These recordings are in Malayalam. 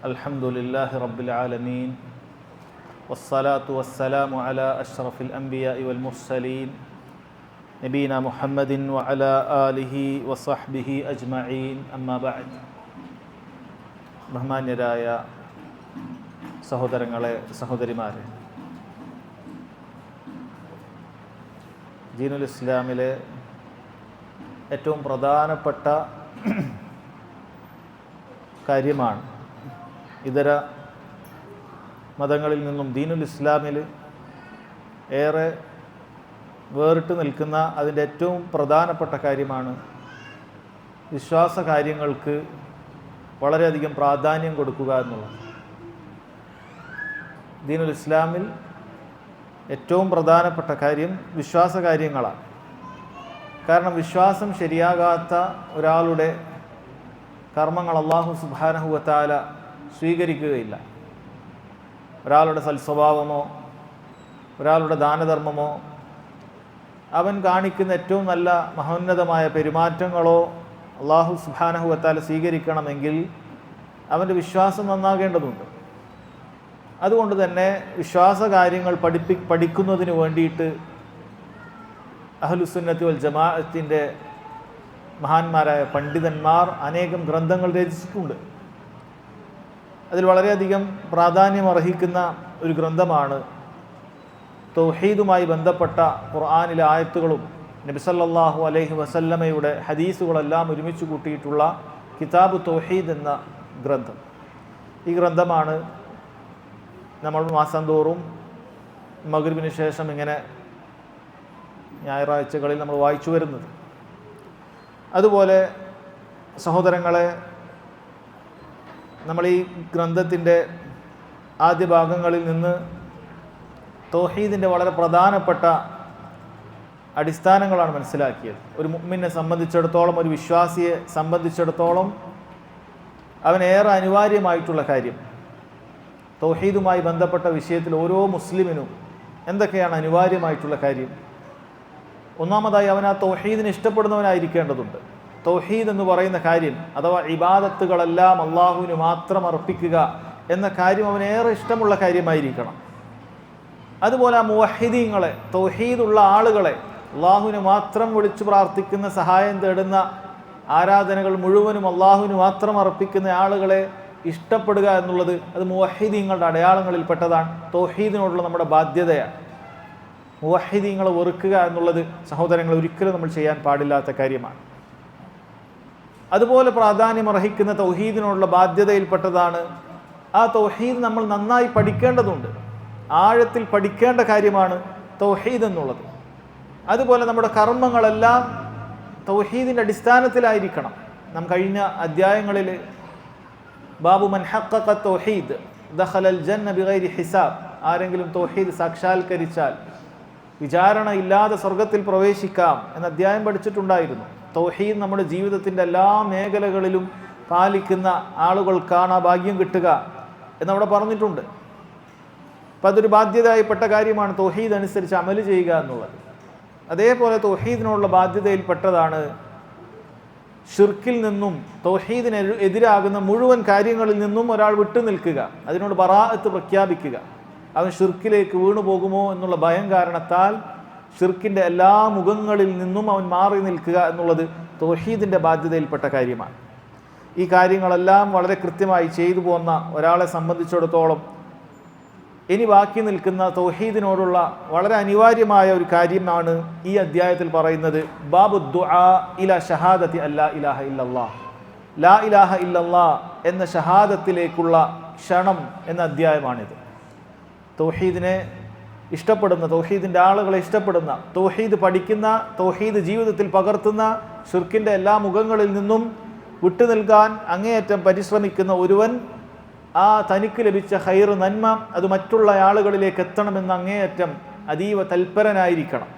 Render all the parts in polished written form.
الحمد لله رب العالمين والصلاة والسلام على أشرف الأنبياء والمرسلين نبينا محمد وعلى آله وصحبه أجمعين أما بعد. ബഹുമാന്യരായ സഹോദരങ്ങളെ, സഹോദരിമാരെ, ദീനുൽ ഇസ്ലാമിലെ ഏറ്റവും പ്രധാനപ്പെട്ട കാര്യമാണ് ഇതര മതങ്ങളിൽ നിന്നും ദീനുൽ ഇസ്ലാമിൽ ഏറെ വേറിട്ട് നിൽക്കുന്ന അതിൻ്റെ ഏറ്റവും പ്രധാനപ്പെട്ട കാര്യമാണ് വിശ്വാസ കാര്യങ്ങൾക്ക് വളരെയധികം പ്രാധാന്യം കൊടുക്കുക എന്നുള്ളത്. ദീനുൽ ഇസ്ലാമിൽ ഏറ്റവും പ്രധാനപ്പെട്ട കാര്യം വിശ്വാസ കാര്യങ്ങളാണ്. കാരണം വിശ്വാസം ശരിയാകാത്ത ഒരാളുടെ കർമ്മങ്ങൾ അല്ലാഹു സുബ്ഹാനഹു വ തആല സ്വീകരിക്കുകയില്ല. ഒരാളുടെ സൽസ്വഭാവമോ ഒരാളുടെ ദാനധർമ്മമോ അവൻ കാണിക്കുന്ന ഏറ്റവും നല്ല മഹോന്നതമായ പെരുമാറ്റങ്ങളോ അല്ലാഹു സുബ്ഹാനഹു വ തആല സ്വീകരിക്കണമെങ്കിൽ അവൻ്റെ വിശ്വാസം നന്നാകേണ്ടതുണ്ട്. അതുകൊണ്ട് തന്നെ വിശ്വാസ കാര്യങ്ങൾ പഠിക്കുന്നതിന് വേണ്ടിയിട്ട് അഹ്ലുസുന്നത്തി വൽ ജമാഅത്തിൻ്റെ മഹാന്മാരായ പണ്ഡിതന്മാർ അനേകം ഗ്രന്ഥങ്ങൾ രചിച്ചിട്ടുണ്ട്. അതിൽ വളരെയധികം പ്രാധാന്യമർഹിക്കുന്ന ഒരു ഗ്രന്ഥമാണ് തൗഹീദുമായി ബന്ധപ്പെട്ട ഖുർആനിലെ ആയത്തുകളും നബി സല്ലല്ലാഹു അലൈഹി വസല്ലമയുടെ ഹദീസുകളെല്ലാം ഒരുമിച്ച് കൂട്ടിയിട്ടുള്ള കിതാബ് തൗഹീദ് എന്ന ഗ്രന്ഥം. ഈ ഗ്രന്ഥമാണ് നമ്മൾ മാസം തോറും മഗ്‌രിബിന് ശേഷം ഇങ്ങനെ ഞായറാഴ്ചകളിൽ നമ്മൾ വായിച്ചു വരുന്നത്. അതുപോലെ സഹോദരങ്ങളെ, നമ്മൾ ഈ ഗ്രന്ഥത്തിൻ്റെ ആദ്യ ഭാഗങ്ങളിൽ നിന്ന് തൗഹീദിൻ്റെ വളരെ പ്രധാനപ്പെട്ട അടിസ്ഥാനങ്ങളാണ് മനസ്സിലാക്കിയത്. ഒരു മുഅ്മിനെ സംബന്ധിച്ചിടത്തോളം, ഒരു വിശ്വാസിയെ സംബന്ധിച്ചിടത്തോളം അവനേറെ അനിവാര്യമായിട്ടുള്ള കാര്യം തൗഹീദുമായി ബന്ധപ്പെട്ട വിഷയത്തിൽ ഓരോ മുസ്ലിമിനും എന്തൊക്കെയാണ് അനിവാര്യമായിട്ടുള്ള കാര്യം. ഒന്നാമതായി അവൻ ആ തൗഹീദിനെ ഇഷ്ടപ്പെടുന്നവനായിരിക്കേണ്ടതുണ്ട്. തൗഹീദ് എന്ന് പറയുന്ന കാര്യം അഥവാ ഇബാദത്തുകളെല്ലാം അള്ളാഹുവിന് മാത്രം അർപ്പിക്കുക എന്ന കാര്യം അവനേറെ ഇഷ്ടമുള്ള കാര്യമായിരിക്കണം. അതുപോലെ ആ മുവഹിദീങ്ങളെ, തൗഹീദുള്ള ആളുകളെ, അള്ളാഹുവിന് മാത്രം വിളിച്ചു പ്രാർത്ഥിക്കുന്ന, സഹായം തേടുന്ന, ആരാധനകൾ മുഴുവനും അള്ളാഹുവിന് മാത്രം അർപ്പിക്കുന്ന ആളുകളെ ഇഷ്ടപ്പെടുക എന്നുള്ളത് അത് മുവഹിദീങ്ങളുടെ അടയാളങ്ങളിൽപ്പെട്ടതാണ്. തൗഹീദിനോടുള്ള നമ്മുടെ ബാധ്യതയാണ്. മുവഹിദീങ്ങളെ വെറുക്കുക എന്നുള്ളത് സഹോദരങ്ങൾ ഒരിക്കലും നമ്മൾ ചെയ്യാൻ പാടില്ലാത്ത കാര്യമാണ്. അതുപോലെ പ്രാധാന്യമർഹിക്കുന്ന തൗഹീദിനോടുള്ള ബാധ്യതയിൽപ്പെട്ടതാണ് ആ തൗഹീദ് നമ്മൾ നന്നായി പഠിക്കേണ്ടതുണ്ട്. ആഴത്തിൽ പഠിക്കേണ്ട കാര്യമാണ് തൗഹീദ് എന്നുള്ളത്. അതുപോലെ നമ്മുടെ കർമ്മങ്ങളെല്ലാം തൗഹീദിൻ്റെ അടിസ്ഥാനത്തിലായിരിക്കണം. നാം കഴിഞ്ഞ അധ്യായങ്ങളിൽ ബാബു മൻ ഹഖഖ തൗഹീദ് ദഖലൽ ജന്ന ബിഗൈരി ഹിസാബ്, ആരെങ്കിലും തൗഹീദ് സാക്ഷാത്കരിച്ചാൽ വിചാരണ ഇല്ലാതെ സ്വർഗത്തിൽ പ്രവേശിക്കാം എന്ന അധ്യായം പഠിച്ചിട്ടുണ്ടായിരുന്നു. തൗഹീദ് നമ്മുടെ ജീവിതത്തിൻ്റെ എല്ലാ മേഖലകളിലും പാലിക്കുന്ന ആളുകൾക്കാണ് ആ ഭാഗ്യം കിട്ടുക എന്നവിടെ പറഞ്ഞിട്ടുണ്ട്. അപ്പം അതൊരു ബാധ്യതയായിപ്പെട്ട കാര്യമാണ് തൗഹീദ് അനുസരിച്ച് അമല് ചെയ്യുക എന്നുള്ളത്. അതേപോലെ തൗഹീദിനുള്ള ബാധ്യതയിൽപ്പെട്ടതാണ് ഷിർക്കിൽ നിന്നും തൗഹീദിന് എതിരാകുന്ന മുഴുവൻ കാര്യങ്ങളിൽ നിന്നും ഒരാൾ വിട്ടു നിൽക്കുക, അതിനോട് ബറാഅത്ത് പ്രഖ്യാപിക്കുക. അവൻ ഷിർക്കിലേക്ക് വീണു പോകുമോ എന്നുള്ള ഭയം കാരണത്താൽ ഷിർക്കിൻ്റെ എല്ലാ മുഖങ്ങളിൽ നിന്നും അവൻ മാറി നിൽക്കുക എന്നുള്ളത് തൗഹീദിൻ്റെ ബാധ്യതയിൽപ്പെട്ട കാര്യമാണ്. ഈ കാര്യങ്ങളെല്ലാം വളരെ കൃത്യമായി ചെയ്തു പോന്ന ഒരാളെ സംബന്ധിച്ചിടത്തോളം ഇനി ബാക്കി നിൽക്കുന്ന തൗഹീദിനോടുള്ള വളരെ അനിവാര്യമായ ഒരു കാര്യമാണ് ഈ അധ്യായത്തിൽ പറയുന്നത്. ബാബു ദുആ ഇലാ ഷഹാദത്തി അല്ലാ ഇലാഹ ഇല്ലല്ലാഹ്, ലാ ഇലാഹ ഇല്ലല്ലാഹ് എന്ന ഷഹാദത്തിലേക്കുള്ള ക്ഷണം എന്ന അധ്യായമാണിത്. തൗഹീദിനെ ഇഷ്ടപ്പെടുന്ന, തൗഹീദിൻ്റെ ആളുകളെ ഇഷ്ടപ്പെടുന്ന, തൗഹീദ് പഠിക്കുന്ന, തൗഹീദ് ജീവിതത്തിൽ പകർത്തുന്ന, ഷിർക്കിൻ്റെ എല്ലാ മുഖങ്ങളിൽ നിന്നും വിട്ടു നിൽക്കാൻ അങ്ങേയറ്റം പരിശ്രമിക്കുന്ന ഒരുവൻ ആ തനിക്ക് ലഭിച്ച ഖൈർ, നന്മ അത് മറ്റുള്ള ആളുകളിലേക്ക് എത്തണമെന്ന് അങ്ങേയറ്റം അതീവ തൽപരനായിരിക്കണം.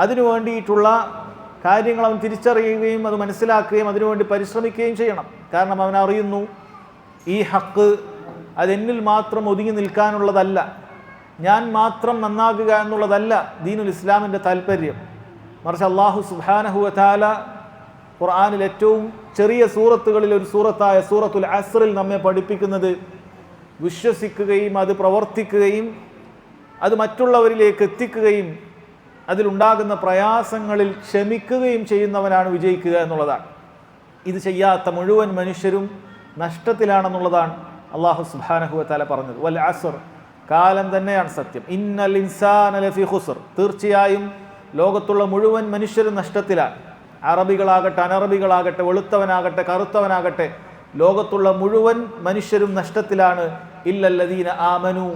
അതിനു വേണ്ടിയിട്ടുള്ള കാര്യങ്ങൾ അവൻ തിരിച്ചറിയുകയും അത് മനസ്സിലാക്കുകയും അതിനുവേണ്ടി പരിശ്രമിക്കുകയും ചെയ്യണം. കാരണം അവൻ അറിയുന്നു ഈ ഹക്ക് അതെന്നിൽ മാത്രം ഒതുങ്ങി നിൽക്കാനുള്ളതല്ല, ഞാൻ മാത്രം നന്നാകുക എന്നുള്ളതല്ല ദീനുൽ ഇസ്ലാമിൻ്റെ താല്പര്യം. മറിച്ച് അല്ലാഹു സുബ്ഹാനഹു വ തആല ഖുർആനിൽ ഏറ്റവും ചെറിയ സൂറത്തുകളിൽ ഒരു സൂറത്തായ സൂറത്തുൽ അസ്റിൽ നമ്മെ പഠിപ്പിക്കുന്നത് വിശ്വസിക്കുകയും അത് പ്രവർത്തിക്കുകയും അത് മറ്റുള്ളവരിലേക്ക് എത്തിക്കുകയും അതിലുണ്ടാകുന്ന പ്രയാസങ്ങളിൽ ക്ഷമിക്കുകയും ചെയ്യുന്നവനാണ് വിജയിക്കുക എന്നുള്ളതാണ്. ഇത് ചെയ്യാത്ത മുഴുവൻ മനുഷ്യരും നഷ്ടത്തിലാണെന്നുള്ളതാണ് അല്ലാഹു സുബ്ഹാനഹു വ തആല പറഞ്ഞത്. വൽ അസ്ർ, കാലം തന്നെയാണ് സത്യം. ഇന്നൽ ഇൻസാന ലഫീ ഖുസ്ർ, തീർച്ചയായും ലോകത്തുള്ള മുഴുവൻ മനുഷ്യരും നഷ്ടത്തിലാണ്. അറബികളാകട്ടെ അനറബികളാകട്ടെ വെളുത്തവനാകട്ടെ കറുത്തവനാകട്ടെ ലോകത്തുള്ള മുഴുവൻ മനുഷ്യരും നഷ്ടത്തിലാണ്. ഇല്ലല്ലദീന ആമനു,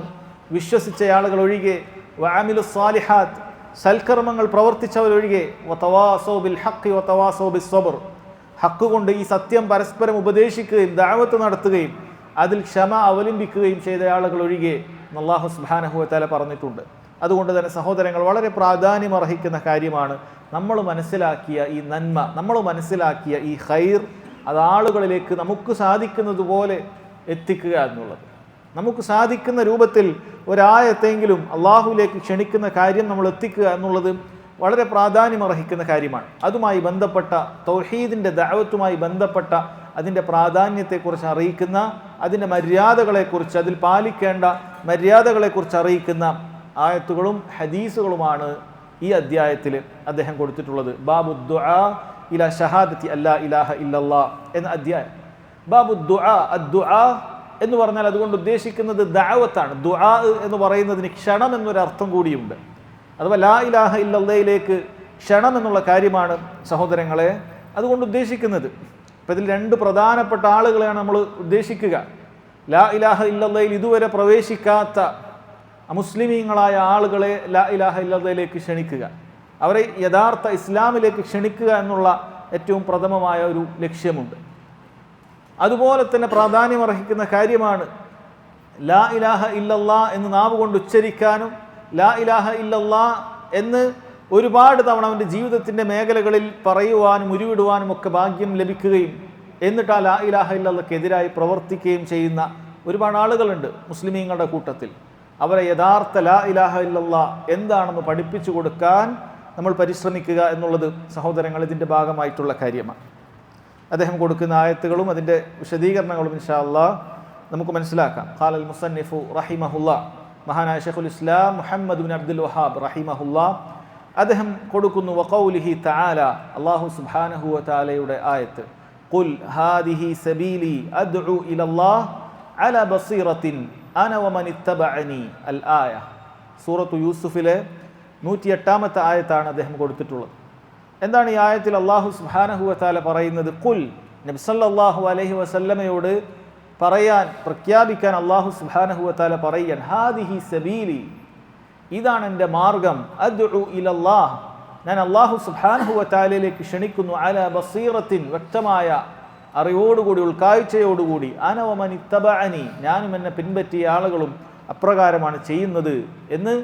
വിശ്വസിച്ച ആളുകൾ ഒഴികെ, വഅമിലു സ്വാലിഹാത്ത്, സൽക്കർമ്മങ്ങൾ പ്രവർത്തിച്ചവരൊഴികെ, വതവാസൗ ബിൽ ഹഖ് വതവാസൗ ബിസ് സബ്ർ, ഹക്ക് കൊണ്ട് ഈ സത്യം പരസ്പരം ഉപദേശിക്കുകയും ദഅവത്ത് നടത്തുകയും അതിൽ ക്ഷമ അവലംബിക്കുകയും ചെയ്ത ആളുകൾ ഒഴികെ അല്ലാഹു സുബ്ഹാനഹു വ തആല പറഞ്ഞിട്ടുണ്ട്. അതുകൊണ്ട് തന്നെ സഹോദരങ്ങൾ, വളരെ പ്രാധാന്യമർഹിക്കുന്ന കാര്യമാണ് നമ്മൾ മനസ്സിലാക്കിയ ഈ നന്മ, നമ്മൾ മനസ്സിലാക്കിയ ഈ ഖൈർ അത് ആളുകളിലേക്ക് നമുക്ക് സാധിക്കുന്നത് പോലെ എത്തിക്കുക എന്നുള്ളത്. നമുക്ക് സാധിക്കുന്ന രൂപത്തിൽ ഒരായത്തെങ്കിലും അള്ളാഹുവിലേക്ക് ക്ഷണിക്കുന്ന കാര്യം നമ്മൾ എത്തിക്കുക എന്നുള്ളത് വളരെ പ്രാധാന്യമർഹിക്കുന്ന കാര്യമാണ്. അതുമായി ബന്ധപ്പെട്ട തൗഹീദിൻ്റെ ദഅവത്തുമായി ബന്ധപ്പെട്ട അതിൻ്റെ പ്രാധാന്യത്തെക്കുറിച്ച് അറിയിക്കുന്ന, അതിൻ്റെ മര്യാദകളെക്കുറിച്ച്, അതിൽ പാലിക്കേണ്ട മര്യാദകളെക്കുറിച്ച് അറിയിക്കുന്ന ആയത്തുകളും ഹദീസുകളുമാണ് ഈ അധ്യായത്തിൽ അദ്ദേഹം കൊടുത്തിട്ടുള്ളത്. ബാബു ദുആ ഇലാ ഷഹാദത്തി അല്ലാ ഇലാഹ ഇല്ലല്ലാഹ് എന്ന അധ്യായം. ബാബു ദുആ, അദ്ദുആ എന്ന് പറഞ്ഞാൽ അതുകൊണ്ട് ഉദ്ദേശിക്കുന്നത് ദഅവത്താണ്. ദുആ എന്ന് പറയുന്നതിന് ക്ഷണം എന്നൊരർത്ഥം കൂടിയുണ്ട്. അഥവാ ലാ ഇലാഹ ഇല്ലല്ലാഹിലേക്ക് ക്ഷണം എന്നുള്ള കാര്യമാണ് സഹോദരങ്ങളെ അതുകൊണ്ട് ഉദ്ദേശിക്കുന്നത്. അപ്പം ഇതിൽ രണ്ട് പ്രധാനപ്പെട്ട ആളുകളെയാണ് നമ്മൾ ഉദ്ദേശിക്കുക. ലാ ഇലാഹ ഇല്ലല്ലാഹിൽ ഇതുവരെ പ്രവേശിക്കാത്ത അമുസ്ലിമീങ്ങളായ ആളുകളെ ലാ ഇലാഹ ഇല്ലല്ലാഹിലേക്ക് ക്ഷണിക്കുക, അവരെ യഥാർത്ഥ ഇസ്ലാമിലേക്ക് ക്ഷണിക്കുക എന്നുള്ള ഏറ്റവും പ്രഥമമായ ഒരു ലക്ഷ്യമുണ്ട്. അതുപോലെ തന്നെ പ്രാധാന്യമർഹിക്കുന്ന കാര്യമാണ് ലാ ഇലാഹ ഇല്ലല്ലാ എന്ന് നാവ് കൊണ്ട് ഉച്ചരിക്കാനും ലാ ഇലാഹ ഇല്ലല്ലാ എന്ന് ഒരുപാട് തവണ അവൻ്റെ ജീവിതത്തിൻ്റെ മേഖലകളിൽ പറയുവാനും ഉരുവിടുവാനും ഒക്കെ ഭാഗ്യം ലഭിക്കുകയും എന്നിട്ട് ആ ലാ ഇലാഹ ഇല്ലല്ലാഹ്ക്കെതിരായി പ്രവർത്തിക്കുകയും ചെയ്യുന്ന ഒരുപാട് ആളുകളുണ്ട് മുസ്ലിമീങ്ങളുടെ കൂട്ടത്തിൽ. അവരെ യഥാർത്ഥ ലാ ഇലാഹ ഇല്ലല്ലാ എന്താണെന്ന് പഠിപ്പിച്ചു കൊടുക്കാൻ നമ്മൾ പരിശ്രമിക്കുക എന്നുള്ളത് സഹോദരങ്ങൾ ഇതിൻ്റെ ഭാഗമായിട്ടുള്ള കാര്യമാണ്. അദ്ദേഹം കൊടുക്കുന്ന ആയത്തുകളും അതിൻ്റെ വിശദീകരണങ്ങളും ഇൻഷാ അല്ലാഹ് നമുക്ക് മനസ്സിലാക്കാം. ഖാലൽ മുസന്നിഫു റഹിമഹുല്ലാ, മഹാനായ ശൈഖുൽ ഇസ്ലാം മുഹമ്മദ് ബിൻ അബ്ദുൽ വഹാബ് റഹിമഹുല്ലാ അദ്ദേഹം കൊടുക്കുന്നു വഖൗലിഹി തആല, അല്ലാഹു സുബ്ഹാനഹു വ തആലയുടെ ആയത്ത്, ഖുൽ ഹാദിഹി സബീലി അദ്ഉ ഇലല്ലാഹ് അലാ ബസീറത്തിൻ അന വമൻ ഇത്തബഅനി അൽ ആയ. സൂറത്തു യൂസുഫിലെ 108-ാമത്തെ ആയത്താണ് അദ്ദേഹം കൊടുത്തിട്ടുള്ളത്. എന്താണ് ഈ ആയത്തിൽ അല്ലാഹു സുബ്ഹാനഹു വ തആല പറയുന്നത്? ഖുൽ, നബി സല്ലല്ലാഹു അലൈഹി വസല്ലമയോട് പറയാൻ, പ്രഖ്യാപിക്കാൻ അല്ലാഹു സുബ്ഹാനഹു വ തആല പറയാൻ, ഹാദിഹി സബീലി, ഇതാണ് എൻ്റെ മാർഗം, അദ്ഉ ഇലല്ലാഹ്, ഞാൻ അല്ലാഹു സുബ്ഹാനഹു വ തആലയിലേക്ക് ക്ഷണിക്കുന്നു, അലാ ബസീറത്തിൻ, വ്യക്തമായ അറിവോടുകൂടി ഉൾക്കാഴ്ചയോടുകൂടി, അന വമൻ ഇത്തബഅനി, ഞാനും എന്നെ പിൻപറ്റിയ ആളുകളും അപ്രകാരമാണ് ചെയ്യുന്നത് എന്ന്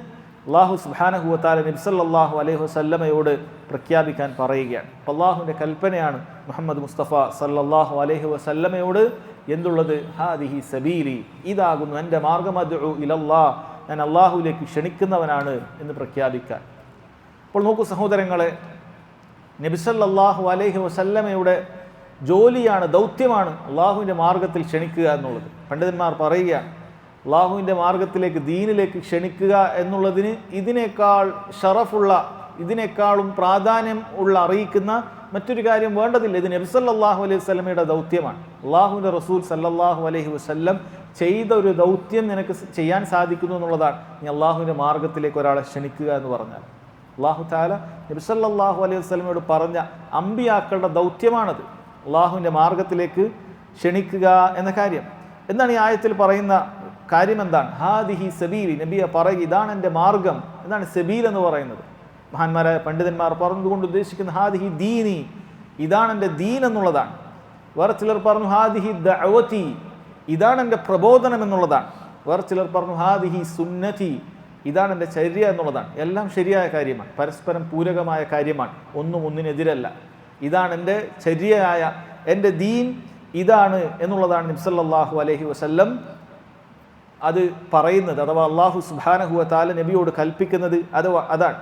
അല്ലാഹു സുബ്ഹാനഹു വ തആല നബി സല്ലല്ലാഹു അലൈഹി വസല്ലമയോട് പ്രഖ്യാപിക്കാൻ പറയുകയാണ്. അല്ലാഹുവിൻ്റെ കൽപ്പനയാണ് മുഹമ്മദ് മുസ്തഫ സല്ലല്ലാഹു അലൈഹി വസല്ലമയോട് എന്തുള്ളത്? ഹാദിഹി സബീലി, ഇതാകുന്നു എൻ്റെ മാർഗം, അദ്ഉ ഇലല്ലാഹ്, ഞാൻ അള്ളാഹുവിലേക്ക് ക്ഷണിക്കുന്നവനാണ് എന്ന് പ്രഖ്യാപിക്കാൻ. അപ്പോൾ നോക്കൂ സഹോദരങ്ങളെ, നബി സല്ലല്ലാഹു അലൈഹി വസല്ലമയുടെ ജോലിയാണ്, ദൗത്യമാണ് അള്ളാഹുവിൻ്റെ മാർഗത്തിൽ ക്ഷണിക്കുക എന്നുള്ളത്. പണ്ഡിതന്മാർ പറയുകയാണ്, അള്ളാഹുവിൻ്റെ മാർഗത്തിലേക്ക്, ദീനിലേക്ക് ക്ഷണിക്കുക എന്നുള്ളതിന് ഇതിനേക്കാൾ ഷറഫുള്ള, ഇതിനേക്കാളും പ്രാധാന്യം ഉള്ള അറിയിക്കുന്ന മറ്റൊരു കാര്യം വേണ്ടതില്ല. ഇത് നബി സല്ലല്ലാഹു അലൈഹി വസല്ലമയുടെ ദൗത്യമാണ്. അള്ളാഹുവിൻ്റെ റസൂൽ സല്ലല്ലാഹു അലൈഹി വസല്ലം ചെയ്ത ഒരു ദൗത്യം നിനക്ക് ചെയ്യാൻ സാധിക്കുന്നു എന്നുള്ളതാണ് നീ അള്ളാഹുവിൻ്റെ മാർഗത്തിലേക്ക് ഒരാളെ ക്ഷണിക്കുക എന്ന് പറഞ്ഞാൽ. അള്ളാഹു തആല നബി സല്ലല്ലാഹു അലൈഹി വസല്ലമയോട് പറഞ്ഞ അമ്പിയാക്കളുടെ ദൗത്യമാണത്, അള്ളാഹുവിൻ്റെ മാർഗത്തിലേക്ക് ക്ഷണിക്കുക എന്ന കാര്യം. എന്താണ് ഈ ആയത്തിൽ പറയുന്ന കാര്യം? എന്താണ്? ഹാദിഹി സബീലി, നബിയെ പറയുക, ഇതാണ് എൻ്റെ മാർഗം. എന്താണ് സബീൽ എന്ന് പറയുന്നത്? മഹാന്മാരായ പണ്ഡിതന്മാർ പറഞ്ഞതുകൊണ്ട് ഉദ്ദേശിക്കുന്ന ഹാദിഹി ദീനി, ഇതാണ് എൻ്റെ ദീൻ എന്നുള്ളതാണ്. വേറെ ചിലർ പറഞ്ഞു ഹാദിഹി ദഅവതി, ഇതാണ് എൻ്റെ പ്രബോധനം എന്നുള്ളതാണ്. വേറെ ചിലർ പറഞ്ഞു ഹാദിഹി സുന്നതി, ഇതാണ് എൻ്റെ ചര്യ എന്നുള്ളതാണ്. എല്ലാം ശരിയായ കാര്യമാണ്, പരസ്പരം പൂരകമായ കാര്യമാണ്, ഒന്നും ഒന്നിനെതിരല്ല. ഇതാണ് എൻ്റെ ചര്യയായ എൻ്റെ ദീൻ, ഇതാണ് എന്നുള്ളതാണ് നബി സല്ലല്ലാഹു അലൈഹി വസല്ലം അത് പറയുന്നത്. അഥവാ അല്ലാഹു സുബ്ഹാനഹു വ തആല നബിയോട് കൽപ്പിക്കുന്നത് അതാണ്.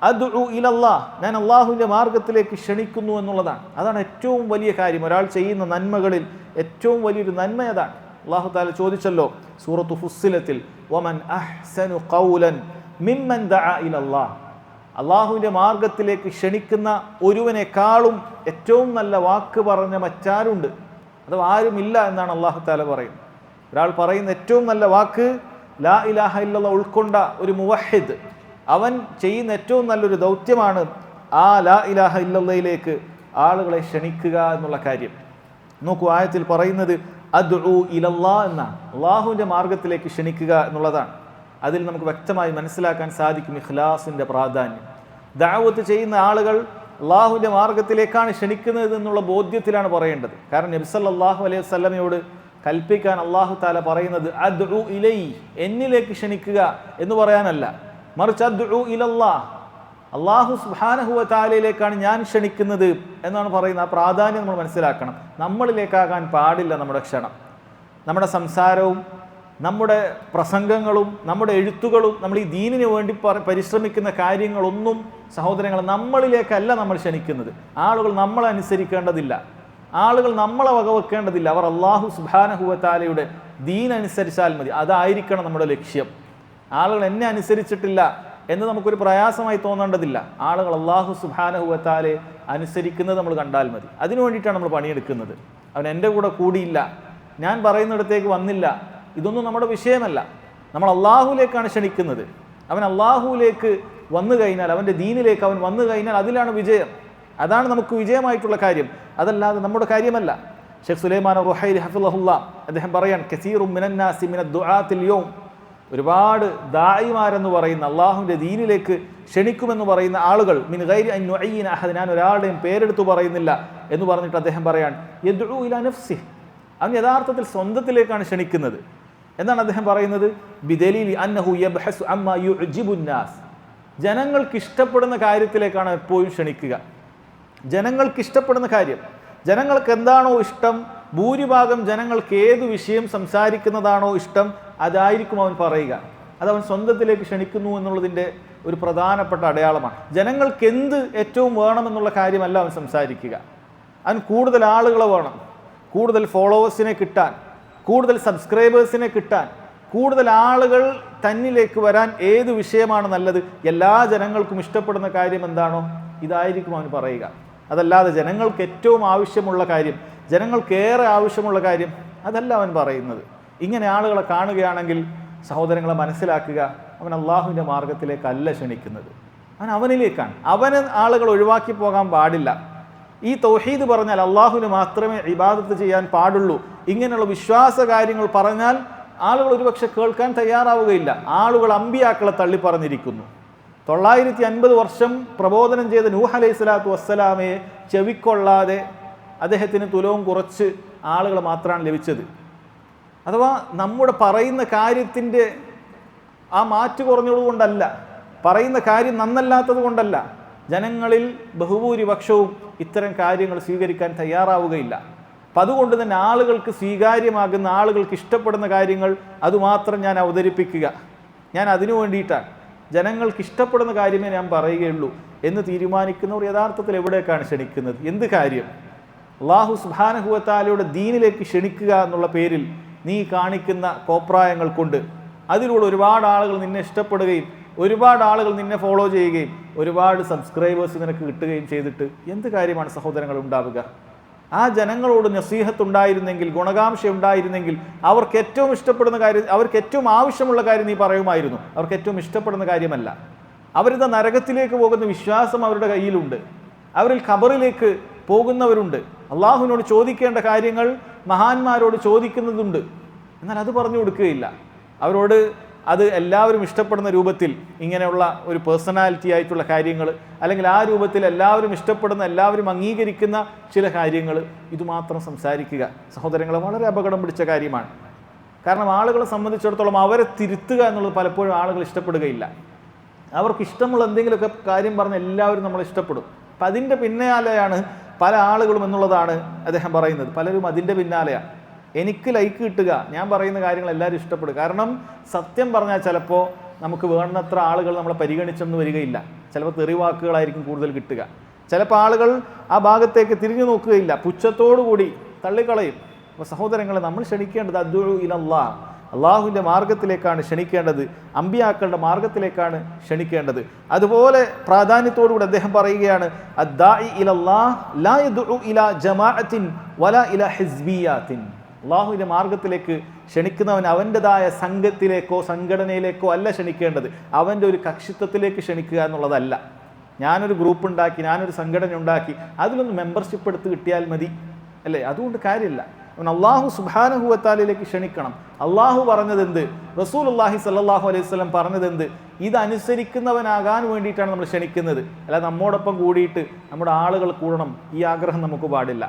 അദ്ഉ ഇലല്ലാഹ്, ഞാൻ അള്ളാഹുവിൻ്റെ മാർഗത്തിലേക്ക് ക്ഷണിക്കുന്നു എന്നുള്ളതാണ്. അതാണ് ഏറ്റവും വലിയ കാര്യം. ഒരാൾ ചെയ്യുന്ന നന്മകളിൽ ഏറ്റവും വലിയൊരു നന്മ അതാണ്. അള്ളാഹു തആല ചോദിച്ചല്ലോ സൂറത്തു ഫുസ്സിലത്തിൽ, വമൻ അഹ്സനു ഖൗലൻ മിമ്മൻ ദഅ ഇലല്ലാഹ്, അള്ളാഹുവിൻ്റെ മാർഗത്തിലേക്ക് ക്ഷണിക്കുന്ന ഒരുവനേക്കാളും ഏറ്റവും നല്ല വാക്ക് പറഞ്ഞ മറ്റാരുണ്ട്? അഥവാ ആരുമില്ല എന്നാണ് അള്ളാഹു തആല പറയുന്നത്. ഒരാൾ പറയുന്ന ഏറ്റവും നല്ല വാക്ക് ലാ ഇലാഹ ഇല്ലല്ലാഹ് ഉൾക്കൊണ്ട ഒരു മുവഹിദ്, അവൻ ചെയ്യുന്ന ഏറ്റവും നല്ലൊരു ദൗത്യമാണ് ആ ലാ ഇലാഹ ഇല്ലല്ലയിലേക്ക് ആളുകളെ ക്ഷണിക്കുക എന്നുള്ള കാര്യം. നോക്കൂ, ആയത്തിൽ പറയുന്നത് അദ്ഉ ഇലല്ലാഹ് എന്നാണ്, അള്ളാഹുവിൻ്റെ മാർഗത്തിലേക്ക് ക്ഷണിക്കുക എന്നുള്ളതാണ്. അതിൽ നമുക്ക് വ്യക്തമായി മനസ്സിലാക്കാൻ സാധിക്കും ഇഖ്ലാസിൻ്റെ പ്രാധാന്യം. ദഅവത്ത് ചെയ്യുന്ന ആളുകൾ അള്ളാഹുവിൻ്റെ മാർഗത്തിലേക്കാണ് ക്ഷണിക്കുന്നത് എന്നുള്ള ബോധ്യത്തിലാണ് പറയേണ്ടത്. കാരണം നബി സല്ലല്ലാഹു അലൈഹി വസല്ലമയോട് കൽപ്പിക്കാൻ അള്ളാഹു തആല പറയുന്നത് അദ്ഉ ഇലൈ, എന്നിലേക്ക് ക്ഷണിക്കുക എന്ന് പറയാനല്ല, മറിച്ച് അദ്ഉ ഇലല്ലാഹ്, അള്ളാഹു സുബ്ഹാനഹു വ തആലയിലേക്കാണ് ഞാൻ ക്ഷണിക്കുന്നത് എന്നാണ് പറയുന്നത്. ആ പ്രാധാന്യം നമ്മൾ മനസ്സിലാക്കണം. നമ്മളിലേക്കാകാൻ പാടില്ല നമ്മുടെ ക്ഷണം. നമ്മുടെ സംസാരവും നമ്മുടെ പ്രസംഗങ്ങളും നമ്മുടെ എഴുത്തുകളും നമ്മൾ ഈ ദീനിന് വേണ്ടി പരിശ്രമിക്കുന്ന കാര്യങ്ങളൊന്നും സഹോദരങ്ങൾ നമ്മളിലേക്കല്ല നമ്മൾ ക്ഷണിക്കുന്നത്. ആളുകൾ നമ്മളെ അനുസരിക്കേണ്ടതില്ല, ആളുകൾ നമ്മളെ വകവെക്കേണ്ടതില്ല. അവർ അള്ളാഹു സുബ്ഹാനഹു വ തആലയുടെ ദീൻ അനുസരിച്ചാൽ മതി. അതായിരിക്കണം നമ്മുടെ ലക്ഷ്യം. ആളുകൾ എന്നെ അനുസരിച്ചിട്ടില്ല എന്ന് നമുക്കൊരു പ്രയാസമായി തോന്നേണ്ടതില്ല. ആളുകൾ അള്ളാഹു സുബ്ഹാനഹു വ തആലയെ അനുസരിക്കുന്നത് നമ്മൾ കണ്ടാൽ മതി. അതിനു വേണ്ടിയിട്ടാണ് നമ്മൾ പണിയെടുക്കുന്നത്. അവൻ എൻ്റെ കൂടെ കൂടിയില്ല, ഞാൻ പറയുന്നിടത്തേക്ക് വന്നില്ല, ഇതൊന്നും നമ്മുടെ വിഷയമല്ല. നമ്മൾ അള്ളാഹുവിലേക്കാണ് ക്ഷണിക്കുന്നത്. അവൻ അള്ളാഹുവിലേക്ക് വന്നു കഴിഞ്ഞാൽ, അവൻ്റെ ദീനിലേക്ക് അവൻ വന്നു കഴിഞ്ഞാൽ അതിലാണ് വിജയം. അതാണ് നമുക്ക് വിജയമായിട്ടുള്ള കാര്യം, അതല്ലാതെ നമ്മുടെ കാര്യമല്ല. ഷെയ്ഖ് സുലൈമാൻ റുഹൈലി ഹഫിളഹുല്ലാ അദ്ദേഹം പറയാൻ, കസീറും മിനന്നാസി മിനദ് ദുആത്തിൽ യൗം, ഒരുപാട് ദായിമാരെന്ന് പറയുന്ന അള്ളാഹുവിൻ്റെ ദീനിലേക്ക് ക്ഷണിക്കുമെന്ന് പറയുന്ന ആളുകൾ, മിൻ ഗൈരി അൻ നുഅയ്യിന അഹദ്, ഞാൻ ഒരാളുടെയും പേരെടുത്ത് പറയുന്നില്ല എന്ന് പറഞ്ഞിട്ട് അദ്ദേഹം പറയാൻ, യദ്ഉ ഇലാ നഫ്സിഹി, അവൻ യഥാർത്ഥത്തിൽ സ്വന്തത്തിലേക്കാണ് ക്ഷണിക്കുന്നത് എന്നാണ് അദ്ദേഹം പറയുന്നത്. ബിദലീലി അന്നഹു യബ്ഹസു അമ്മാ യുഅ്ജിബുൻ നാസ്, ജനങ്ങൾക്ക് ഇഷ്ടപ്പെടുന്ന കാര്യത്തിലേക്കാണ് എപ്പോഴും ക്ഷണിക്കുക. ജനങ്ങൾക്ക് ഇഷ്ടപ്പെടുന്ന കാര്യം, ജനങ്ങൾക്ക് എന്താണോ ഇഷ്ടം, ഭൂരിഭാഗം ജനങ്ങൾക്ക് ഏതു വിഷയം സംസാരിക്കുന്നതാണോ ഇഷ്ടം, അതായിരിക്കും അവൻ പറയുക. അതവൻ സ്വന്തത്തിലേക്ക് ക്ഷണിക്കുന്നു എന്നുള്ളതിൻ്റെ ഒരു പ്രധാനപ്പെട്ട അടയാളമാണ്. ജനങ്ങൾക്ക് എന്ത് ഏറ്റവും വേണമെന്നുള്ള കാര്യമല്ല അവൻ സംസാരിക്കുക. അവൻ കൂടുതൽ ആളുകളെ വേണം, കൂടുതൽ ഫോളോവേഴ്സിനെ കിട്ടാൻ, കൂടുതൽ സബ്സ്ക്രൈബേഴ്സിനെ കിട്ടാൻ, കൂടുതൽ ആളുകൾ തന്നിലേക്ക് വരാൻ ഏത് വിഷയമാണ് നല്ലത്, എല്ലാ ജനങ്ങൾക്കും ഇഷ്ടപ്പെടുന്ന കാര്യം എന്താണോ ഇതായിരിക്കും അവൻ പറയുക. അതല്ലാതെ ജനങ്ങൾക്ക് ഏറ്റവും ആവശ്യമുള്ള കാര്യം, ജനങ്ങൾക്കേറെ ആവശ്യമുള്ള കാര്യം അതല്ല അവൻ പറയുന്നത്. ഇങ്ങനെ ആളുകളെ കാണുകയാണെങ്കിൽ സഹോദരങ്ങളെ മനസ്സിലാക്കുക, അവൻ അള്ളാഹുവിൻ്റെ മാർഗത്തിലേക്കല്ല ക്ഷണിക്കുന്നത്, അവൻ അവനിലേക്കാണ്. അവന് ആളുകൾ ഒഴിവാക്കി പോകാൻ പാടില്ല. ഈ തൗഹീദ് പറഞ്ഞാൽ അള്ളാഹുവിന് മാത്രമേ ഇബാദത്ത് ചെയ്യാൻ പാടുള്ളൂ, ഇങ്ങനെയുള്ള വിശ്വാസ കാര്യങ്ങൾ പറഞ്ഞാൽ ആളുകൾ ഒരുപക്ഷെ കേൾക്കാൻ തയ്യാറാവുകയില്ല. ആളുകൾ അമ്പിയാക്കളെ തള്ളി പറഞ്ഞിരിക്കുന്നു. 950 വർഷം പ്രബോധനം ചെയ്ത നൂഹ് അലൈഹി സ്വലാത്തു വസ്സലാമയെ ചെവിക്കൊള്ളാതെ അദ്ദേഹത്തിന് തുലവും കുറച്ച് ആളുകൾ മാത്രമാണ് ലഭിച്ചത്. അഥവാ നമ്മുടെ പറയുന്ന കാര്യത്തിൻ്റെ ആ മാറ്റ് കുറഞ്ഞതുകൊണ്ടല്ല, പറയുന്ന കാര്യം നന്നല്ലാത്തത് കൊണ്ടല്ല, ജനങ്ങളിൽ ബഹുഭൂരിപക്ഷവും ഇത്തരം കാര്യങ്ങൾ സ്വീകരിക്കാൻ തയ്യാറാവുകയില്ല. അപ്പം അതുകൊണ്ട് തന്നെ ആളുകൾക്ക് സ്വീകാര്യമാകുന്ന, ആളുകൾക്ക് ഇഷ്ടപ്പെടുന്ന കാര്യങ്ങൾ അതുമാത്രം ഞാൻ അവതരിപ്പിക്കുക, ഞാൻ അതിനു വേണ്ടിയിട്ടാണ്, ജനങ്ങൾക്ക് ഇഷ്ടപ്പെടുന്ന കാര്യമേ ഞാൻ പറയുകയുള്ളൂ എന്ന് തീരുമാനിക്കുന്നവർ യഥാർത്ഥത്തിൽ എവിടേക്കാണ് ക്ഷണിക്കുന്നത്? എന്ത് കാര്യം? അല്ലാഹു സുബ്ഹാനഹു വ തആലയുടെ ദീനിലേക്ക് ക്ഷണിക്കുക എന്നുള്ള പേരിൽ നീ കാണിക്കുന്ന കോപ്രായങ്ങൾ കൊണ്ട് അതിലൂടെ ഒരുപാട് ആളുകൾ നിന്നെ ഇഷ്ടപ്പെടുകയും ഒരുപാട് ആളുകൾ നിന്നെ ഫോളോ ചെയ്യുകയും ഒരുപാട് സബ്സ്ക്രൈബേഴ്സ് നിനക്ക് കിട്ടുകയും ചെയ്തിട്ട് എന്ത് കാര്യമാണ് സഹോദരങ്ങൾ ഉണ്ടാവുക? ആ ജനങ്ങളോട് നസീഹത്ത് ഉണ്ടായിരുന്നെങ്കിൽ, ഗുണകാംക്ഷ ഉണ്ടായിരുന്നെങ്കിൽ, അവർക്ക് ഏറ്റവും ഇഷ്ടപ്പെടുന്ന കാര്യം, അവർക്ക് ഏറ്റവും ആവശ്യമുള്ള കാര്യം നീ പറയുമായിരുന്നു. അവർക്ക് ഏറ്റവും ഇഷ്ടപ്പെടുന്ന കാര്യമല്ല. അവരിത് നരകത്തിലേക്ക് പോകുന്ന വിശ്വാസം അവരുടെ കയ്യിലുണ്ട്. അവരിൽ ഖബറിലേക്ക് പോകുന്നവരുണ്ട്. അള്ളാഹുവിനോട് ചോദിക്കേണ്ട കാര്യങ്ങൾ മഹാന്മാരോട് ചോദിക്കുന്നതുണ്ട്. എന്നാൽ അത് പറഞ്ഞു കൊടുക്കുകയില്ല. അവരോട് അത് എല്ലാവരും ഇഷ്ടപ്പെടുന്ന രൂപത്തിൽ ഇങ്ങനെയുള്ള ഒരു പേഴ്സണാലിറ്റി ആയിട്ടുള്ള കാര്യങ്ങൾ, അല്ലെങ്കിൽ ആ രൂപത്തിൽ എല്ലാവരും ഇഷ്ടപ്പെടുന്ന, എല്ലാവരും അംഗീകരിക്കുന്ന ചില കാര്യങ്ങൾ ഇതുമാത്രം സംസാരിക്കുക സഹോദരങ്ങളെ വളരെ അപകടം പിടിച്ച കാര്യമാണ്. കാരണം ആളുകളെ സംബന്ധിച്ചിടത്തോളം അവരെ തിരുത്തുക എന്നുള്ളത് പലപ്പോഴും ആളുകൾ ഇഷ്ടപ്പെടുകയില്ല. അവർക്ക് ഇഷ്ടമുള്ള എന്തെങ്കിലുമൊക്കെ കാര്യം പറഞ്ഞ് എല്ലാവരും നമ്മളെ ഇഷ്ടപ്പെടും. അപ്പം അതിൻ്റെ പിന്നാലെയാണ് പല ആളുകളും എന്നുള്ളതാണ് അദ്ദേഹം പറയുന്നത്. പലരും അതിൻ്റെ പിന്നാലെയാണ്. എനിക്ക് ലൈക്ക് കിട്ടുക, ഞാൻ പറയുന്ന കാര്യങ്ങൾ എല്ലാവരും ഇഷ്ടപ്പെടുക. കാരണം സത്യം പറഞ്ഞാൽ ചിലപ്പോൾ നമുക്ക് വേണ്ടത്ര ആളുകൾ നമ്മളെ പരിഗണിച്ചൊന്നും വരികയില്ല. ചിലപ്പോൾ തെറിവാക്കുകളായിരിക്കും കൂടുതൽ കിട്ടുക. ചിലപ്പോൾ ആളുകൾ ആ ഭാഗത്തേക്ക് തിരിഞ്ഞു നോക്കുകയില്ല, പുച്ഛത്തോടു കൂടി തള്ളിക്കളയും. അപ്പോൾ സഹോദരങ്ങളെ, നമ്മൾ ക്ഷണിക്കേണ്ടത് അദ്ഉ ഇലല്ലാഹ്, അള്ളാഹുവിൻ്റെ മാർഗത്തിലേക്കാണ് ക്ഷണിക്കേണ്ടത്, അമ്പിയാക്കളുടെ മാർഗത്തിലേക്കാണ് ക്ഷണിക്കേണ്ടത്. അതുപോലെ പ്രാധാന്യത്തോടുകൂടി അദ്ദേഹം പറയുകയാണ്, അദ്ദാഇ ഇലല്ലാഹ് ലാ യദ്ഉ ഇലാ ജമാഅത്തിൻ വലാ ഇലാ ഹിസ്ബിയാത്തിൻ. അള്ളാഹുവിൻ്റെ മാർഗത്തിലേക്ക് ക്ഷണിക്കുന്നവൻ അവൻ്റെതായ സംഘത്തിലേക്കോ സംഘടനയിലേക്കോ അല്ല ക്ഷണിക്കേണ്ടത്, അവൻ്റെ ഒരു കക്ഷിത്വത്തിലേക്ക് ക്ഷണിക്കുക എന്നുള്ളതല്ല. ഞാനൊരു ഗ്രൂപ്പ് ഉണ്ടാക്കി, ഞാനൊരു സംഘടന ഉണ്ടാക്കി, അതിലൊന്ന് മെമ്പർഷിപ്പ് എടുത്ത് കിട്ടിയാൽ മതി അല്ലേ? അതുകൊണ്ട് കാര്യമില്ല. അവൻ അള്ളാഹു സുബ്ഹാനഹു വ തആലയിലേക്ക് ക്ഷണിക്കണം. അള്ളാഹു പറഞ്ഞതെന്ത്, റസൂലുള്ളാഹി സ്വല്ലല്ലാഹു അലൈഹി വസല്ലം പറഞ്ഞതെന്ത്, ഇതനുസരിക്കുന്നവനാകാൻ വേണ്ടിയിട്ടാണ് നമ്മൾ ക്ഷണിക്കുന്നത്. അല്ലാതെ നമ്മോടൊപ്പം കൂടിയിട്ട് നമ്മുടെ ആളുകൾ കൂടണം, ഈ ആഗ്രഹം നമുക്ക് പാടില്ല.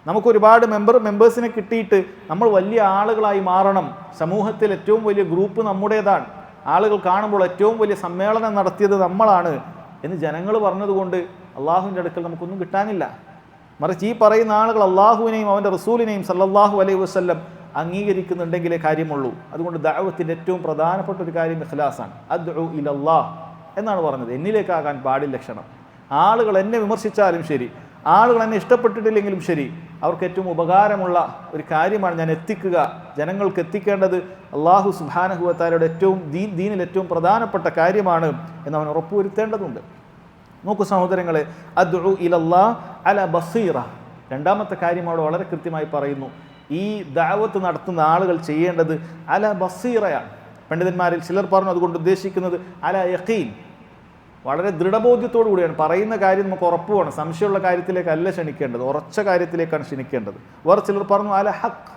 നമുക്കൊരുപാട് മെമ്പേഴ്സിനെ കിട്ടിയിട്ട് നമ്മൾ വലിയ ആളുകളായി മാറണം, സമൂഹത്തിൽ ഏറ്റവും വലിയ ഗ്രൂപ്പ് നമ്മുടേതാണ്, ആളുകൾ കാണുമ്പോൾ ഏറ്റവും വലിയ സമ്മേളനം നടത്തിയത് നമ്മളാണ് എന്ന് ജനങ്ങൾ പറഞ്ഞതുകൊണ്ട് അള്ളാഹുവിൻ്റെ അടുക്കൽ നമുക്കൊന്നും കിട്ടാനില്ല. മറിച്ച് ഈ പറയുന്ന ആളുകൾ അള്ളാഹുവിനെയും അവൻ്റെ റസൂലിനെയും സല്ലല്ലാഹു അലൈഹി വസല്ലം അംഗീകരിക്കുന്നുണ്ടെങ്കിലേ കാര്യമുള്ളൂ. അതുകൊണ്ട് ദഅവത്തിൻ്റെ ഏറ്റവും പ്രധാനപ്പെട്ട ഒരു കാര്യം ഇഖ്ലാസാണ്. അദ്ഉ ഇലല്ലാഹ് എന്നാണ് പറഞ്ഞത്. എന്നിലേക്കാകാൻ പാടില്ല ക്ഷണം. ആളുകൾ എന്നെ വിമർശിച്ചാലും ശരി, ആളുകൾ എന്നെ ഇഷ്ടപ്പെട്ടിട്ടില്ലെങ്കിലും ശരി, അവർക്ക് ഏറ്റവും ഉപകാരമുള്ള ഒരു കാര്യമാണ് ഞാൻ എത്തിക്കുക. ജനങ്ങൾക്ക് എത്തിക്കേണ്ടത് അള്ളാഹു സുബ്ഹാനഹു വ തആലയുടെ ഏറ്റവും ദീനിൽ ഏറ്റവും പ്രധാനപ്പെട്ട കാര്യമാണ് എന്ന് അവൻ ഉറപ്പുവരുത്തേണ്ടതുണ്ട്. നോക്കൂ സഹോദരങ്ങളെ, അദ്ഉ ഇലല്ലാഹ് അല ബസീറ. രണ്ടാമത്തെ കാര്യം അവിടെ വളരെ കൃത്യമായി പറയുന്നു. ഈ ദഅവത്ത് നടത്തുന്ന ആളുകൾ ചെയ്യേണ്ടത് അല ബസീറയാണ്. പണ്ഡിതന്മാരിൽ ചിലർ പറഞ്ഞു അതുകൊണ്ട് ഉദ്ദേശിക്കുന്നത് അല യഖീൻ, വളരെ ദൃഢബോധ്യത്തോടു കൂടിയാണ് പറയുന്ന കാര്യം നമുക്ക് ഉറപ്പ് വേണം. സംശയമുള്ള കാര്യത്തിലേക്കല്ല ക്ഷണിക്കേണ്ടത്, ഉറച്ച കാര്യത്തിലേക്കാണ് ക്ഷണിക്കേണ്ടത്. വേറെ ചിലർ പറഞ്ഞു അല ഹഖ്,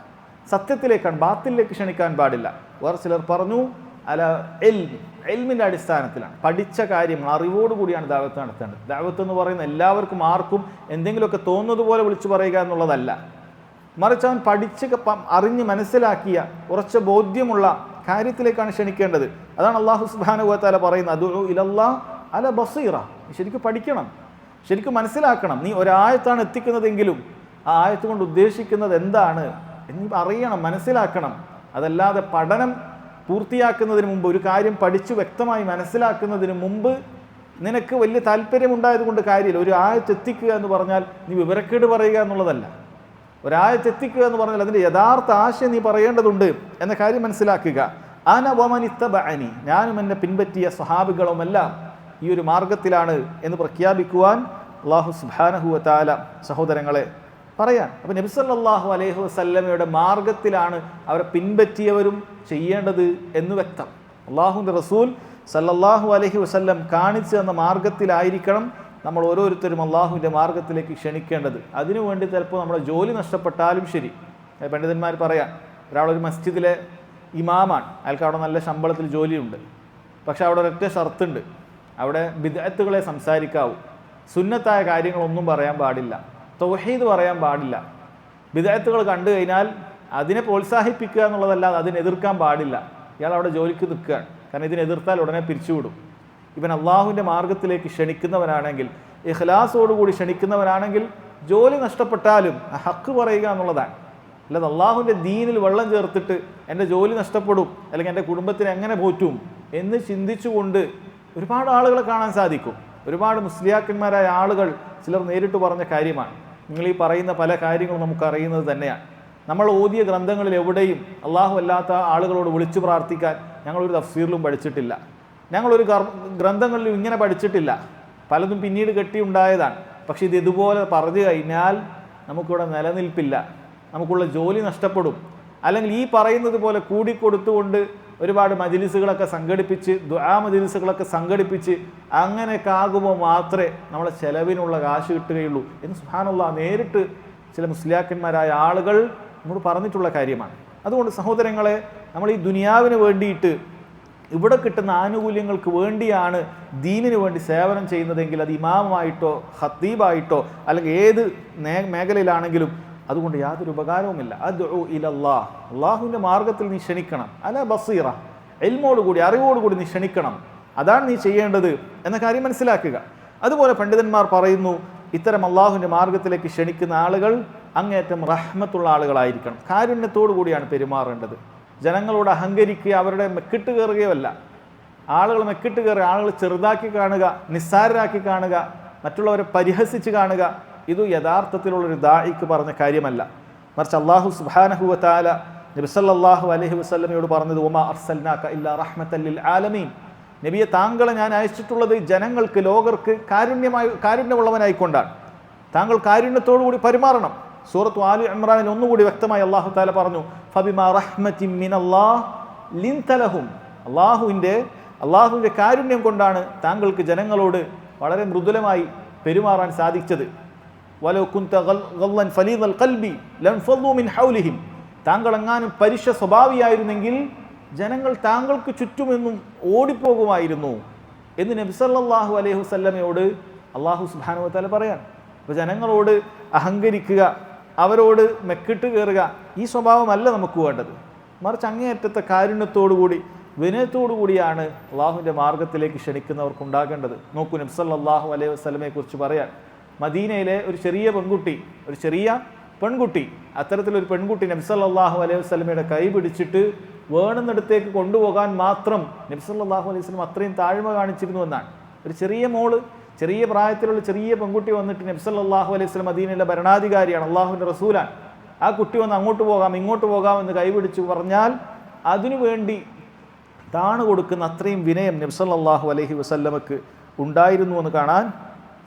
സത്യത്തിലേക്കാണ്, ബാത്തിലേക്ക് ക്ഷണിക്കാൻ പാടില്ല. വേറെ ചിലർ പറഞ്ഞു അല എൽമിൻ്റെ അടിസ്ഥാനത്തിലാണ്, പഠിച്ച കാര്യങ്ങൾ അറിവോടുകൂടിയാണ് ദഅവത്ത് നടത്തേണ്ടത്. ദഅവത്ത് എന്ന് പറയുന്ന എല്ലാവർക്കും ആർക്കും എന്തെങ്കിലുമൊക്കെ തോന്നുന്നത് പോലെ വിളിച്ചു പറയുക എന്നുള്ളതല്ല. മറിച്ച് അവൻ പഠിച്ച് അറിഞ്ഞ് മനസ്സിലാക്കിയ ഉറച്ച ബോധ്യമുള്ള കാര്യത്തിലേക്കാണ് ക്ഷണിക്കേണ്ടത്. അതാണ് അല്ലാഹു സുബ്ഹാനഹു വ തആല പറയുന്നത്, അദ്ഉ ഇലല്ലാഹ് അല ബസീറ. ശരിക്കും പഠിക്കണം, ശരിക്കും മനസ്സിലാക്കണം. നീ ഒരായത്താണ് എത്തിക്കുന്നതെങ്കിലും ആ ആയത്ത് കൊണ്ട് ഉദ്ദേശിക്കുന്നത് എന്താണ് എന്ന് അറിയണം, മനസ്സിലാക്കണം. അതല്ലാതെ പഠനം പൂർത്തിയാക്കുന്നതിന് മുമ്പ്, ഒരു കാര്യം പഠിച്ച് വ്യക്തമായി മനസ്സിലാക്കുന്നതിന് മുമ്പ് നിനക്ക് വലിയ താല്പര്യമുണ്ടായത് കൊണ്ട് കാര്യമില്ല. ഒരു ആയത്ത് എത്തിക്കുക എന്ന് പറഞ്ഞാൽ നീ വിവരക്കേട് പറയുക എന്നുള്ളതല്ല. ഒരായത്ത് എത്തിക്കുക എന്ന് പറഞ്ഞാൽ അതിൻ്റെ യഥാർത്ഥ ആശയം നീ പറയേണ്ടതുണ്ട് എന്ന കാര്യം മനസ്സിലാക്കുക. അന വമൻ ഇത്തബഅനി, ഞാനും എന്നെ പിൻപറ്റിയ സ്വഹാബികളുമെല്ലാം ഈ ഒരു മാർഗത്തിലാണ് എന്ന് പ്രഖ്യാപിക്കുവാൻ അല്ലാഹു സുബ്ഹാനഹു വ തആല സഹോദരങ്ങളെ പറയാൻ. അപ്പോൾ നബി സല്ലല്ലാഹു അലൈഹി വസല്ലമയുടെ മാർഗത്തിലാണ് അവരെ പിൻപറ്റിയവരും ചെയ്യേണ്ടത് എന്ന് വ്യക്തം. അല്ലാഹുവിൻ്റെ റസൂൽ സല്ലല്ലാഹു അലൈഹി വസല്ലം കാണിച്ചു തന്ന മാർഗത്തിലായിരിക്കണം നമ്മൾ ഓരോരുത്തരും അള്ളാഹുവിൻ്റെ മാർഗത്തിലേക്ക് ക്ഷണിക്കേണ്ടത്. അതിനുവേണ്ടി ചിലപ്പോൾ നമ്മുടെ ജോലി നഷ്ടപ്പെട്ടാലും ശരി. പണ്ഡിതന്മാർ പറയാം, ഒരാളൊരു മസ്ജിദിലെ ഇമാമാണ്, അയാൾക്ക് അവിടെ നല്ല ശമ്പളത്തിൽ ജോലിയുണ്ട്, പക്ഷെ അവിടെ ഒരൊറ്റ ഷർത്തുണ്ട്, അവിടെ ബിദ്അത്തുകളെ സംസാരിക്കാവൂ, സുന്നത്തായ കാര്യങ്ങളൊന്നും പറയാൻ പാടില്ല, തൗഹീദ് പറയാൻ പാടില്ല. ബിദ്അത്തുകൾ കണ്ടു കഴിഞ്ഞാൽ അതിനെ പ്രോത്സാഹിപ്പിക്കുക എന്നുള്ളതല്ലാതെ അതിനെ എതിർക്കാൻ പാടില്ല. ഇയാൾ അവിടെ ജോലിക്ക് നിൽക്കുകയാണ്, കാരണം ഇതിനെ എതിർത്താൽ ഉടനെ പിരിച്ചുവിടും. ഇവൻ അള്ളാഹുവിൻ്റെ മാർഗത്തിലേക്ക് ക്ഷണിക്കുന്നവനാണെങ്കിൽ, ഇഖ്ലാസോടുകൂടി ക്ഷണിക്കുന്നവനാണെങ്കിൽ ജോലി നഷ്ടപ്പെട്ടാലും ഹക്ക് പറയുക എന്നുള്ളതാണ്. അല്ലാതെ അള്ളാഹുവിൻ്റെ ദീനിൽ വെള്ളം ചേർത്തിട്ട് എൻ്റെ ജോലി നഷ്ടപ്പെടും അല്ലെങ്കിൽ എൻ്റെ കുടുംബത്തിനെ എങ്ങനെ പോറ്റും എന്ന് ചിന്തിച്ചുകൊണ്ട് ഒരുപാട് ആളുകളെ കാണാൻ സാധിക്കും. ഒരുപാട് മുസ്ലിയാക്കന്മാരായ ആളുകൾ ചിലർ നേരിട്ട് പറഞ്ഞ കാര്യമാണ്. നിങ്ങൾ ഈ പറയുന്ന പല കാര്യങ്ങളും നമുക്കറിയുന്നത് തന്നെയാണ്. നമ്മൾ ഓതിയ ഗ്രന്ഥങ്ങളിൽ എവിടെയും അള്ളാഹു അല്ലാത്ത ആളുകളോട് വിളിച്ചു പ്രാർത്ഥിക്കാൻ ഞങ്ങളൊരു തഫ്സീറിലും പഠിച്ചിട്ടില്ല, ഞങ്ങളൊരു ഗ്രന്ഥങ്ങളിലും ഇങ്ങനെ പഠിച്ചിട്ടില്ല. പലതും പിന്നീട് കെട്ടിയുണ്ടായതാണ്. പക്ഷേ ഇത് ഇതുപോലെ പറഞ്ഞു കഴിഞ്ഞാൽ നമുക്കിവിടെ നിലനിൽപ്പില്ല, നമുക്കുള്ള ജോലി നഷ്ടപ്പെടും. അല്ലെങ്കിൽ ഈ പറയുന്നത് പോലെ കൂടിക്കൊടുത്തുകൊണ്ട് ഒരുപാട് മജ്ലിസുകളൊക്കെ സംഘടിപ്പിച്ച്, ദുആ മജ്ലിസുകളൊക്കെ സംഘടിപ്പിച്ച് അങ്ങനെയൊക്കെ ആകുമ്പോൾ മാത്രമേ നമ്മളെ ചെലവിനുള്ള കാശ് കിട്ടുകയുള്ളൂ എന്ന് സുബ്ഹാനല്ലാഹ് നേരിട്ട് ചില മുസ്ലിയാക്കന്മാരായ ആളുകൾ നമ്മോട് പറഞ്ഞിട്ടുള്ള കാര്യമാണ്. അതുകൊണ്ട് സഹോദരങ്ങളെ, നമ്മൾ ഈ ദുനിയാവിന് വേണ്ടിയിട്ട് ഇവിടെ കിട്ടുന്ന ആനുകൂല്യങ്ങൾക്ക് വേണ്ടിയാണ് ദീനിന് വേണ്ടി സേവനം ചെയ്യുന്നതെങ്കിൽ അത് ഇമാമായിട്ടോ ഖത്തീബായിട്ടോ അല്ലെങ്കിൽ ഏത് മേഖലയിലാണെങ്കിലും അതുകൊണ്ട് യാതൊരു ഉപകാരവുമില്ല. അദ്ഉ ഇലല്ലാഹ്, അള്ളാഹുവിൻ്റെ മാർഗത്തിൽ നീ ക്ഷണിക്കണം. അല ബസീറ, ഇൽമോടുകൂടി അറിവോടുകൂടി നീ ക്ഷണിക്കണം. അതാണ് നീ ചെയ്യേണ്ടത് എന്ന കാര്യം മനസ്സിലാക്കുക. അതുപോലെ പണ്ഡിതന്മാർ പറയുന്നു, ഇത്തരം അള്ളാഹുവിൻ്റെ മാർഗത്തിലേക്ക് ക്ഷണിക്കുന്ന ആളുകൾ അങ്ങേറ്റം റഹ്മത്തുള്ള ആളുകളായിരിക്കണം. കാരുണ്യത്തോടു കൂടിയാണ് പെരുമാറേണ്ടത്. ജനങ്ങളോട് അഹങ്കരിക്കുക, അവരുടെ മെക്കിട്ട് കയറുകയോ അല്ല. ആളുകൾ മെക്കിട്ട് കയറുക, ആളുകൾ ചെറുതാക്കി കാണുക, നിസ്സാരരാക്കി കാണുക, മറ്റുള്ളവരെ പരിഹസിച്ച് കാണുക, ഇത് യഥാർത്ഥത്തിലുള്ളൊരു ദാഇക്ക് പറഞ്ഞ കാര്യമല്ല. മറിച്ച് അല്ലാഹു സുബ്ഹാനഹു വ തആല നബി സല്ലല്ലാഹു അലൈഹി വസല്ലമയോട് പറഞ്ഞത് വമാ അർസൽനാക ഇല്ലാ റഹ്മത്തൻ ലിൽ ആലമീൻ, നബിയെ താങ്കളെ ഞാൻ അയച്ചിട്ടുള്ളത് ജനങ്ങൾക്ക്, ലോകർക്ക് കാരുണ്യമുള്ളവനായിക്കൊണ്ടാണ്. താങ്കൾ കാരുണ്യത്തോടു കൂടി പെരുമാറണം. സൂറത്ത് ആലി ഇമ്രാനിൽ ഒന്നുകൂടി വ്യക്തമായി അല്ലാഹു തആല പറഞ്ഞു ഫബിമാ റഹ്മത്തിൻ മിനല്ലാഹ് ലിൻത ലഹും, അള്ളാഹുവിൻ്റെ കാരുണ്യം കൊണ്ടാണ് താങ്കൾക്ക് ജനങ്ങളോട് വളരെ മൃദുലമായി പെരുമാറാൻ സാധിച്ചത്. വലൗ കുൻത ഗല്ലൻ ഫലീദൽ ഖൽബി ലൻഫളൂ മിൻ ഹൗലിഹിം, താങ്കൾ എങ്ങാനും പരുഷ സ്വഭാവിയായിരുന്നെങ്കിൽ ജനങ്ങൾ താങ്കൾക്ക് ചുറ്റുമെന്നും ഓടിപ്പോകുമായിരുന്നു എന്ന് നബി സല്ലല്ലാഹു അലൈഹി വസല്ലമയോട് അല്ലാഹു സുബ്ഹാനഹു വ തആല പറയാൻ. അപ്പോൾ ജനങ്ങളോട് അഹങ്കരിക്കുക, അവരോട് മെക്കിട്ട് കയറുക, ഈ സ്വഭാവമല്ല നമുക്ക് വേണ്ടത്. മറിച്ച് അങ്ങേയറ്റത്തെ കാരുണ്യത്തോടുകൂടി വിനയത്തോടു കൂടിയാണ് അള്ളാഹുവിൻ്റെ മാർഗത്തിലേക്ക് ക്ഷണിക്കുന്നവർക്ക് ഉണ്ടാകേണ്ടത്. നോക്കൂ, നബി സല്ലല്ലാഹു അലൈഹി വസല്ലമയെ കുറിച്ച് പറയാൻ, മദീനയിലെ ഒരു ചെറിയ പെൺകുട്ടി അത്തരത്തിലൊരു പെൺകുട്ടി നബി സല്ലല്ലാഹു അലൈഹി വസല്ലമയുടെ കൈ പിടിച്ചിട്ട് വേണമെന്നിടത്തേക്ക് കൊണ്ടുപോകാൻ മാത്രം നബി സല്ലല്ലാഹു അലൈഹി വസല്ലം അത്രയും താഴ്മ കാണിച്ചിരുന്നു എന്നാണ്. ഒരു ചെറിയ പ്രായത്തിലുള്ള ചെറിയ പെൺകുട്ടി വന്നിട്ട് നബി സല്ലല്ലാഹു അലൈഹി വസല്ലം മദീനയിലെ ഭരണാധികാരിയാണ്, അള്ളാഹുവിൻ്റെ റസൂലാണ്. ആ കുട്ടി വന്ന് അങ്ങോട്ട് പോകാം ഇങ്ങോട്ട് പോകാം എന്ന് കൈപിടിച്ച് പറഞ്ഞാൽ അതിനുവേണ്ടി താണ് കൊടുക്കുന്ന അത്രയും വിനയം നബി സല്ലല്ലാഹു അലൈഹി വസല്ലമക്ക് ഉണ്ടായിരുന്നു എന്ന് കാണാൻ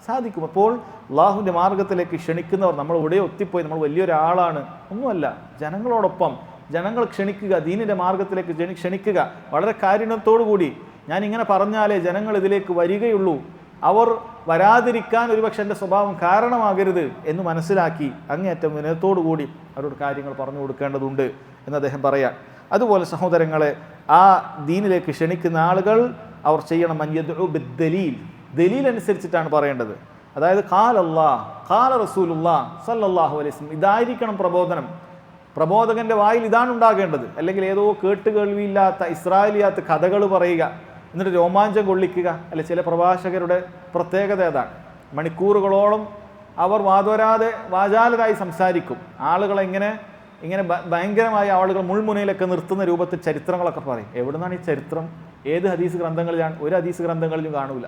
സാധിക്കും. അപ്പോൾ അള്ളാഹുവിൻ്റെ മാർഗത്തിലേക്ക് ക്ഷണിക്കുന്നവർ നമ്മൾ ഇവിടെ ഒത്തിപ്പോയി നമ്മൾ വലിയൊരാളാണ് ഒന്നുമല്ല, ജനങ്ങളോടൊപ്പം ജനങ്ങൾ ക്ഷണിക്കുക, ദീനിൻ്റെ മാർഗത്തിലേക്ക് ക്ഷണിക്കുക, വളരെ കാരുണ്യത്തോടു കൂടി. ഞാൻ ഇങ്ങനെ പറഞ്ഞാലേ ജനങ്ങൾ ഇതിലേക്ക് വരികയുള്ളൂ, അവർ വരാതിരിക്കാൻ ഒരുപക്ഷെ എൻ്റെ സ്വഭാവം കാരണമാകരുത് എന്ന് മനസ്സിലാക്കി അങ്ങേയറ്റം വിനയത്തോടു കൂടി അവരോട് കാര്യങ്ങൾ പറഞ്ഞു കൊടുക്കേണ്ടതുണ്ട് എന്ന് അദ്ദേഹം പറയാം. അതുപോലെ സഹോദരങ്ങളെ, ആ ദീനിലേക്ക് ക്ഷണിക്കുന്ന ആളുകൾ അവർ ചെയ്യണം ദലീൽ അനുസരിച്ചിട്ടാണ് പറയേണ്ടത്. അതായത് ഖാല അല്ലാഹ് ഖാല റസൂലുള്ളാഹ് സല്ലല്ലാഹു അലൈഹി വസല്ലം, ഇതായിരിക്കണം പ്രബോധനം. പ്രബോധകൻ്റെ വായിൽ ഇതാണ് ഉണ്ടാകേണ്ടത്. അല്ലെങ്കിൽ ഏതോ കേട്ടുകേൾവിയില്ലാത്ത ഇസ്രായേലിയാത്ത കഥകൾ പറയുക, എന്നിട്ട് രോമാഞ്ചം കൊള്ളിക്കുക. അല്ലെ, ചില പ്രഭാഷകരുടെ പ്രത്യേകത അതാണ്. മണിക്കൂറുകളോളം അവർ വാതോരാതെ വാചാലരായി സംസാരിക്കും. ആളുകളെ ഇങ്ങനെ ഭയങ്കരമായ ആളുകൾ മുൾമുനയിലൊക്കെ നിർത്തുന്ന രൂപത്തിൽ ചരിത്രങ്ങളൊക്കെ പറയും. എവിടെ നിന്നാണ് ഈ ചരിത്രം? ഏത് ഹദീസ് ഗ്രന്ഥങ്ങളിലാണ്? ഒരു ഹദീസ് ഗ്രന്ഥങ്ങളിലും കാണൂല.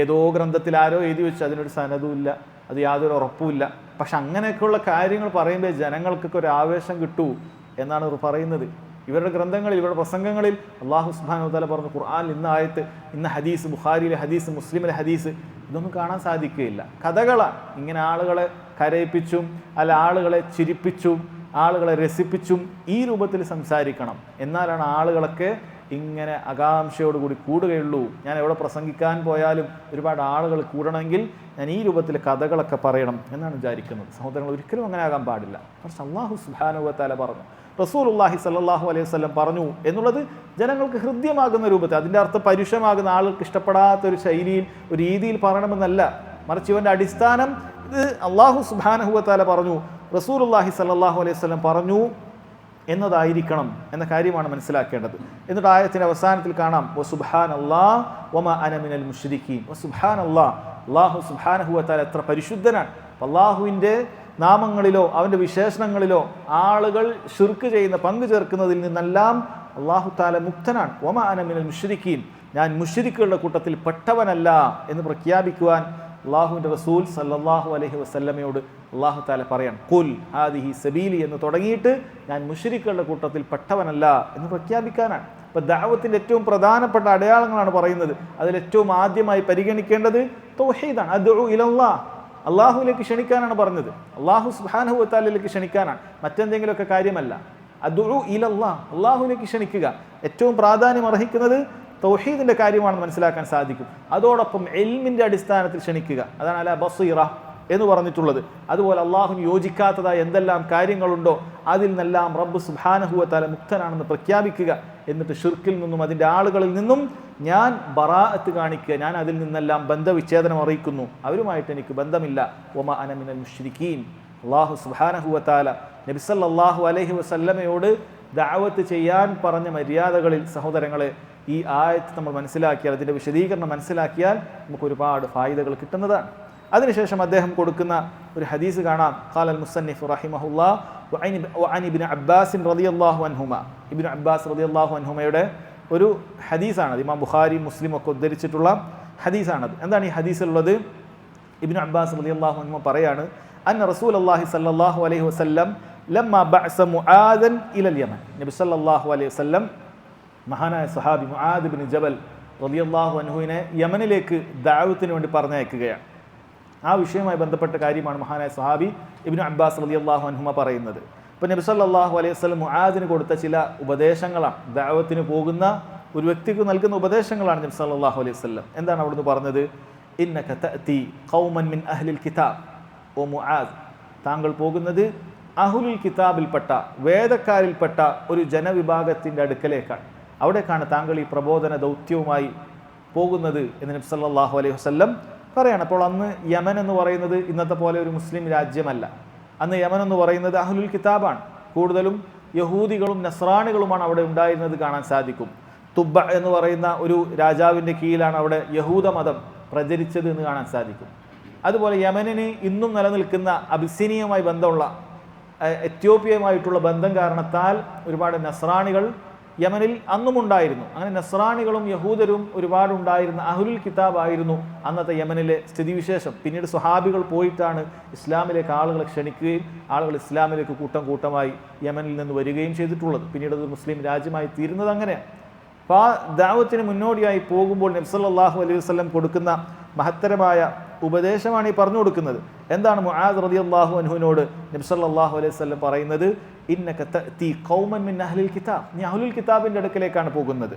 ഏതോ ഗ്രന്ഥത്തിൽ ആരോ എഴുതി വെച്ച് അതിനൊരു സനതുമില്ല, അത് യാതൊരു ഉറപ്പുമില്ല. പക്ഷെ അങ്ങനെയൊക്കെയുള്ള കാര്യങ്ങൾ പറയുമ്പോൾ ജനങ്ങൾക്കൊക്കെ ഒരു ആവേശം കിട്ടൂ എന്നാണ് ഇവർ പറയുന്നത്. ഇവരുടെ ഗ്രന്ഥങ്ങളിൽ, ഇവരുടെ പ്രസംഗങ്ങളിൽ അല്ലാഹു സുബ്ഹാനഹു വ തആല പറഞ്ഞു, ഖുർആനിൽ ഇന്ന ആയത്ത്, ഇന്ന ഹദീസ്, ബുഖാരിയിലെ ഹദീസ്, മുസ്ലിമിലെ ഹദീസ്, ഇതൊന്നും കാണാൻ സാധിക്കുകയില്ല. കഥകളാണ്. ഇങ്ങനെ ആളുകളെ കരയിപ്പിച്ചും ആളുകളെ ചിരിപ്പിച്ചും ആളുകളെ രസിപ്പിച്ചും ഈ രൂപത്തിൽ സംസാരിക്കണം. എന്നാലാണ് ആളുകളൊക്കെ ഇങ്ങനെ ആകാംക്ഷയോടുകൂടി കൂടുകയുള്ളൂ. ഞാൻ എവിടെ പ്രസംഗിക്കാൻ പോയാലും ഒരുപാട് ആളുകൾ കൂടണമെങ്കിൽ ഞാൻ ഈ രൂപത്തിൽ കഥകളൊക്കെ പറയണം എന്നാണ് വിചാരിക്കുന്നത്. സഹോദരങ്ങൾ, ഒരിക്കലും അങ്ങനെ ആകാൻ പാടില്ല. പക്ഷെ അല്ലാഹു സുബ്ഹാനഹു വ തആല പറഞ്ഞു, റസൂലുള്ളാഹി സ്വല്ലല്ലാഹു അലൈഹി വസല്ലം പറഞ്ഞു എന്നുള്ളത് ജനങ്ങൾക്ക് ഹൃദ്യമാകുന്ന രൂപത്തിൽ, അതിൻ്റെ അർത്ഥം പരുഷമാകുന്ന ആളുകൾക്ക് ഇഷ്ടപ്പെടാത്ത ഒരു ശൈലിയിൽ, ഒരു രീതിയിൽ പറയണമെന്നല്ല. മറിച്ച് ഇവൻ്റെ അടിസ്ഥാനം ഇത് അല്ലാഹു സുബ്ഹാനഹു വ തആല പറഞ്ഞു, റസൂലുള്ളാഹി സ്വല്ലല്ലാഹു അലൈഹി വസല്ലം പറഞ്ഞു എന്നതായിരിക്കണം എന്ന കാര്യമാണ് മനസ്സിലാക്കേണ്ടത്. എന്നിട്ട് ആയത്തിൻ്റെ അവസാനത്തിൽ കാണാം, വസുബ്ഹാനല്ലാഹ് വമാ അന മിനൽ മുശ്രിക്കീൻ. വസുബ്ഹാനല്ലാഹ്, അല്ലാഹു സുബ്ഹാനഹു വ തആല എത്ര പരിശുദ്ധനാണ്. അല്ലാഹുവിൻ്റെ നാമങ്ങളിലോ അവൻ്റെ വിശേഷണങ്ങളിലോ ആളുകൾ ശിർക്ക് ചെയ്യുന്ന, പങ്കു ചേർക്കുന്നതിൽ നിന്നെല്ലാം അല്ലാഹു തആല മുക്തനാണ്. വമാ അന മിനൽ മുശ്രിക്കീൻ, ഞാൻ മുശ്രിക്കുകളുടെ കൂട്ടത്തിൽ പെട്ടവനല്ല എന്ന് പ്രഖ്യാപിക്കുവാൻ അല്ലാഹുവിൻ്റെ റസൂൽ സല്ലല്ലാഹു അലൈഹി വസല്ലമയോട് അല്ലാഹു തആല പറയാണ്, ഖുൽ ഹാദിഹി സബീലി എന്ന് തുടങ്ങിയിട്ട് ഞാൻ മുശ്രിക്കുകളുടെ കൂട്ടത്തിൽ പെട്ടവനല്ല എന്ന് പ്രഖ്യാപിക്കാനാണ്. അപ്പോൾ ദഅവത്തിൻ്റെ ഏറ്റവും പ്രധാനപ്പെട്ട അടയാളങ്ങളാണ് പറയുന്നത്. അതിലേറ്റവും ആദ്യമായി പരിഗണിക്കേണ്ടത് തൗഹീദാണ്. അദ്ഉ ഇലല്ലാഹ്, അള്ളാഹുവിലേക്ക് ക്ഷണിക്കാനാണ് പറഞ്ഞത്. അല്ലാഹു സുബ്ഹാനഹു വ തആലയിലേക്ക് ക്ഷണിക്കാനാണ്, മറ്റെന്തെങ്കിലുമൊക്കെ കാര്യമല്ല. അദ്ഉ ഇലല്ലാഹ്, അള്ളാഹുവിലേക്ക് ക്ഷണിക്കുക. ഏറ്റവും പ്രാധാന്യം അർഹിക്കുന്നത് തൗഹീദിൻ്റെ കാര്യമാണെന്ന് മനസ്സിലാക്കാൻ സാധിക്കും. അതോടൊപ്പം ഇൽമിൻ്റെ അടിസ്ഥാനത്തിൽ ക്ഷണിക്കുക. അതാണ് അലാ ബസീറ എന്ന് പറഞ്ഞിട്ടുള്ളത്. അതുപോലെ അള്ളാഹുവിന് യോജിക്കാത്തതായ എന്തെല്ലാം കാര്യങ്ങളുണ്ടോ അതിൽ നിന്നെല്ലാം റബ്ബ് സുബ്ഹാനഹു വ തആല മുക്തനാണെന്ന് പ്രഖ്യാപിക്കുക. എന്നിട്ട് ഷിർക്കിൽ നിന്നും അതിൻ്റെ ആളുകളിൽ നിന്നും ഞാൻ ബറാഅത്ത് കാണിക്കുക, ഞാൻ അതിൽ നിന്നെല്ലാം ബന്ധവിച്ഛേദനം അറിയിക്കുന്നു, അവരുമായിട്ട് എനിക്ക് ബന്ധമില്ല. വമാ അന മിനൽ മുശ്രിക്കീൻ. അല്ലാഹു സുബ്ഹാനഹു വ തആല നബി സല്ലല്ലാഹു അലൈഹി വസല്ലമയോട് ദഅവത്ത് ചെയ്യാൻ പറഞ്ഞ മര്യാദകളിൽ സഹോദരങ്ങളെ ഈ ആയത്ത് നമ്മൾ മനസ്സിലാക്കിയാൽ, അതിൻ്റെ വിശദീകരണം മനസ്സിലാക്കിയാൽ നമുക്ക് ഒരുപാട് ഫായിദകൾ കിട്ടുന്നതാണ്. അതിനുശേഷം അദ്ദേഹം കൊടുക്കുന്ന ഒരു ഹദീസ് കാണാം. ഖാലൽ മുസന്നിഫ് റഹിമഹുല്ലാഹ് വഅൻ ഇബ്നു അബ്ബാസ് റളിയല്ലാഹു അൻഹുമ, ഇബ്നു അബ്ബാസ് റളിയല്ലാഹു അൻഹുമയുടെ ഒരു ഹദീസാണത്. ഇമാം ബുഖാരി മുസ്ലിം ഒക്കെ ഉദ്ധരിച്ചിട്ടുള്ള ഹദീസാണത്. എന്താണ് ഈ ഹദീസിലുള്ളത്? ഇബ്നു അബ്ബാസ് റളിയല്ലാഹു അൻഹു പറയാണ്, അന്ന റസൂലുള്ളാഹി സ്വല്ലല്ലാഹു അലൈഹി വസല്ലം ലമ്മ ബഅസ മുആദൻ ഇലൽ യമൻ. നബി സല്ലല്ലാഹു അലൈഹി വസല്ലം മഹാനായ സഹാബി മുആദ് ഇബ്നു ജബൽ റളിയല്ലാഹു അൻഹുവിനെ യമനിലേക്ക് ദഅവത്തിന് വേണ്ടി പറഞ്ഞയക്കുകയാണ്. ആ വിഷയവുമായി ബന്ധപ്പെട്ട കാര്യമാണ് മഹാനായ സഹാബി ഇബ്നു അബ്ബാസ് റളിയല്ലാഹു അൻഹുമ പറയുന്നത്. അപ്പോൾ നബി സല്ലല്ലാഹു അലൈഹി വസല്ലം മുആദിന് കൊടുത്ത ചില ഉപദേശങ്ങളാണ്, ദഅവത്തിന് പോകുന്ന ഒരു വ്യക്തിക്ക് നൽകുന്ന ഉപദേശങ്ങളാണ് നബി സല്ലല്ലാഹു അലൈഹി വസല്ലം. എന്താണ് അവിടുന്ന് പറഞ്ഞത്? ഇന്നക തഅതി ഖൗമൻ മിൻ അഹ്ലിൽ കിതാബ്. ഓ മുആദ്, താങ്കൾ പോകുന്നത് അഹ്ലുൽ കിതാബിൽപ്പെട്ട വേദക്കാരിൽപ്പെട്ട ഒരു ജനവിഭാഗത്തിൻ്റെ അടുക്കലേക്കാണ്. അവിടേക്കാണ് താങ്കൾ ഈ പ്രബോധന ദൗത്യവുമായി പോകുന്നത് എന്ന് നബി സല്ലല്ലാഹു അലൈഹി വസല്ലം പറയാണ്. അപ്പോൾ അന്ന് യമൻ എന്ന് പറയുന്നത് ഇന്നത്തെ പോലെ ഒരു മുസ്ലിം രാജ്യമല്ല. അന്ന് യമൻ എന്ന് പറയുന്നത് അഹ്ലുൽ കിതാബാണ്. കൂടുതലും യഹൂദികളും നസ്രാണികളുമാണ് അവിടെ ഉണ്ടായിരുന്നത് കാണാൻ സാധിക്കും. തുബ്ബ എന്ന് പറയുന്ന ഒരു രാജാവിൻ്റെ കീഴിലാണ് അവിടെ യഹൂദ മതം പ്രചരിച്ചത് എന്ന് കാണാൻ സാധിക്കും. അതുപോലെ യമനിന് ഇന്നും നിലനിൽക്കുന്ന അബിസിനിയുമായി ബന്ധമുള്ള എത്യോപ്യയുമായിട്ടുള്ള ബന്ധം കാരണത്താൽ ഒരുപാട് നസ്രാണികൾ യമനിൽ അന്നും ഉണ്ടായിരുന്നു. അങ്ങനെ നസ്രാണികളും യഹൂദരും ഒരുപാടുണ്ടായിരുന്ന അഹ്ലുൽ കിതാബായിരുന്നു അന്നത്തെ യമനിലെ സ്ഥിതിവിശേഷം. പിന്നീട് സ്വഹാബികൾ പോയിട്ടാണ് ഇസ്ലാമിലേക്ക് ആളുകളെ ക്ഷണിക്കുകയും ആളുകൾ ഇസ്ലാമിലേക്ക് കൂട്ടം കൂട്ടമായി യമനിൽ നിന്ന് വരികയും ചെയ്തിട്ടുള്ളത്. പിന്നീട് അത് മുസ്ലിം രാജ്യമായി തീരുന്നത് അങ്ങനെയാണ്. അപ്പോൾ ആ ദഅവത്തിന് മുന്നോടിയായി പോകുമ്പോൾ നബി സല്ലല്ലാഹു അലൈഹി വസല്ലം കൊടുക്കുന്ന മഹത്തരമായ ഉപദേശമാണ് ഈ പറഞ്ഞു കൊടുക്കുന്നത്. എന്താണ് മുആദ് റളിയല്ലാഹു അൻഹുവിനോട് നബി സല്ലല്ലാഹു അലൈഹി വസല്ലം പറയുന്നത്? ഇന്നക തഅതി ഖൗമൻ മിൻ അഹ്ലിൽ കിതാബ്. നീ അഹ്ലുൽ കിതാബിൻ്റെ അടുക്കലേക്കാണ് പോകുന്നത്.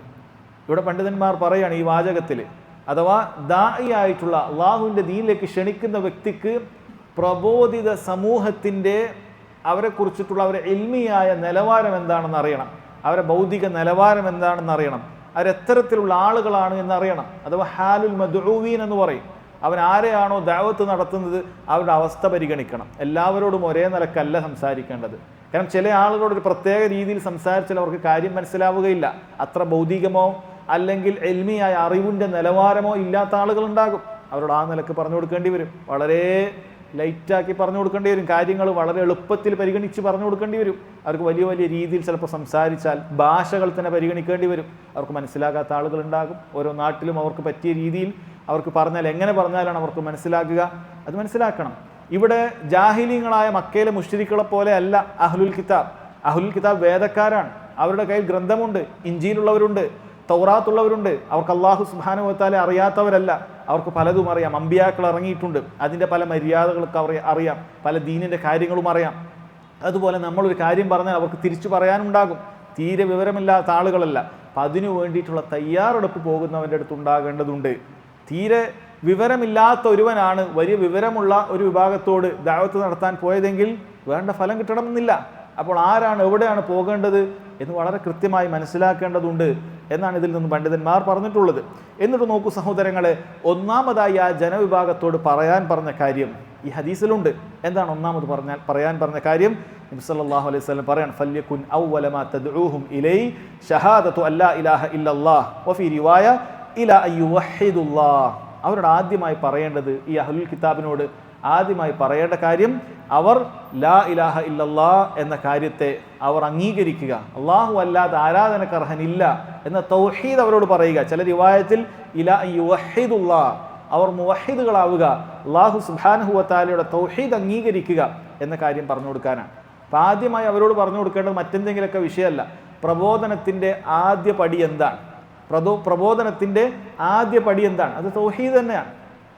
ഇവിടെ പണ്ഡിതന്മാർ പറയുകയാണ് ഈ വാചകത്തിൽ, അഥവാ ദാഇ ആയിട്ടുള്ള അള്ളാഹുവിൻ്റെ ദീനിലേക്ക് ക്ഷണിക്കുന്ന വ്യക്തിക്ക് പ്രബോധിത സമൂഹത്തിൻ്റെ അവരെക്കുറിച്ചിട്ടുള്ള അവരെ ഇൽമിയായ നിലവാരം എന്താണെന്ന് അറിയണം, അവരെ ഭൗതിക നിലവാരം എന്താണെന്ന് അറിയണം, അവരെത്തരത്തിലുള്ള ആളുകളാണ് എന്നറിയണം. അഥവാ ഹാലുൽ മദ്ഊവീൻ എന്ന് പറയും. അവൻ ആരെയാണോ ദഅവത്ത് നടത്തുന്നത് അവരുടെ അവസ്ഥ പരിഗണിക്കണം. എല്ലാവരോടും ഒരേ നിലക്കല്ല സംസാരിക്കേണ്ടത്. കാരണം ചില ആളുകളോട് ഒരു പ്രത്യേക രീതിയിൽ സംസാരിച്ചാൽ അവർക്ക് കാര്യം മനസ്സിലാവുകയില്ല. അത്ര ഭൗതികമോ അല്ലെങ്കിൽ എൽമിയായ അറിവിൻ്റെ നിലവാരമോ ഇല്ലാത്ത ആളുകളുണ്ടാകും. അവരോട് ആ നിലക്ക് പറഞ്ഞു കൊടുക്കേണ്ടി വരും. വളരെ ലൈറ്റാക്കി പറഞ്ഞു കൊടുക്കേണ്ടി വരും. കാര്യങ്ങൾ വളരെ എളുപ്പത്തിൽ പരിഗണിച്ച് പറഞ്ഞു കൊടുക്കേണ്ടി വരും. അവർക്ക് വലിയ വലിയ രീതിയിൽ ചിലപ്പോൾ സംസാരിച്ചാൽ ഭാഷകൾ തന്നെ പരിഗണിക്കേണ്ടി വരും. അവർക്ക് മനസ്സിലാകാത്ത ആളുകളുണ്ടാകും. ഓരോ നാട്ടിലും അവർക്ക് പറ്റിയ രീതിയിൽ അവർക്ക് പറഞ്ഞാൽ എങ്ങനെ പറഞ്ഞാലാണ് അവർക്ക് മനസ്സിലാക്കുക, അത് മനസ്സിലാക്കണം. ഇവിടെ ജാഹിലീങ്ങളായ മക്കയിലെ മുശ്രിക്കുകളെ പോലെ അല്ല അഹ്ലുൽ കിതാബ്. അഹ്ലുൽ കിതാബ് വേദക്കാരാണ്. അവരുടെ കയ്യിൽ ഗ്രന്ഥമുണ്ട്, ഇഞ്ചീലുള്ളവരുണ്ട്, തൗറാത്തുള്ളവരുണ്ട്. അവർക്ക് അല്ലാഹു സുബ്ഹാനഹു വ തആല അറിയാത്തവരല്ല. അവർക്ക് പലതും അറിയാം. അമ്പിയാക്കൾ ഇറങ്ങിയിട്ടുണ്ട്, അതിൻ്റെ പല മര്യാദകളൊക്കെ അറിയാം, പല ദീനിൻ്റെ കാര്യങ്ങളും അറിയാം. അതുപോലെ നമ്മളൊരു കാര്യം പറഞ്ഞാൽ അവർക്ക് തിരിച്ചു പറയാനുണ്ടാകും. തീരെ വിവരമില്ലാത്ത ആളുകളല്ല. അപ്പം അതിനു വേണ്ടിയിട്ടുള്ള തയ്യാറെടുപ്പ് പോകുന്നവൻ്റെ അടുത്ത് ഉണ്ടാകേണ്ടതുണ്ട്. തീരെ വിവരമില്ലാത്ത ഒരുവനാണ് വലിയ വിവരമുള്ള ഒരു വിഭാഗത്തോട് ദഅവത്ത് നടത്താൻ പോയതെങ്കിൽ വേണ്ട ഫലം കിട്ടണമെന്നില്ല. അപ്പോൾ ആരാണ് എവിടെയാണ് പോകേണ്ടത് എന്ന് വളരെ കൃത്യമായി മനസ്സിലാക്കേണ്ടതുണ്ട് എന്നാണ് ഇതിൽ നിന്ന് പണ്ഡിതന്മാർ പറഞ്ഞിട്ടുള്ളത്. എന്നിട്ട് നോക്കൂ സഹോദരങ്ങളെ, ഒന്നാമതായി ആ ജനവിഭാഗത്തോട് പറയാൻ പറഞ്ഞ കാര്യം ഈ ഹദീസിലുണ്ട്. എന്താണ് ഒന്നാമത് പറയാൻ പറഞ്ഞ കാര്യം? നബി സല്ലല്ലാഹു അലൈഹി വസല്ലം പറയാൻ, ഫല്യകുൻ അവ്വല മാ തദ്ഉഹും ഇലൈ ഷഹാദതു അല്ലാ ഇലാഹ ഇല്ലല്ലാഹ് വഫീ റിവായ ഇലാ അയ്യുവഹിദുല്ലാഹ്. അവരോട് ആദ്യമായി പറയേണ്ടത്, ഈ അഹ്ലുൽ കിതാബിനോട് ആദ്യമായി പറയേണ്ട കാര്യം, അവർ ലാ ഇലാഹ ഇല്ലല്ലാഹ് എന്ന കാര്യത്തെ അവർ അംഗീകരിക്കുക. അള്ളാഹു അല്ലാതെ ആരാധനക്ക് അർഹനില്ല എന്ന തൗഹീദ് അവരോട് പറയുക. ചില റിവായത്തിൽ ഇലാ യുവഹിദുല്ലാഹ്, അവർ മുവഹിദുകളാവുക, അള്ളാഹു സുബ്ഹാനഹു വ തആലയുടെ തൗഹീദ് അംഗീകരിക്കുക എന്ന കാര്യം പറഞ്ഞു കൊടുക്കാനാണ്. അപ്പം ആദ്യമായി അവരോട് പറഞ്ഞു കൊടുക്കേണ്ടത് മറ്റെന്തെങ്കിലുമൊക്കെ വിഷയമല്ല. പ്രബോധനത്തിൻ്റെ ആദ്യ പടി എന്താണ്? പ്രബോധനത്തിൻ്റെ ആദ്യ പടി എന്താണ്? അത് തൗഹീദ് തന്നെയാണ്.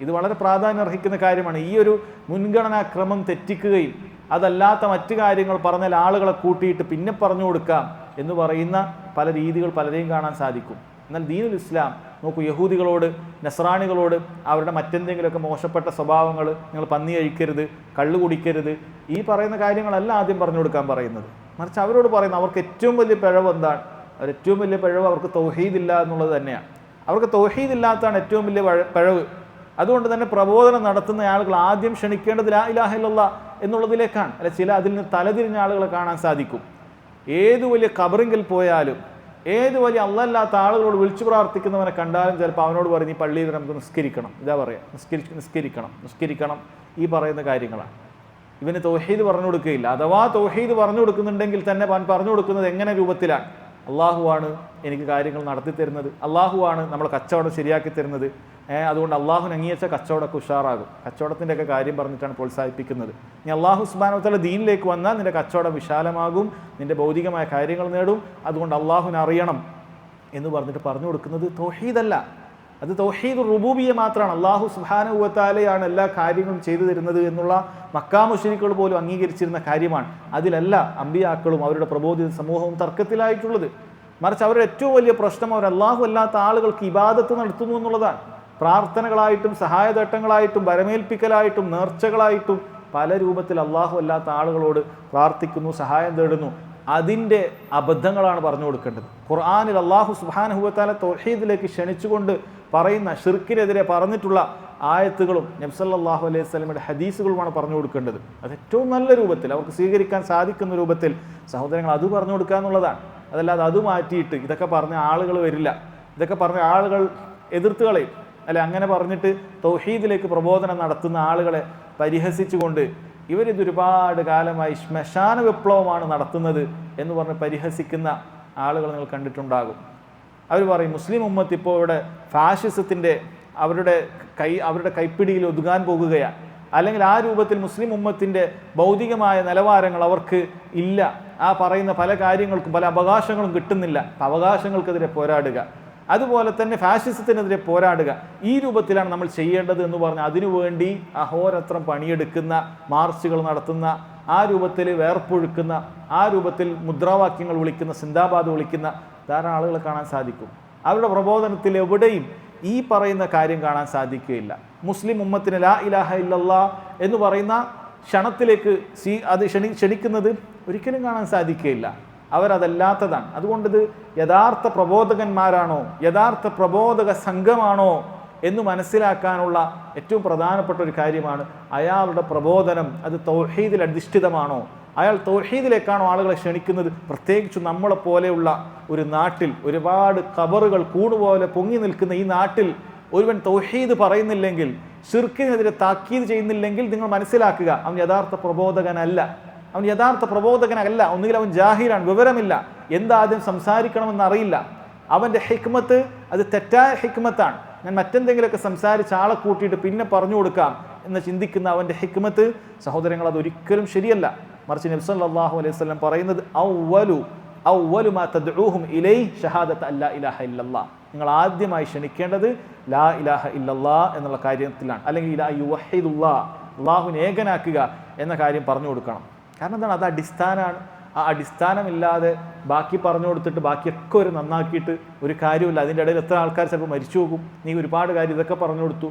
ഇത് വളരെ പ്രാധാന്യം അർഹിക്കുന്ന കാര്യമാണ്. ഈ ഒരു മുൻഗണനാക്രമം തെറ്റിക്കുകയും അതല്ലാത്ത മറ്റു കാര്യങ്ങൾ പറഞ്ഞാൽ ആളുകളെ കൂട്ടിയിട്ട് പിന്നെ പറഞ്ഞു കൊടുക്കാം എന്ന് പറയുന്ന പല രീതികൾ പലരെയും കാണാൻ സാധിക്കും. എന്നാൽ ദീനുൽ ഇസ്ലാം നോക്കൂ, യഹൂദികളോട് നസ്രാണികളോട് അവരുടെ മറ്റെന്തെങ്കിലുമൊക്കെ മോശപ്പെട്ട സ്വഭാവങ്ങൾ, നിങ്ങൾ പന്നി കഴിക്കരുത്, കള്ളു കുടിക്കരുത്, ഈ പറയുന്ന കാര്യങ്ങളല്ല ആദ്യം പറഞ്ഞു കൊടുക്കാൻ പറയുന്നത്. മറിച്ച് അവരോട് പറയുന്നത് അവർക്ക് ഏറ്റവും വലിയ പിഴവ് എന്താണ്? ഏറ്റവും വലിയ പിഴവ് അവർക്ക് തൗഹീദ് ഇല്ല എന്നുള്ളത് തന്നെയാണ്. അവർക്ക് തൗഹീദ് ഇല്ലാത്തതാണ് ഏറ്റവും വലിയ പിഴവ്. അതുകൊണ്ട് തന്നെ പ്രബോധനം നടത്തുന്ന ആളുകൾ ആദ്യം ക്ഷണിക്കേണ്ടത് ലാ ഇലാഹ ഇല്ലല്ലാഹ് എന്നുള്ളതിലേക്കാണ്. അല്ല, ചില അതിൽ നിന്ന് തലതിരിഞ്ഞ ആളുകളെ കാണാൻ സാധിക്കും. ഏത് വലിയ ഖബറിങ്കിൽ പോയാലും ഏത് വലിയ അല്ലാത്ത ആളുകളോട് വിളിച്ചു പ്രാർത്ഥിക്കുന്നവനെ കണ്ടാലും ചിലപ്പോൾ അവനോട് പറയും നീ പള്ളിയിൽ നമുക്ക് നിസ്കരിക്കണം, ഇതാ പറയാം, നിസ്കരിക്കണം ഈ പറയുന്ന കാര്യങ്ങളാണ്. ഇവന് തൗഹീദ് പറഞ്ഞു കൊടുക്കുകയില്ല. അഥവാ തൗഹീദ് പറഞ്ഞു കൊടുക്കുന്നുണ്ടെങ്കിൽ തന്നെ അവൻ പറഞ്ഞു കൊടുക്കുന്നത് എങ്ങനെ രൂപത്തിലാണ്? അള്ളാഹുവാണ് എനിക്ക് കാര്യങ്ങൾ നടത്തി തരുന്നത്, അള്ളാഹുവാണ് നമ്മളെ കച്ചവടം ശരിയാക്കി തരുന്നത്. അതുകൊണ്ട് അള്ളാഹുവിന് അംഗീകരിച്ച കച്ചവടമൊക്കെ ഉഷാറാകും. കച്ചവടത്തിൻ്റെയൊക്കെ കാര്യം പറഞ്ഞിട്ടാണ് പ്രോത്സാഹിപ്പിക്കുന്നത്. നീ അള്ളാഹു സുബ്ഹാനഹു വ തആല ദീനിലേക്ക് വന്നാൽ നിന്റെ കച്ചവടം വിശാലമാകും, നിന്റെ ഭൗതികമായ കാര്യങ്ങൾ നേടും. അതുകൊണ്ട് അള്ളാഹുവിനെ അറിയണം എന്ന് പറഞ്ഞിട്ട് പറഞ്ഞു കൊടുക്കുന്നത് തൗഹീദല്ല, അത് തൗഹീദ് റുബൂബിയ്യ മാത്രമാണ്. അള്ളാഹു സുബ്ഹാനഹു വ തആലയാണ് എല്ലാ കാര്യങ്ങളും ചെയ്തു തരുന്നത് എന്നുള്ള മക്കാ മുശ്രിക്കുകൾ പോലും അംഗീകരിച്ചിരുന്ന കാര്യമാണ്. അതിലല്ല അമ്പിയാക്കളും അവരുടെ പ്രബോധിത സമൂഹവും തർക്കത്തിലായിട്ടുള്ളത്. മറിച്ച് അവരുടെ ഏറ്റവും വലിയ പ്രശ്നം അവർ അള്ളാഹു അല്ലാത്ത ആളുകൾക്ക് ഇബാദത്ത് നടത്തുന്നു എന്നുള്ളതാണ്. പ്രാർത്ഥനകളായിട്ടും സഹായതട്ടങ്ങളായിട്ടും വരമേൽപ്പിക്കലായിട്ടും നേർച്ചകളായിട്ടും പല രൂപത്തിൽ അള്ളാഹു അല്ലാത്ത ആളുകളോട് പ്രാർത്ഥിക്കുന്നു, സഹായം തേടുന്നു. അതിൻ്റെ അബദ്ധങ്ങളാണ് പറഞ്ഞു കൊടുക്കേണ്ടത്. ഖുർആനിൽ അള്ളാഹു സുബ്ഹാനഹു വ തആല തൗഹീദിലേക്ക് ക്ഷണിച്ചുകൊണ്ട് പറയുന്ന ഷിർക്കിനെതിരെ പറഞ്ഞിട്ടുള്ള ആയത്തുകളും നബി സല്ലല്ലാഹു അലൈഹി വസല്ലമയുടെ ഹദീസുകളുമാണ് പറഞ്ഞു കൊടുക്കേണ്ടത്. അത് ഏറ്റവും നല്ല രൂപത്തിൽ അവർക്ക് സ്വീകരിക്കാൻ സാധിക്കുന്ന രൂപത്തിൽ സഹോദരങ്ങൾ അത് പറഞ്ഞു കൊടുക്കുക എന്നുള്ളതാണ്. അതല്ലാതെ അത് മാറ്റിയിട്ട് ഇതൊക്കെ പറഞ്ഞ ആളുകൾ വരില്ല, ഇതൊക്കെ പറഞ്ഞ ആളുകൾ എതിർത്ത് കളയും, അല്ലെ അങ്ങനെ പറഞ്ഞിട്ട് തൗഹീദിലേക്ക് പ്രബോധനം നടത്തുന്ന ആളുകളെ പരിഹസിച്ചുകൊണ്ട് ഇവരിത് ഒരുപാട് കാലമായി ശ്മശാന വിപ്ലവമാണ് നടത്തുന്നത് എന്ന് പറഞ്ഞ് പരിഹസിക്കുന്ന ആളുകൾ നിങ്ങൾ കണ്ടിട്ടുണ്ടാകും. അവർ പറയും മുസ്ലിം ഉമ്മത്ത് ഇപ്പോൾ ഇവിടെ ഫാഷിസത്തിൻ്റെ അവരുടെ കൈപ്പിടിയിൽ ഒതുങ്ങാൻ പോകുകയാണ്, അല്ലെങ്കിൽ ആ രൂപത്തിൽ മുസ്ലിം ഉമ്മത്തിൻ്റെ ഭൗതികമായ നിലവാരങ്ങൾ അവർക്ക് ഇല്ല, ആ പറയുന്ന പല കാര്യങ്ങൾക്കും പല അവകാശങ്ങളും കിട്ടുന്നില്ല, അവകാശങ്ങൾക്കെതിരെ പോരാടുക, അതുപോലെ തന്നെ ഫാഷിസത്തിനെതിരെ പോരാടുക, ഈ രൂപത്തിലാണ് നമ്മൾ ചെയ്യേണ്ടത് എന്ന് പറഞ്ഞ് അതിനുവേണ്ടി അഹോരത്രം പണിയെടുക്കുന്ന, മാർച്ചുകൾ നടത്തുന്ന, ആ രൂപത്തിൽ വേർപ്പൊഴുക്കുന്ന, ആ രൂപത്തിൽ മുദ്രാവാക്യങ്ങൾ വിളിക്കുന്ന, സിന്ദാബാദ് വിളിക്കുന്ന ധാരാളം ആളുകളെ കാണാൻ സാധിക്കും. അവരുടെ പ്രബോധനത്തിൽ എവിടെയും ഈ പറയുന്ന കാര്യം കാണാൻ സാധിക്കുകയില്ല. മുസ്ലിം ഉമ്മത്തിന് ലാ ഇലാഹ ഇല്ലല്ലാ എന്ന് പറയുന്ന ക്ഷണത്തിലേക്ക് അത് ക്ഷണിക്കുന്നത് ഒരിക്കലും കാണാൻ സാധിക്കുകയില്ല. അവരതല്ലാത്തതാണ്. അതുകൊണ്ടിത് യഥാർത്ഥ പ്രബോധകന്മാരാണോ, യഥാർത്ഥ പ്രബോധക സംഘമാണോ എന്ന് മനസ്സിലാക്കാനുള്ള ഏറ്റവും പ്രധാനപ്പെട്ട ഒരു കാര്യമാണ് അയാളുടെ പ്രബോധനം അത് തൗഹീദിൽ അധിഷ്ഠിതമാണോ, അയാൾ തൗഹീദിലേക്കാണോ ആളുകളെ ക്ഷണിക്കുന്നത്. പ്രത്യേകിച്ച് നമ്മളെപ്പോലെയുള്ള ഒരു നാട്ടിൽ ഒരുപാട് ഖബറുകൾ കൂടുപോലെ പൊങ്ങി നിൽക്കുന്ന ഈ നാട്ടിൽ ഒരുവൻ തൗഹീദ് പറയുന്നില്ലെങ്കിൽ, ശിർക്കിനെതിരെ താക്കീത് ചെയ്യുന്നില്ലെങ്കിൽ നിങ്ങൾ മനസ്സിലാക്കുക അവൻ യഥാർത്ഥ പ്രബോധകനല്ല. അവൻ യഥാർത്ഥ പ്രബോധകനല്ല. ഒന്നുകിൽ അവൻ ജാഹിലാണ്, വിവരമില്ല, എന്താദ്യം സംസാരിക്കണമെന്ന് അറിയില്ല. അവൻ്റെ ഹിക്മത്ത് അത് തെറ്റായ ഹിക്മത്താണ്. ഞാൻ മറ്റെന്തെങ്കിലുമൊക്കെ സംസാരിച്ച് ആളെ കൂട്ടിയിട്ട് പിന്നെ പറഞ്ഞു കൊടുക്കാം എന്ന് ചിന്തിക്കുന്ന അവൻ്റെ ഹിക്മത്ത് സഹോദരങ്ങൾ അതൊരിക്കലും ശരിയല്ല. മറിച്ച് നബി സല്ലല്ലാഹു അലൈഹി വസല്ലം പറയുന്നത് അവ്വലു മാ തദ്ഊഹും ഇലൈഹി ഷഹാദത്ത് അല്ലാ ഇലാഹ ഇല്ലല്ലാഹ്, നിങ്ങൾ ആദ്യമായി ക്ഷണിക്കേണ്ടത് ലാ ഇലാഹ ഇല്ലല്ലാഹ് എന്നുള്ള കാര്യത്തിലാണ്, അല്ലെങ്കിൽ ലാ യുവഹിദുല്ലാഹ്, അള്ളാഹുവിനെ ഏകനാക്കുക എന്ന കാര്യം പറഞ്ഞു കൊടുക്കണം. കാരണം എന്താണ്, അത് അടിസ്ഥാനമാണ്. ആ അടിസ്ഥാനമില്ലാതെ ബാക്കി പറഞ്ഞു കൊടുത്തിട്ട് ബാക്കിയൊക്കെ ഒരു നന്നാക്കിയിട്ട് ഒരു കാര്യമില്ല. അതിൻ്റെ ഇടയിൽ എത്ര ആൾക്കാർ ചിലപ്പോൾ മരിച്ചു പോകും. നീ ഒരുപാട് കാര്യം ഇതൊക്കെ പറഞ്ഞു കൊടുത്തു,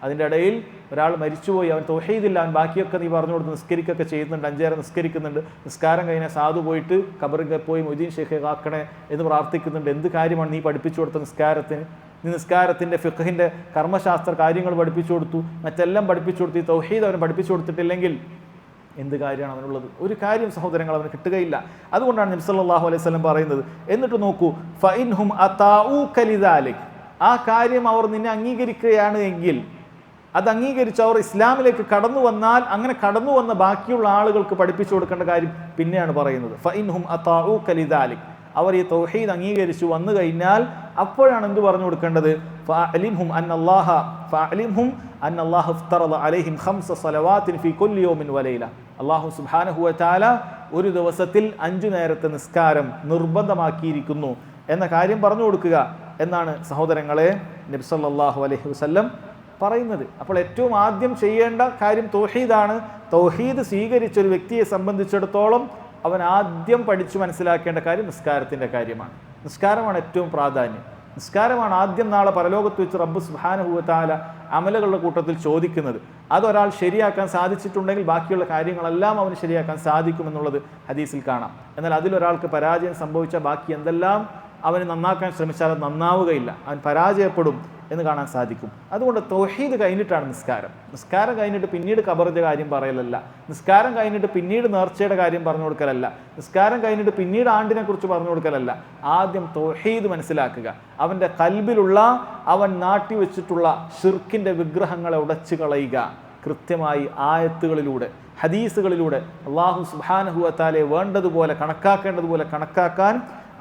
അതിൻ്റെ ഇടയിൽ ഒരാൾ മരിച്ചുപോയി, അവൻ തൗഹീദില്ല, അവൻ ബാക്കിയൊക്കെ നീ പറഞ്ഞു കൊടുത്ത് നിസ്കരിക്കൊക്കെ ചെയ്യുന്നുണ്ട്, 5 നേരം നിസ്കരിക്കുന്നുണ്ട്, നിസ്കാരം കഴിഞ്ഞാൽ സാധു പോയിട്ട് ഖബറിൽ പോയി മൊയ്തീൻ ഷെയ്ഖെ കാക്കണേ എന്ന് പ്രാർത്ഥിക്കുന്നുണ്ട്. എന്ത് കാര്യമാണ് നീ പഠിപ്പിച്ചു കൊടുത്ത നിസ്കാരത്തിന്? നീ നിസ്കാരത്തിൻ്റെ ഫിഖ്ഹിൻ്റെ കർമ്മശാസ്ത്ര കാര്യങ്ങൾ പഠിപ്പിച്ചു കൊടുത്തു, മറ്റെല്ലാം പഠിപ്പിച്ചു കൊടുത്തു, ഈ തൗഹീദ് അവന് പഠിപ്പിച്ചു കൊടുത്തിട്ടില്ലെങ്കിൽ എന്ത് കാര്യമാണ് അവനുള്ളത്? ഒരു കാര്യം സഹോദരങ്ങൾ അവന് കിട്ടുകയില്ല. അതുകൊണ്ടാണ് നബി സല്ലല്ലാഹു അലൈഹി വസല്ലം പറയുന്നത്, എന്നിട്ട് നോക്കൂ, ഫഇൻഹും അതാഊക ലിദാലിക്, ആ കാര്യം അവർ നിന്നെ അംഗീകരിക്കുകയാണ് എങ്കിൽ, അത് അംഗീകരിച്ച് അവർ ഇസ്ലാമിലേക്ക് കടന്നു വന്നാൽ, അങ്ങനെ കടന്നു വന്ന ബാക്കിയുള്ള ആളുകൾക്ക് പഠിപ്പിച്ചു കൊടുക്കേണ്ട കാര്യം പിന്നെയാണ് പറയുന്നത്. ഫഇൻഹും അതാഊക ലിദാലിക്, അവർ ഈ തൗഹീദ് അംഗീകരിച്ചു വന്നു കഴിഞ്ഞാൽ അപ്പോഴാണ് എന്ത് പറഞ്ഞു കൊടുക്കേണ്ടത്? ഫഅലിംഹും അന്നല്ലാഹ ഇഫ്തറദ അലൈഹിം 5 സ്വലവാത്തിൻ ഫീ കുല്ലി യൗമിൻ വലൈല, അല്ലാഹു സുബ്ഹാനഹു വ തആല ഒരു ദിവസത്തിൽ 5 നേരത്തെ നിസ്കാരം നിർബന്ധമാക്കിയിരിക്കുന്നു എന്ന കാര്യം പറഞ്ഞു കൊടുക്കുക എന്നാണ് സഹോദരങ്ങളെ നബി സല്ലല്ലാഹു അലൈഹി വസല്ലം പറയുന്നത്. അപ്പോൾ ഏറ്റവും ആദ്യം ചെയ്യേണ്ട കാര്യം തൗഹീദാണ്. തൗഹീദ് സ്വീകരിച്ച ഒരു വ്യക്തിയെ സംബന്ധിച്ചിടത്തോളം അവൻ ആദ്യം പഠിച്ചു മനസ്സിലാക്കേണ്ട കാര്യം നിസ്കാരത്തിൻ്റെ കാര്യമാണ്. നിസ്കാരമാണ് ഏറ്റവും പ്രാധാന്യം. നിസ്കാരമാണ് ആദ്യം നാളെ പരലോകത്ത് വെച്ച് റബ്ബ് സുബ്ഹാനഹു വ തആല അമലുകളുടെ കൂട്ടത്തിൽ ചോദിക്കുന്നത്. അതൊരാൾ ശരിയാക്കാൻ സാധിച്ചിട്ടുണ്ടെങ്കിൽ ബാക്കിയുള്ള കാര്യങ്ങളെല്ലാം അവന് ശരിയാക്കാൻ സാധിക്കുമെന്നുള്ളത് ഹദീസിൽ കാണാം. എന്നാൽ അതിലൊരാൾക്ക് പരാജയം സംഭവിച്ചാൽ ബാക്കി എന്തെല്ലാം അവന് നന്നാക്കാൻ ശ്രമിച്ചാൽ അത് നന്നാവുകയില്ല, അവൻ പരാജയപ്പെടും എന്ന് കാണാൻ സാധിക്കും. അതുകൊണ്ട് തൗഹീദ് കഴിഞ്ഞിട്ടാണ് നിസ്കാരം. നിസ്കാരം കഴിഞ്ഞിട്ട് പിന്നീട് ഖബറിൻ്റെ കാര്യം പറയലല്ല, നിസ്കാരം കഴിഞ്ഞിട്ട് പിന്നീട് നേർച്ചയുടെ കാര്യം പറഞ്ഞു കൊടുക്കലല്ല, നിസ്കാരം കഴിഞ്ഞിട്ട് പിന്നീട് ആണ്ടിനെ കുറിച്ച് പറഞ്ഞു കൊടുക്കലല്ല. ആദ്യം തൗഹീദ് മനസ്സിലാക്കുക. അവൻ്റെ ഖൽബിലുള്ള, അവൻ നാട്ടി വെച്ചിട്ടുള്ള ഷിർക്കിൻ്റെ വിഗ്രഹങ്ങളെ ഉടച്ചു കളയുക. കൃത്യമായി ആയത്തുകളിലൂടെ, ഹദീസുകളിലൂടെ അല്ലാഹു സുബ്ഹാനഹു വ തആലയെ വേണ്ടതുപോലെ കണക്കാക്കേണ്ടതുപോലെ കണക്കാക്കാൻ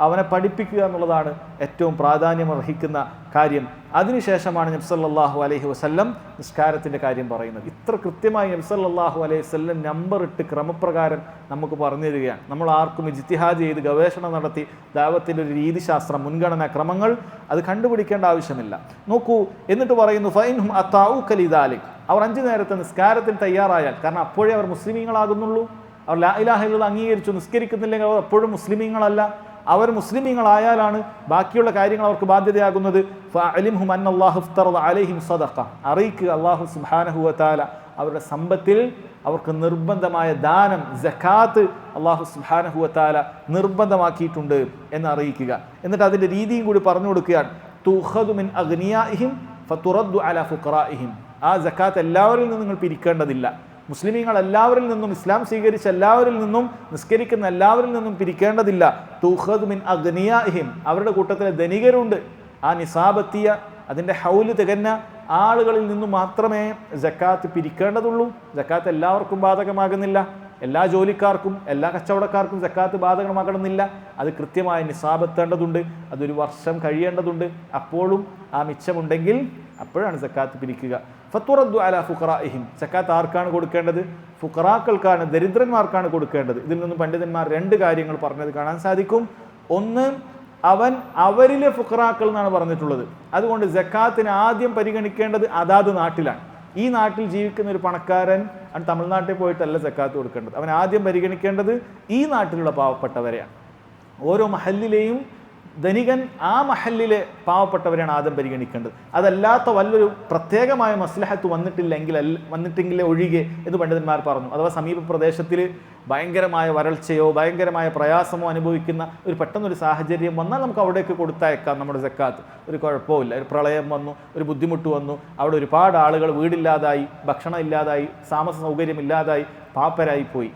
അവനെ പഠിപ്പിക്കുക എന്നുള്ളതാണ് ഏറ്റവും പ്രാധാന്യമർഹിക്കുന്ന കാര്യം. അതിനുശേഷമാണ് നബി സല്ലല്ലാഹു അലൈഹി വസല്ലം നിസ്കാരത്തിൻ്റെ കാര്യം പറയുന്നത്. ഇത്ര കൃത്യമായി നബി സല്ലല്ലാഹു അലൈഹി വസല്ലം നമ്പർ ഇട്ട് ക്രമപ്രകാരം നമുക്ക് പറഞ്ഞു തരികയാണ്. നമ്മൾ ആർക്കും ഇജ്തിഹാദ് ചെയ്ത് ഗവേഷണം നടത്തി ദഅവത്തിൻ്റെ ഒരു രീതിശാസ്ത്രം, മുൻഗണനാ ക്രമങ്ങൾ അത് കണ്ടുപിടിക്കേണ്ട ആവശ്യമില്ല. നോക്കൂ, എന്നിട്ട് പറയുന്നു ഫൈൻഹും അത്താഊക ലിദാലിക്, അവർ 5 നേരത്തെ നിസ്കാരത്തിന് തയ്യാറായാൽ, കാരണം അപ്പോഴേ അവർ മുസ്ലിമീങ്ങളാകുന്നുള്ളൂ. അവർ ലാ ഇലാഹ ഇല്ലല്ലാഹ് അംഗീകരിച്ചു, നിസ്കരിക്കുന്നില്ലെങ്കിൽ അവർ അപ്പോഴും മുസ്ലിമീങ്ങളല്ല. അവർ മുസ്ലിമീങ്ങളായാലാണ് ബാക്കിയുള്ള കാര്യങ്ങൾ അവർക്ക് ബാധ്യതയാകുന്നത്. ഫഅലിംഹും അന്നല്ലാഹു ഇഫ്തറദ അലൈഹിം സദഖ, അറിയിക്കുക അല്ലാഹു സുബ്ഹാനഹു വ തആല അവരുടെ സമ്പത്തിൽ അവർക്ക് നിർബന്ധമായ ദാനം, സകാത്ത് അല്ലാഹു സുബ്ഹാനഹു വ തആല നിർബന്ധമാക്കിയിട്ടുണ്ട് എന്ന് അറിയിക്കുക. എന്നിട്ട് അതിൻ്റെ രീതിയും കൂടി പറഞ്ഞു കൊടുക്കുകയാണ്. തുഖദു മിൻ അഗ്നിയാഇഹിം ഫതുറദ്ദു അലാ ഫുഖറാഇഹിം, ആ സകാത്ത് എല്ലാവരിൽ നിന്നും നിങ്ങൾ പിരിക്കേണ്ടതില്ല. മുസ്ലിമീങ്ങൾ എല്ലാവരിൽ നിന്നും, ഇസ്ലാം സ്വീകരിച്ച എല്ലാവരിൽ നിന്നും, നിസ്കരിക്കുന്ന എല്ലാവരിൽ നിന്നും പിരിക്കേണ്ടതില്ല. തുഖദു മിൻ അഗ്നിയാഇഹിം, അവരുടെ കൂട്ടത്തിലെ ധനികരുണ്ട്, ആ നിസാബെത്തിയ അതിൻ്റെ ഹൗല് തികഞ്ഞ ആളുകളിൽ നിന്നും മാത്രമേ സക്കാത്ത് പിരിക്കേണ്ടതുള്ളൂ. സക്കാത്ത് എല്ലാവർക്കും ബാധകമാകുന്നില്ല, എല്ലാ ജോലിക്കാർക്കും എല്ലാ കച്ചവടക്കാർക്കും സക്കാത്ത് ബാധകമാകണമെന്നില്ല. അത് കൃത്യമായി നിസാബെത്തേണ്ടതുണ്ട്, അതൊരു വർഷം കഴിയേണ്ടതുണ്ട്. അപ്പോഴും ആ മിച്ചമുണ്ടെങ്കിൽ അപ്പോഴാണ് സക്കാത്ത് പിരിക്കുക. ഫത്തുറദ്ദു അലാ ഫുഖറാഇഹിം, സക്കാത്ത് ആർക്കാണ് കൊടുക്കേണ്ടത്? ഫുഖറാക്കൾക്കാണ്, ദരിദ്രന്മാർക്കാണ് കൊടുക്കേണ്ടത്. ഇതിൽ നിന്നും പണ്ഡിതന്മാർ 2 കാര്യങ്ങൾ പറഞ്ഞത് കാണാൻ സാധിക്കും. ഒന്ന്, അവൻ അവരിലെ ഫുഖറാക്കൾ എന്നാണ് പറഞ്ഞിട്ടുള്ളത്. അതുകൊണ്ട് സക്കാത്തിന് ആദ്യം പരിഗണിക്കേണ്ടത് അതാത് നാട്ടിലാണ്. ഈ നാട്ടിൽ ജീവിക്കുന്ന ഒരു പണക്കാരൻ അവൻ തമിഴ്നാട്ടിൽ പോയിട്ടല്ല സക്കാത്ത് കൊടുക്കേണ്ടത്. അവൻ ആദ്യം പരിഗണിക്കേണ്ടത് ഈ നാട്ടിലുള്ള പാവപ്പെട്ടവരെയാണ്. ഓരോ മഹല്ലിലെയും ധനികൻ ആ മഹല്ലിലെ പാവപ്പെട്ടവരെയാണ് ആദ്യം പരിഗണിക്കേണ്ടത്. അതല്ലാത്ത വല്ലൊരു പ്രത്യേകമായ മസ്ലഹത്ത് വന്നിട്ടെങ്കിലേ ഒഴികെ എന്ന് പണ്ഡിതന്മാർ പറഞ്ഞു. അഥവാ സമീപ പ്രദേശത്തിൽ ഭയങ്കരമായ വരൾച്ചയോ ഭയങ്കരമായ പ്രയാസമോ അനുഭവിക്കുന്ന ഒരു പെട്ടെന്നൊരു സാഹചര്യം വന്നാൽ നമുക്ക് അവിടേക്ക് കൊടുത്തയക്കാം നമ്മുടെ സക്കാത്ത്, ഒരു കുഴപ്പമില്ല. ഒരു പ്രളയം വന്നു, ഒരു ബുദ്ധിമുട്ട് വന്നു, അവിടെ ഒരുപാട് ആളുകൾ വീടില്ലാതായി, ഭക്ഷണം ഇല്ലാതായി, താമസ സൗകര്യമില്ലാതായി, പാപ്പരായി പോയി.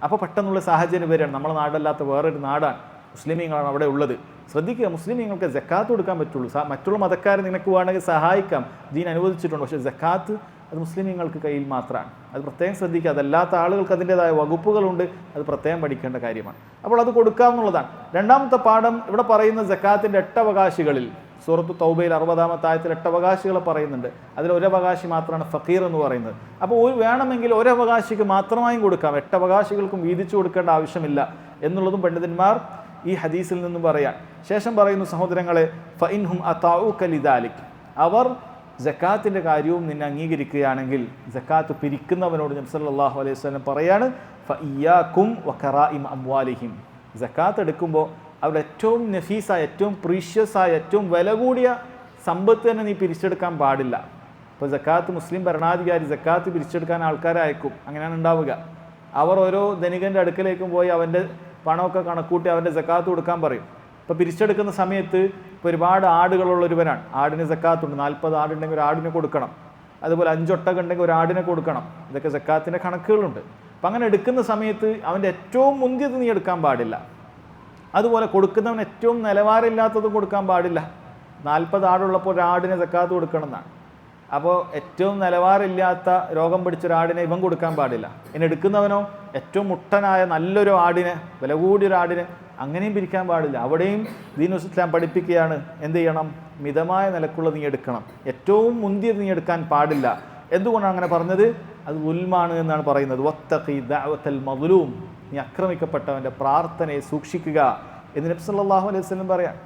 അപ്പോൾ പെട്ടെന്നുള്ള സാഹചര്യം വരെയാണ്. നമ്മുടെ നാടല്ലാത്ത വേറൊരു നാടാണ്, മുസ്ലിമീങ്ങളാണ് അവിടെ ഉള്ളത്. ശ്രദ്ധിക്കുക, മുസ്ലിമീങ്ങൾക്ക് സക്കാത്ത് കൊടുക്കാൻ പറ്റുള്ളൂ. മറ്റുള്ള മതക്കാരെ നിനക്ക് വേണമെങ്കിൽ സഹായിക്കാം, ദീൻ അനുവദിച്ചിട്ടുണ്ട്. പക്ഷേ സക്കാത്ത് അത് മുസ്ലിമീങ്ങൾക്ക് കയ്യിൽ മാത്രമാണ്. അത് പ്രത്യേകം ശ്രദ്ധിക്കുക. അതല്ലാത്ത ആളുകൾക്ക് അതിൻ്റെതായ വകുപ്പുകളുണ്ട്, അത് പ്രത്യേകം പഠിക്കേണ്ട കാര്യമാണ്. അപ്പോൾ അത് കൊടുക്കാവുന്നതാണ്. 2ാമത്തെ പാഠം ഇവിടെ പറയുന്ന സക്കാത്തിൻ്റെ 8 അവകാശികളിൽ സൂറത്തു തൗബയിൽ 60-ാമത്തെ ആയത്തിൽ 8 അവകാശികളെ പറയുന്നുണ്ട്. അതിൽ ഒരു അവകാശി മാത്രമാണ് ഫക്കീർ എന്ന് പറയുന്നത്. അപ്പോൾ വേണമെങ്കിൽ ഒരു അവകാശിക്ക് മാത്രമായും കൊടുക്കാം, 8 അവകാശികൾക്കും വീതിച്ചു കൊടുക്കേണ്ട ആവശ്യമില്ല എന്നുള്ളതും പണ്ഡിതന്മാർ ഈ ഹദീസിൽ നിന്നും പറയാം. ശേഷം പറയുന്നു, സഹോദരങ്ങളെ, ഫഇൻഹും അതാഊക ലിദാലിക്, അവർ സക്കാത്തിൻ്റെ കാര്യവും നിന്നെ അംഗീകരിക്കുകയാണെങ്കിൽ സക്കാത്ത് പിരിക്കുന്നവനോട് നബി സല്ലല്ലാഹു അലൈഹി വസല്ലം പറയാണ്, ഫഇയ്യാകും വകറാഇം അംവാലിഹിം, സക്കാത്ത് എടുക്കുമ്പോൾ അവിടെ ഏറ്റവും നഫീസായ, ഏറ്റവും പ്രീഷ്യസായ, ഏറ്റവും വില കൂടിയ സമ്പത്ത് തന്നെ നീ പിരിച്ചെടുക്കാൻ പാടില്ല. ഇപ്പോൾ സക്കാത്ത് മുസ്ലിം ഭരണാധികാരി സക്കാത്ത് പിരിച്ചെടുക്കാൻ ആൾക്കാരെ അയക്കും, അങ്ങനെയാണ് ഉണ്ടാവുക. അവർ ഓരോ ധനികൻ്റെ അടുക്കലേക്കും പോയി അവൻ്റെ പണമൊക്കെ കണക്കൂട്ടി അവൻ്റെ സക്കാത്ത് കൊടുക്കാൻ പറയും. ഇപ്പോൾ പിരിച്ചെടുക്കുന്ന സമയത്ത് ഇപ്പോൾ ഒരുപാട് ആടുകളുള്ളൊരുവനാണ്, ആടിന് സക്കാത്തുണ്ട്. 40 ആടുണ്ടെങ്കിൽ ഒരു ആടിനെ കൊടുക്കണം. അതുപോലെ 5 ഒട്ടകം ഉണ്ടെങ്കിൽ ഒരു ആടിനെ കൊടുക്കണം. ഇതൊക്കെ സക്കാത്തിൻ്റെ കണക്കുകളുണ്ട്. അപ്പം അങ്ങനെ എടുക്കുന്ന സമയത്ത് അവൻ്റെ ഏറ്റവും മുന്തിയത് നീ എടുക്കാൻ പാടില്ല. അതുപോലെ കൊടുക്കുന്നവൻ ഏറ്റവും നിലവാരമില്ലാത്തതും കൊടുക്കാൻ പാടില്ല. 40 ആടുള്ളപ്പോൾ ഒരു ആടിനെ സക്കാത്ത് കൊടുക്കണം എന്നാണ്. അപ്പോൾ ഏറ്റവും നിലവാരമില്ലാത്ത രോഗം പിടിച്ചൊരാടിനെ ഇവൻ കൊടുക്കാൻ പാടില്ല. ഇനി എടുക്കുന്നവനോ ഏറ്റവും മുട്ടനായ നല്ലൊരു ആടിനെ, വില കൂടിയൊരു ആടിനെ, അങ്ങനെയും പിരിക്കാൻ പാടില്ല. അവിടെയും ദീൻ ഇസ്ലാം പഠിപ്പിക്കുകയാണ്, എന്ത് ചെയ്യണം? മിതമായ നിലക്കുള്ള നീ എടുക്കണം, ഏറ്റവും മുന്തിയത് നീ എടുക്കാൻ പാടില്ല. എന്തുകൊണ്ടാണ് അങ്ങനെ പറഞ്ഞത്? അത് ഉൽമാണ് എന്നാണ് പറയുന്നത്. വത്തഖി ദഅവത്തൽ മദ്ലൂം, നീ ആക്രമിക്കപ്പെട്ടവൻ്റെ പ്രാർത്ഥനയെ സൂക്ഷിക്കുക എന്ന് നബി സല്ലല്ലാഹു അലൈഹി വസല്ലം പറയാം.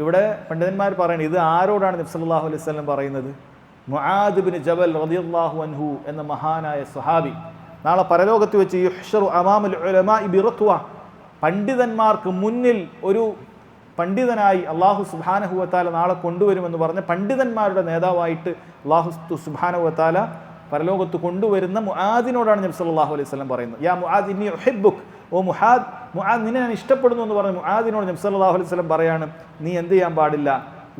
ഇവിടെ പണ്ഡിതന്മാർ പറയുന്നത്, ഇത് ആരോടാണ് നബി സല്ലല്ലാഹു അലൈഹി വസല്ലം പറയുന്നത്? മുആദ് ബിൻ ജബൽ റളിയല്ലാഹു അൻഹു എന്ന മഹാനായ സ്വഹാബി നാളെ പരലോകത്ത് വെച്ച് യുഹ്ശറു അമാമൽ ഉലമാഇ ബിറത്വ, പണ്ഡിതന്മാർക്ക് മുന്നിൽ ഒരു പണ്ഡിതനായി അല്ലാഹു സുബ്ഹാനഹു വ തആല നാളെ കൊണ്ടുവരുമെന്ന് പറഞ്ഞ പണ്ഡിതന്മാരുടെ നേതാവായിട്ട് അല്ലാഹു സുബ്ഹാനഹു വ തആല പരലോകത്ത് കൊണ്ടുവരുന്ന മുആദിനോടാണ് നബി സല്ലല്ലാഹു അലൈഹി വസല്ലം പറയുന്നത്. യാ മുആദ് ഇന്നി ഉഹിബ്ബുക്, ഓ മുആദ്, നിന്നെ ഞാൻ ഇഷ്ടപ്പെടുന്നു എന്ന് പറഞ്ഞ മുആദിനോട് നബി സല്ലല്ലാഹു അലൈഹി വസല്ലം പറയാണ്, നീ എന്ത് ചെയ്യാൻ പാടില്ല?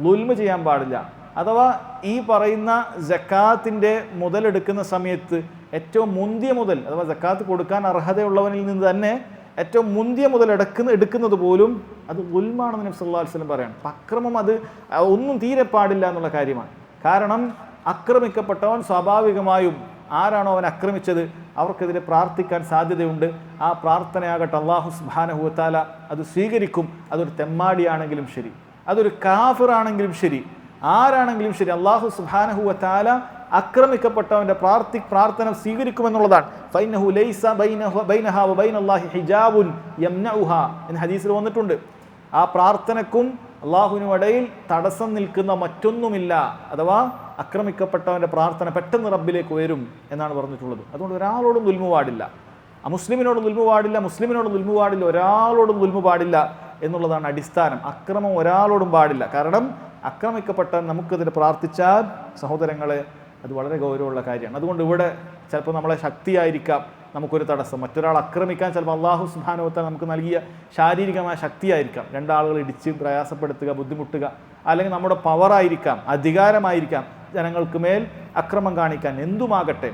ളുൽമ ചെയ്യാൻ പാടില്ല. അഥവാ ഈ പറയുന്ന സക്കാത്തിൻ്റെ മുതലെടുക്കുന്ന സമയത്ത് ഏറ്റവും മുന്തിയ മുതൽ, അഥവാ സക്കാത്ത് കൊടുക്കാൻ അർഹതയുള്ളവനിൽ നിന്ന് തന്നെ ഏറ്റവും മുന്തിയ മുതൽ എടുക്കുന്നത് പോലും അത് ളുൽമാണെന്ന് നബി സല്ലല്ലാഹു അലൈഹി വസല്ലം പറയാണ്. അക്രമം അത് ഒന്നും തീരെ പാടില്ല എന്നുള്ള കാര്യമാണ്. കാരണം ആക്രമിക്കപ്പെട്ടവൻ സ്വാഭാവികമായും ആരാണോ അവൻ ആക്രമിച്ചത് അവർക്കെതിരെ പ്രാർത്ഥിക്കാൻ സാധ്യതയുണ്ട്. ആ പ്രാർത്ഥനയാകട്ടെ അല്ലാഹു സുബ്ഹാനഹു വ തആല അത് സ്വീകരിക്കും. അതൊരു തെമ്മാടിയാണെങ്കിലും ശരി, അതൊരു കാഫിറാണെങ്കിലും ശരി, ആരാണെങ്കിലും ശരി, അല്ലാഹു സുബ്ഹാനഹു വ തആല ആക്രമിക്കപ്പെട്ടവൻ്റെ പ്രാർത്ഥന സ്വീകരിക്കുമെന്നുള്ളതാണ്. ഫൈനഹു ലൈസ ബൈനഹാ വ ബൈനല്ലാഹി ഹിജാബുൻ യംനഉഹാ എന്ന് ഹദീസിൽ വന്നിട്ടുണ്ട്. ആ പ്രാർത്ഥനക്കും അള്ളാഹുവിനും ഇടയിൽ തടസ്സം നിൽക്കുന്ന മറ്റൊന്നുമില്ല. അഥവാ ആക്രമിക്കപ്പെട്ടവൻ്റെ പ്രാർത്ഥന പെട്ടെന്ന് റബ്ബിലേക്ക് വരും എന്നാണ് പറഞ്ഞിട്ടുള്ളത്. അതുകൊണ്ട് ഒരാളോടും ദുൽമു പാടില്ല, അമുസ്ലിമിനോടും ദുൽമു പാടില്ല, മുസ്ലിമിനോടും ദുൽമു പാടില്ല, ഒരാളോടും ദുൽമു പാടില്ല എന്നുള്ളതാണ് അടിസ്ഥാനം. അക്രമം ഒരാളോടും പാടില്ല. കാരണം ആക്രമിക്കപ്പെട്ടവൻ നമുക്കതിന് പ്രാർത്ഥിച്ചാൽ സഹോദരങ്ങളെ അത് വളരെ ഗൗരവമുള്ള കാര്യമാണ്. അതുകൊണ്ട് ഇവിടെ ചിലപ്പോൾ നമ്മളെ ശക്തിയായിരിക്കാം നമുക്കൊരു തടസ്സം, മറ്റൊരാൾ ആക്രമിക്കാൻ ചിലപ്പോൾ അല്ലാഹു സുബ്ഹാനഹു വ തആല നമുക്ക് നൽകിയ ശാരീരികമായ ശക്തിയായിരിക്കാം. രണ്ടാളുകൾ ഇടിച്ച് പ്രയാസപ്പെടുത്തുക, ബുദ്ധിമുട്ടുക, അല്ലെങ്കിൽ നമ്മുടെ പവറായിരിക്കാം, അധികാരമായിരിക്കാം ജനങ്ങൾക്ക് മേൽ അക്രമം കാണിക്കാൻ. എന്തുമാകട്ടെ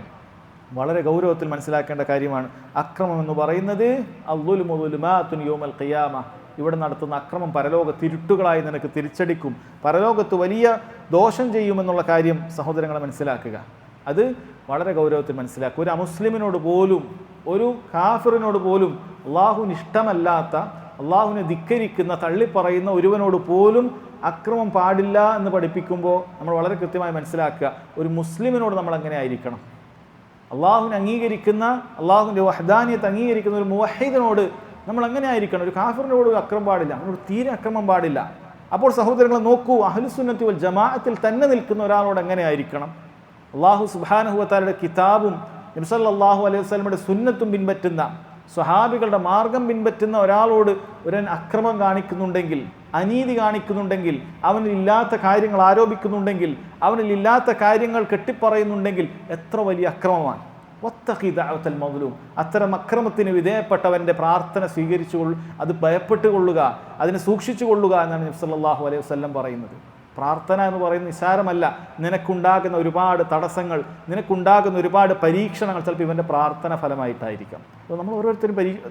വളരെ ഗൗരവത്തിൽ മനസ്സിലാക്കേണ്ട കാര്യമാണ്. അക്രമം എന്ന് പറയുന്നത് അദ്ദുൽമു ദുൽമാത്തുൻ യൗമൽ ഖിയാമ, ഇവിടെ നടത്തുന്ന അക്രമം പരലോകത്ത് ഇരുട്ടുകളായി നിനക്ക് തിരിച്ചടിക്കും, പരലോകത്ത് വലിയ ദോഷം ചെയ്യുമെന്നുള്ള കാര്യം സഹോദരങ്ങളെ മനസ്സിലാക്കുക. അത് വളരെ ഗൗരവത്തിൽ മനസ്സിലാക്കുക. ഒരു അമുസ്ലിമിനോട് പോലും, ഒരു കാഫിറിനോട് പോലും, അള്ളാഹുവിന് ഇഷ്ടമല്ലാത്ത, അള്ളാഹുവിനെ ധിക്കരിക്കുന്ന, തള്ളിപ്പറയുന്ന ഒരുവനോട് പോലും അക്രമം പാടില്ല എന്ന് പഠിപ്പിക്കുമ്പോൾ നമ്മൾ വളരെ കൃത്യമായി മനസ്സിലാക്കുക, ഒരു മുസ്ലിമിനോട് നമ്മൾ എങ്ങനെ ആയിരിക്കണം. അള്ളാഹുവിനെ അംഗീകരിക്കുന്ന, അള്ളാഹുവിൻ്റെ വഹ്ദാനിയത്ത് അംഗീകരിക്കുന്ന ഒരു മുവഹീദിനോട് നമ്മൾ എങ്ങനെ ആയിരിക്കണം. ഒരു കാഫിറിനോട് അക്രമം പാടില്ല, അവനോട് തീരെ അക്രമം പാടില്ല. അപ്പോൾ സഹോദരങ്ങളെ നോക്കൂ, അഹ്ലുസുന്നത്തി വൽ ജമാഅത്തിൽ തന്നെ നിൽക്കുന്ന ഒരാളോട് എങ്ങനെ ആയിരിക്കണം. അല്ലാഹു സുബ്ഹാനഹു വ തആലയുടെ കിതാബും നബി സല്ലല്ലാഹു അലൈഹി വസല്ലമയുടെ സുന്നത്തും പിൻപറ്റുന്ന, സ്വഹാബികളുടെ മാർഗം പിൻപറ്റുന്ന ഒരാളോട് ഒരു അക്രമം കാണിക്കുന്നുണ്ടെങ്കിൽ, അനീതി കാണിക്കുന്നുണ്ടെങ്കിൽ, അവനിൽ ഇല്ലാത്ത കാര്യങ്ങൾ ആരോപിക്കുന്നുണ്ടെങ്കിൽ, അവനിൽ ഇല്ലാത്ത കാര്യങ്ങൾ കെട്ടിപ്പറയുന്നുണ്ടെങ്കിൽ എത്ര വലിയ അക്രമമാണ്. വത്തഖി ദഅവത്തൽ മദ്ലൂം, അത്തരം അക്രമത്തിന് വിധേയപ്പെട്ടവൻ്റെ പ്രാർത്ഥന സ്വീകരിച്ചുകൊള്ളു, അത് ഭയപ്പെട്ടുകൊള്ളുക, അതിനെ സൂക്ഷിച്ചു കൊള്ളുക എന്നാണ് നബി സല്ലല്ലാഹു അലൈഹി വസല്ലം പറയുന്നത്. പ്രാർത്ഥന എന്ന് പറയുന്നത് നിസ്സാരമല്ല. നിനക്കുണ്ടാകുന്ന ഒരുപാട് തടസ്സങ്ങൾ, നിനക്കുണ്ടാകുന്ന ഒരുപാട് പരീക്ഷണങ്ങൾ ചിലപ്പോൾ ഇവൻ്റെ പ്രാർത്ഥന ഫലമായിട്ടായിരിക്കാം. അപ്പോൾ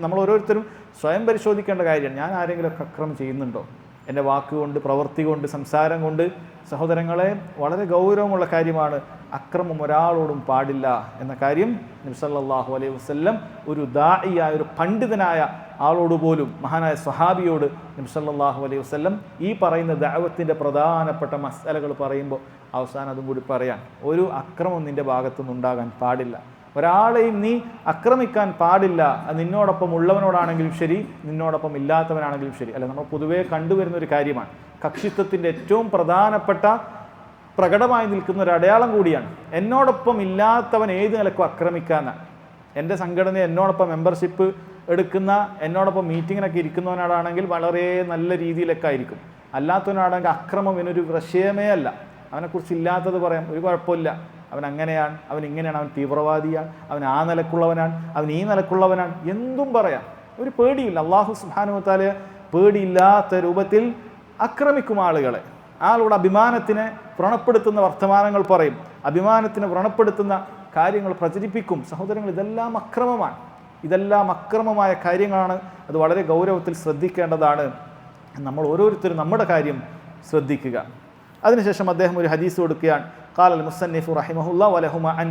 നമ്മൾ ഓരോരുത്തരും സ്വയം പരിശോധിക്കേണ്ട കാര്യമാണ്. ഞാൻ ആരെങ്കിലുമൊക്കെ അക്രമം ചെയ്യുന്നുണ്ടോ? എൻ്റെ വാക്കുകൊണ്ട്, പ്രവൃത്തി കൊണ്ട്, സംസാരം കൊണ്ട്. സഹോദരങ്ങളെ വളരെ ഗൗരവമുള്ള കാര്യമാണ്. അക്രമം ഒരാളോടും പാടില്ല എന്ന കാര്യം നബി സല്ലല്ലാഹു അലൈഹി വസല്ലം ഒരു ദാഇയായ, ഒരു പണ്ഡിതനായ ആളോട് പോലും, മഹാനായ സ്വഹാബിയോട് നബി സല്ലല്ലാഹു അലൈഹി വസല്ലം ഈ പറയുന്ന ദഅവത്തിൻ്റെ പ്രധാനപ്പെട്ട മസ്അലകൾ പറയുമ്പോൾ അവസാനം അതും കൂടി പറയാൻ, ഒരു അക്രമം നിൻ്റെ ഭാഗത്തുനിന്ന് ഉണ്ടാകാൻ പാടില്ല, ഒരാളെയും നീ ആക്രമിക്കാൻ പാടില്ല. അത് നിന്നോടൊപ്പം ഉള്ളവനോടാണെങ്കിലും ശരി, നിന്നോടൊപ്പം ഇല്ലാത്തവനാണെങ്കിലും ശരി. അല്ല, നമ്മൾ പൊതുവേ കണ്ടുവരുന്ന ഒരു കാര്യമാണ്. കക്ഷിത്വത്തിൻ്റെ ഏറ്റവും പ്രധാനപ്പെട്ട പ്രകടമായി നിൽക്കുന്ന ഒരു അടയാളം കൂടിയാണ്. എന്നോടൊപ്പം ഇല്ലാത്തവൻ ഏത് നിലക്കും ആക്രമിക്കാനാണ്. എൻ്റെ സംഘടന എന്നോടൊപ്പം മെമ്പർഷിപ്പ് എടുക്കുന്ന, എന്നോടൊപ്പം മീറ്റിങ്ങിനൊക്കെ ഇരിക്കുന്നവനോടാണെങ്കിൽ വളരെ നല്ല രീതിയിലൊക്കെ ആയിരിക്കും. അല്ലാത്തവനാണെങ്കിൽ അക്രമം ഇവനൊരു വിഷയമേ അല്ല. അവനെക്കുറിച്ച് ഇല്ലാത്തത് പറയാം, ഒരു കുഴപ്പമില്ല, അവൻ അങ്ങനെയാണ്, അവൻ ഇങ്ങനെയാണ്, അവൻ തീവ്രവാദിയാണ്, അവൻ ആ നിലക്കുള്ളവനാണ്, അവൻ ഈ നിലക്കുള്ളവനാണ്, എന്തും പറയാം. ഒരു പേടിയില്ല. അല്ലാഹു സുബ്ഹാനഹു വ തആല പേടിയില്ലാത്ത രൂപത്തിൽ ആക്രമിക്കും ആളുകളെ. ആളുടെ അഭിമാനത്തിനെ വ്രണപ്പെടുത്തുന്ന വർത്തമാനങ്ങൾ പറയും, അഭിമാനത്തിനെ വ്രണപ്പെടുത്തുന്ന കാര്യങ്ങൾ പ്രചരിപ്പിക്കും. സഹോദരങ്ങൾ, ഇതെല്ലാം അക്രമമാണ്. ഇതെല്ലാം അക്രമമായ കാര്യങ്ങളാണ്. അത് വളരെ ഗൗരവത്തിൽ ശ്രദ്ധിക്കേണ്ടതാണ്. നമ്മൾ ഓരോരുത്തരും നമ്മുടെ കാര്യം ശ്രദ്ധിക്കുക. അതിനുശേഷം അദ്ദേഹം ഒരു ഹദീസ് കൊടുക്കുകയാണ്. ഖാലൽ മുസന്നിഫു റഹിമഹുല്ലാ വലഹുമ അൻ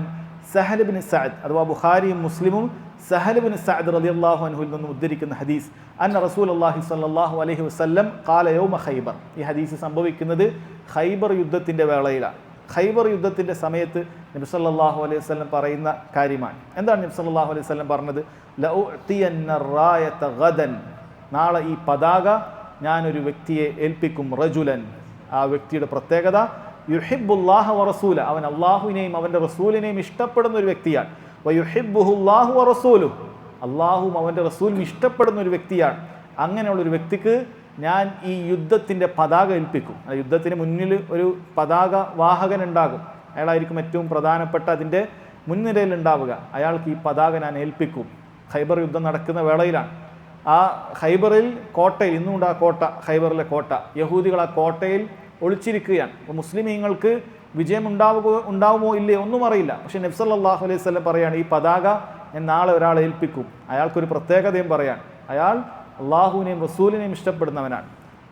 സഹൽ ഇബ്നു സഅദ്, അഥവാ ബുഖാരിയും മുസ്ലിമും സഹൽ ഇബ്നു സഅദ് റളിയല്ലാഹു അൻഹുവിൽ നിന്ന് ഉദ്ധരിക്കുന്ന ഹദീസ്, അന്ന റസൂലുള്ളാഹി സ്വല്ലല്ലാഹു അലൈഹി വസല്ലം ഖാല യൗമ ഖൈബർ. ഈ ഹദീസ് സംഭവിക്കുന്നത് ഖൈബർ യുദ്ധത്തിൻ്റെ വേളയിലാണ്. ഖൈബർ യുദ്ധത്തിൻ്റെ സമയത്ത് നബി സല്ലല്ലാഹു അലൈഹി വസല്ലം പറയുന്ന കാര്യമാണ്. എന്താണ് നബി സല്ലല്ലാഹു അലൈഹി വസല്ലം പറഞ്ഞത്? ലഉഅതിയന്ന റായത ഗദൻ, നാളെ ഈ പതാക ഞാനൊരു വ്യക്തിയെ ഏൽപ്പിക്കും. റജുലൻ, ആ വ്യക്തിയുടെ പ്രത്യേകത യുഹിബ്ബുല്ലാഹ വറസൂല, അവൻ അള്ളാഹുവിനെയും അവൻ്റെ റസൂലിനെയും ഇഷ്ടപ്പെടുന്ന ഒരു വ്യക്തിയാണ്. വയുഹിബ്ബുഹുല്ലാഹു വറസൂലുഹു, അള്ളാഹുവും അവൻ്റെ റസൂലും ഇഷ്ടപ്പെടുന്ന ഒരു വ്യക്തിയാണ്. അങ്ങനെയുള്ളൊരു വ്യക്തിക്ക് ഞാൻ ഈ യുദ്ധത്തിൻ്റെ പതാക ഏൽപ്പിക്കും. യുദ്ധത്തിന് മുന്നിൽ ഒരു പതാക വാഹകൻ ഉണ്ടാകും. അയാളായിരിക്കും ഏറ്റവും പ്രധാനപ്പെട്ട അതിൻ്റെ മുൻനിരയിൽ ഉണ്ടാവുക. അയാൾക്ക് ഈ പതാക ഞാൻ ഏൽപ്പിക്കും. ഖൈബർ യുദ്ധം നടക്കുന്ന വേളയിലാണ്. ആ ഖൈബറിൽ കോട്ടയിൽ, ഇന്നുണ്ട് ആ കോട്ട, ഖൈബറിലെ കോട്ട, യഹൂദികൾ ആ കോട്ടയിൽ ഒളിച്ചിരിക്കുകയാണ്. അപ്പോൾ മുസ്ലിമീങ്ങൾക്ക് വിജയം ഉണ്ടാവുമോ ഇല്ലേ ഒന്നും അറിയില്ല. പക്ഷേ നബി സല്ലല്ലാഹു അലൈഹി വസല്ലം പറയാണ്, ഈ പതാക ഞാൻ നാളെ ഒരാളെ ഏൽപ്പിക്കും. അയാൾക്കൊരു പ്രത്യേകതയും പറയാൻ, അയാൾ അള്ളാഹുവിനെയും റസൂലിനെയും ഇഷ്ടപ്പെടുന്നവനാണ്,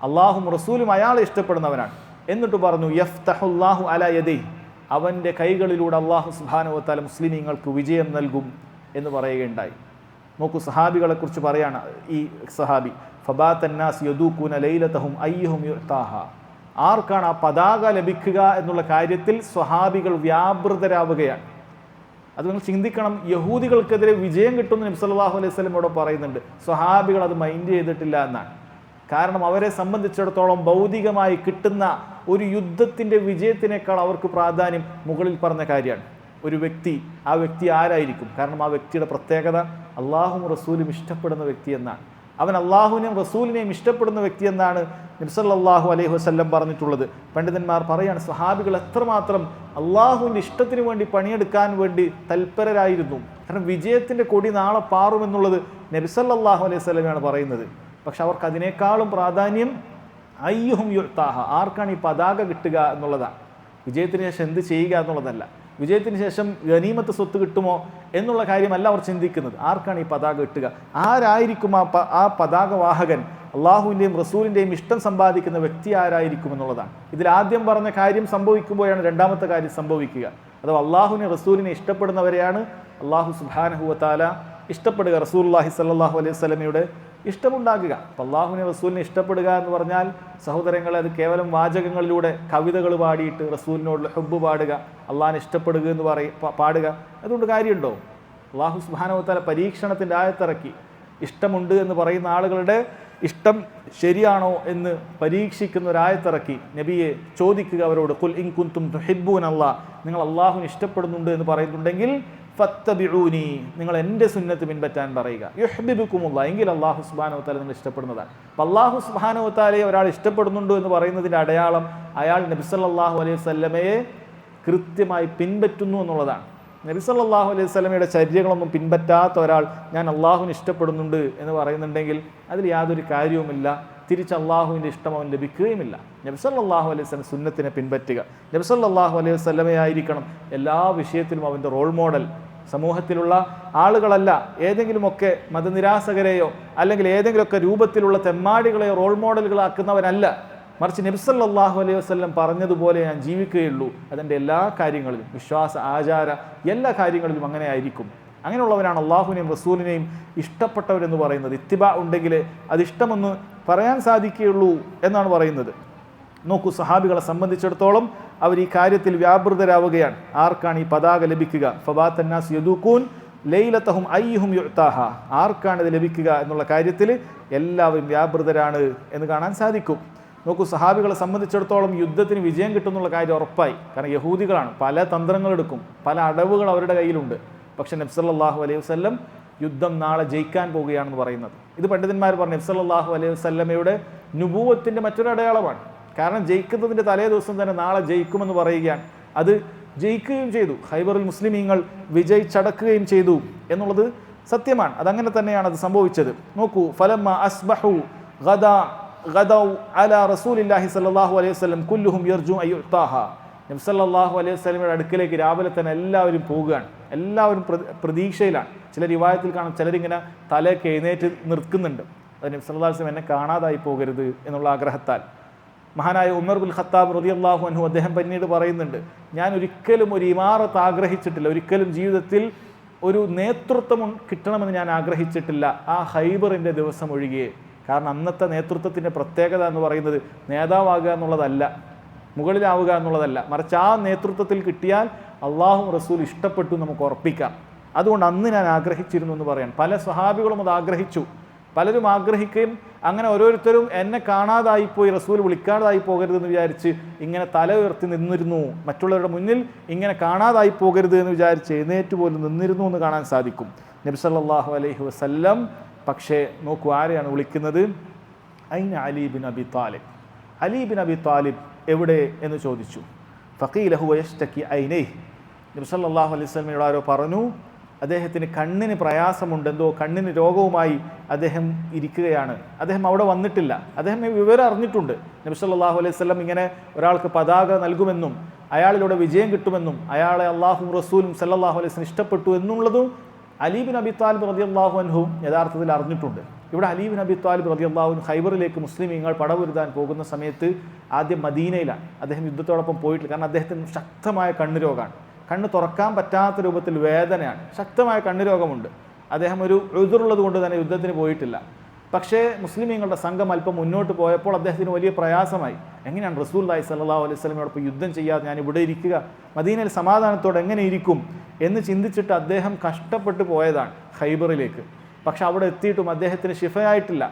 അള്ളാഹും റസൂലും അയാളെ ഇഷ്ടപ്പെടുന്നവനാണ്. എന്നിട്ട് പറഞ്ഞു, യഫ്തഹുല്ലാഹു അലാ യദൈഹി, അവൻ്റെ കൈകളിലൂടെ അള്ളാഹു സുബ്ഹാനഹു വ തആല മുസ്ലിമീങ്ങൾക്ക് വിജയം നൽകും എന്ന് പറയുകയുണ്ടായി. നോക്കൂ, സഹാബികളെക്കുറിച്ച് പറയാണ് ഈ സഹാബി, ഫബാത്തന്നാസ് യദൂകൂന ലൈലതഹും അയ്യുഹും യുഅ്താഹ. ആർക്കാണ് ആ പതാക ലഭിക്കുക എന്നുള്ള കാര്യത്തിൽ സ്വഹാബികൾ വ്യാപൃതരാവുകയാണ്. അത് നിങ്ങൾ ചിന്തിക്കണം. യഹൂദികൾക്കെതിരെ വിജയം കിട്ടുമെന്ന് നബി സല്ലല്ലാഹു അലൈഹി വസല്ലം ഇവിടെ പറയുന്നുണ്ട്. സ്വഹാബികൾ അത് മൈൻഡ് ചെയ്തിട്ടില്ല എന്നാണ്. കാരണം അവരെ സംബന്ധിച്ചിടത്തോളം ഭൗതികമായി കിട്ടുന്ന ഒരു യുദ്ധത്തിൻ്റെ വിജയത്തിനേക്കാൾ അവർക്ക് പ്രാധാന്യം മുകളിൽ പറഞ്ഞ കാര്യമാണ്. ഒരു വ്യക്തി, ആ വ്യക്തി ആരായിരിക്കും? കാരണം ആ വ്യക്തിയുടെ പ്രത്യേകത അള്ളാഹും റസൂലും ഇഷ്ടപ്പെടുന്ന വ്യക്തി എന്നാണ്. അവൻ അള്ളാഹുവിനെയും റസൂലിനെയും ഇഷ്ടപ്പെടുന്ന വ്യക്തി എന്നാണ് നബി സല്ലല്ലാഹു അലൈഹി വസല്ലം പറഞ്ഞിട്ടുള്ളത്. പണ്ഡിതന്മാർ പറയാണ്, സ്വഹാബികൾ എത്രമാത്രം അള്ളാഹുവിൻ്റെ ഇഷ്ടത്തിന് വേണ്ടി പണിയെടുക്കാൻ വേണ്ടി തൽപരരായിരുന്നു. കാരണം വിജയത്തിൻ്റെ കൊടി നാളെ പാറുമെന്നുള്ളത് നബി സല്ലല്ലാഹു അലൈഹി വസല്ലമയാണ് പറയുന്നത്. പക്ഷെ അവർക്ക് അതിനേക്കാളും പ്രാധാന്യം അയ്യുഹും യുഅ്താഹ, ആർക്കാണ് ഈ പതാക കിട്ടുക എന്നുള്ളതാണ്. വിജയത്തിന് ശേഷം എന്ത് ചെയ്യുക എന്നുള്ളതല്ല, വിജയത്തിന് ശേഷം ഗനീമത്ത് സ്വത്ത് കിട്ടുമോ എന്നുള്ള കാര്യമല്ല അവർ ചിന്തിക്കുന്നത്. ആർക്കാണ് ഈ പതാക കിട്ടുക, ആരായിരിക്കും ആ പതാക വാഹകൻ, അള്ളാഹുവിൻ്റെയും റസൂലിൻ്റെയും ഇഷ്ടം സമ്പാദിക്കുന്ന വ്യക്തി ആരായിരിക്കും എന്നുള്ളതാണ്. ഇതിൽ ആദ്യം പറഞ്ഞ കാര്യം സംഭവിക്കുമ്പോഴാണ് രണ്ടാമത്തെ കാര്യം സംഭവിക്കുക. അഥവാ അള്ളാഹുവിനെ റസൂലിനെ ഇഷ്ടപ്പെടുന്നവരെയാണ് അള്ളാഹു സുബ്ഹാനഹു വ തആല ഇഷ്ടപ്പെടുക, റസൂലുള്ളാഹി സ്വല്ലല്ലാഹു അലൈഹി വസല്ലമയുടെ ഇഷ്ടമുണ്ടാകുക. അപ്പം അള്ളാഹുവിനെ റസൂലിനെ ഇഷ്ടപ്പെടുക എന്ന് പറഞ്ഞാൽ സഹോദരങ്ങളെ, അത് കേവലം വാചകങ്ങളിലൂടെ കവിതകൾ പാടിയിട്ട് റസൂലിനോടുള്ള ഹുബ്ബ് പാടുക, അള്ളാഹിനെ ഇഷ്ടപ്പെടുക എന്ന് പാടുക, അതുകൊണ്ട് കാര്യമുണ്ടോ? അള്ളാഹു സുബ്ഹാനഹു വ തആല പരീക്ഷണത്തിൻ്റെ ആയത്തിറക്കി. ഇഷ്ടമുണ്ട് എന്ന് പറയുന്ന ആളുകളുടെ ഇഷ്ടം ശരിയാണോ എന്ന് പരീക്ഷിക്കുന്ന ഒരായത്തിറക്കി. നബിയെ ചോദിക്കുക അവരോട്, ഖുൽ ഇൻ കുൻതും തുഹിബ്ബൂനല്ലാഹ്, നിങ്ങൾ അള്ളാഹുവിനെ ഇഷ്ടപ്പെടുന്നുണ്ട് എന്ന് പറയുന്നുണ്ടെങ്കിൽ ഫത്തബിഊനി, നിങ്ങൾ എൻ്റെ സുന്നത്ത് പിൻപറ്റാൻ പറയുക. യുഹ്ബിബുക്കുമുല്ലാഹ്, എങ്കിൽ അള്ളാഹു സുബ്ഹാനഹു വ തആല നിങ്ങൾ ഇഷ്ടപ്പെടുന്നതാണ്. അപ്പം അള്ളാഹു സുബ്ഹാനഹു വ തആലയെ ഒരാൾ ഇഷ്ടപ്പെടുന്നുണ്ട് എന്ന് പറയുന്നതിൻ്റെ അടയാളം അയാൾ നബി സല്ലല്ലാഹു അലൈഹി വസല്ലമയെ കൃത്യമായി പിൻപറ്റുന്നു എന്നുള്ളതാണ്. നബി സല്ലല്ലാഹു അലൈഹി വസല്ലമയുടെ ചര്യകളൊന്നും പിൻപറ്റാത്ത ഒരാൾ ഞാൻ അള്ളാഹുവിനെ ഇഷ്ടപ്പെടുന്നുണ്ട് എന്ന് പറയുന്നുണ്ടെങ്കിൽ അതിൽ യാതൊരു കാര്യവുമില്ല. തിരിച്ച് അള്ളാഹുവിൻ്റെ ഇഷ്ടം അവൻ ലഭിക്കുകയുമില്ല. നബി സല്ലല്ലാഹു അലൈഹി വസല്ലം സുന്നത്തിനെ പിൻപറ്റുക, നബി സല്ലല്ലാഹു അലൈഹി വസല്ലമയായിരിക്കണം എല്ലാ വിഷയത്തിലും അവൻ്റെ റോൾ മോഡൽ. സമൂഹത്തിലുള്ള ആളുകളല്ല, ഏതെങ്കിലുമൊക്കെ മതനിരാസകരെയോ അല്ലെങ്കിൽ ഏതെങ്കിലുമൊക്കെ രൂപത്തിലുള്ള തെമ്മാടികളെയോ റോൾ മോഡലുകളാക്കുന്നവനല്ല. മറിച്ച് നബി സല്ലല്ലാഹു അലൈഹി വസല്ലം പറഞ്ഞതുപോലെ ഞാൻ ജീവിക്കുകയുള്ളൂ. അതെൻ്റെ എല്ലാ കാര്യങ്ങളിലും, വിശ്വാസ ആചാര എല്ലാ കാര്യങ്ങളിലും അങ്ങനെ ആയിരിക്കും. അങ്ങനെയുള്ളവരാണ് അള്ളാഹുവിനെയും റസൂലിനെയും ഇഷ്ടപ്പെട്ടവരെന്ന് പറയുന്നത്. ഇത്തിബാ ഉണ്ടെങ്കിൽ അത് ഇഷ്ടമെന്ന് പറയാൻ സാധിക്കുകയുള്ളൂ എന്നാണ് പറയുന്നത്. നോക്കൂ, സഹാബികളെ സംബന്ധിച്ചിടത്തോളം അവർ ഈ കാര്യത്തിൽ വ്യാപൃതരാവുകയാണ്. ആർക്കാണ് ഈ പതാക ലഭിക്കുക? ഫബാത്തന്നാസ് യദൂകൂൻ ലൈലതഹും അയ്യുഹും യുഅ്താഹ, ആർക്കാണ് ഇത് ലഭിക്കുക എന്നുള്ള കാര്യത്തിൽ എല്ലാവരും വ്യാപൃതരാണ് എന്ന് കാണാൻ സാധിക്കും. നോക്കൂ, സഹാബികളെ സംബന്ധിച്ചിടത്തോളം യുദ്ധത്തിന് വിജയം കിട്ടുന്നുള്ള കാര്യം ഉറപ്പായി. കാരണം യഹൂദികളാണ്, പല തന്ത്രങ്ങളെടുക്കും, പല അടവുകൾ അവരുടെ കയ്യിലുണ്ട്. പക്ഷെ നബി സല്ലല്ലാഹു അലൈഹി വസല്ലം യുദ്ധം നാളെ ജയിക്കാൻ പോവുകയാണെന്ന് പറയുന്നത്. ഇത് പണ്ഡിതന്മാർ പറഞ്ഞു നബി സല്ലല്ലാഹു അലൈഹി വസല്ലമയുടെ നുബൂവത്തിൻ്റെ മറ്റൊരു അടയാളമാണ്. കാരണം ജയിക്കുന്നതിൻ്റെ തലേ ദിവസം തന്നെ നാളെ ജയിക്കുമെന്ന് പറയുകയാണ്. അത് ജയിക്കുകയും ചെയ്തു. ഖൈബറുൽ മുസ്ലിമീങ്ങൾ വിജയിച്ചടക്കുകയും ചെയ്തു എന്നുള്ളത് സത്യമാണ്. അതങ്ങനെ തന്നെയാണ് അത് സംഭവിച്ചത്. നോക്കൂ, ഫലമ്മ അസ്ബഹു ഗദൗ അലാ റസൂലില്ലാഹി സ്വല്ലല്ലാഹു അലൈഹി വസല്ലം കുല്ലുഹും യർജു അൻ യുഅ്താഹ. നബി സല്ലല്ലാഹു അലൈഹി വസല്ലമയുടെ അടുക്കലേക്ക് രാവിലെ തന്നെ എല്ലാവരും പോവുകയാണ്. എല്ലാവരും പ്രതീക്ഷയിലാണ്. ചില റിവായത്തിൽ കാണും, ചിലരിങ്ങനെ തലയൊക്കെ എഴുന്നേറ്റ് നിൽക്കുന്നുണ്ട്. അത് നബി സല്ലല്ലാഹു അലൈഹി വസല്ലം എന്നെ കാണാതായി പോകരുത് എന്നുള്ള ആഗ്രഹത്താൽ. മഹാനായ ഉമർ ബിൻ ഖത്താബ് റളിയല്ലാഹു അൻഹു അദ്ദേഹം പിന്നീട് പറയുന്നുണ്ട്, ഞാൻ ഒരിക്കലും ഒരു ഇമാറത്ത് ആഗ്രഹിച്ചിട്ടില്ല, ഒരിക്കലും ജീവിതത്തിൽ ഒരു നേതൃത്വം കിട്ടണമെന്ന് ഞാൻ ആഗ്രഹിച്ചിട്ടില്ല, ആ ഖൈബറിൻ്റെ ദിവസം ഒഴികെ. കാരണം അന്നത്തെ നേതൃത്വത്തിൻ്റെ പ്രത്യേകത എന്ന് പറയുന്നത് നേതാവാകുക എന്നുള്ളതല്ല, മുകളിലാവുക എന്നുള്ളതല്ല, മറിച്ച് ആ നേതൃത്വത്തിൽ കിട്ടിയാൽ അള്ളാഹു റസൂൽ ഇഷ്ടപ്പെട്ടു നമുക്ക് ഉറപ്പിക്കാം. അതുകൊണ്ട് അന്ന് ഞാൻ ആഗ്രഹിച്ചിരുന്നു എന്ന് പറയാൻ പല സ്വഹാബികളും അത് ആഗ്രഹിച്ചു. പലരും ആഗ്രഹിക്കുകയും അങ്ങനെ ഓരോരുത്തരും എന്നെ കാണാതായിപ്പോയി, റസൂൽ വിളിക്കാതായി പോകരുതെന്ന് വിചാരിച്ച് ഇങ്ങനെ തല ഉയർത്തി നിന്നിരുന്നു. മറ്റുള്ളവരുടെ മുന്നിൽ ഇങ്ങനെ കാണാതായി പോകരുത് എന്ന് വിചാരിച്ച് എഴുന്നേറ്റ് പോലും നിന്നിരുന്നു എന്ന് കാണാൻ സാധിക്കും. നബി സല്ലല്ലാഹു അലൈഹി വസല്ലം പക്ഷേ നോക്കൂ, ആരെയാണ് വിളിക്കുന്നത്? ഐന അലി ബിൻ അബി താലിബ്. അലി ബിൻ അബി താലിബ് എവിടെ എന്ന് ചോദിച്ചു. ഫഖീല ഹുവ യശ്തകി ഐനൈഹി. നബി സല്ലല്ലാഹു അലൈഹി വസല്ലമയോട് ആരോ പറഞ്ഞു, അദ്ദേഹത്തിന് കണ്ണിന് പ്രയാസമുണ്ട്, എന്തോ കണ്ണിന് രോഗവുമായി അദ്ദേഹം ഇരിക്കുകയാണ്, അദ്ദേഹം അവിടെ വന്നിട്ടില്ല. അദ്ദേഹം വിവരം അറിഞ്ഞിട്ടുണ്ട്, നബി സല്ലല്ലാഹു അലൈഹി വസല്ലം ഇങ്ങനെ ഒരാൾക്ക് പതാക നൽകുമെന്നും അയാളിലൂടെ വിജയം കിട്ടുമെന്നും അയാളെ അള്ളാഹും റസൂലും സല്ലല്ലാഹു അലൈഹി വസല്ലം ഇഷ്ടപ്പെട്ടു എന്നുള്ളതും അലി ബിൻ അബി താലിബ് റളിയല്ലാഹു അൻഹു യഥാർത്ഥത്തിൽ അറിഞ്ഞിട്ടുണ്ട്. ഇവിടെ അലി ബിൻ അബി താലിബ് റളിയല്ലാഹു അൻഹു ഖൈബറിലേക്ക് മുസ്ലിമീങ്ങൾ പടപൊരുതാൻ പോകുന്ന സമയത്ത് ആദ്യം മദീനയിലാണ്. അദ്ദേഹം യുദ്ധത്തോടൊപ്പം പോയിട്ടില്ല. കാരണം അദ്ദേഹത്തിന് ശക്തമായ കണ്ണ് രോഗമാണ്. കണ്ണ് തുറക്കാൻ പറ്റാത്ത രൂപത്തിൽ വേദനയാണ്, ശക്തമായ കണ്ണ് രോഗമുണ്ട്. അദ്ദേഹം ഒരു ഉദുറുള്ളത് കൊണ്ട് തന്നെ യുദ്ധത്തിന് പോയിട്ടില്ല. പക്ഷേ മുസ്ലിമീങ്ങളുടെ സംഘം അല്പം മുന്നോട്ട് പോയപ്പോൾ അദ്ദേഹത്തിന് വലിയ പ്രയാസമായി. എങ്ങനെയാണ് റസൂലുള്ളാഹി സ്വല്ലല്ലാഹു അലൈഹി വസല്ലമയോടൊപ്പം യുദ്ധം ചെയ്യാതെ ഞാൻ ഇവിടെ ഇരിക്കുക, മദീനയിൽ സമാധാനത്തോടെ എങ്ങനെ ഇരിക്കും എന്ന് ചിന്തിച്ചിട്ട് അദ്ദേഹം കഷ്ടപ്പെട്ട് പോയതാണ് ഖൈബറിലേക്ക്. പക്ഷെ അവിടെ എത്തിയിട്ടും അദ്ദേഹത്തിന് ശിഫയായിട്ടില്ല.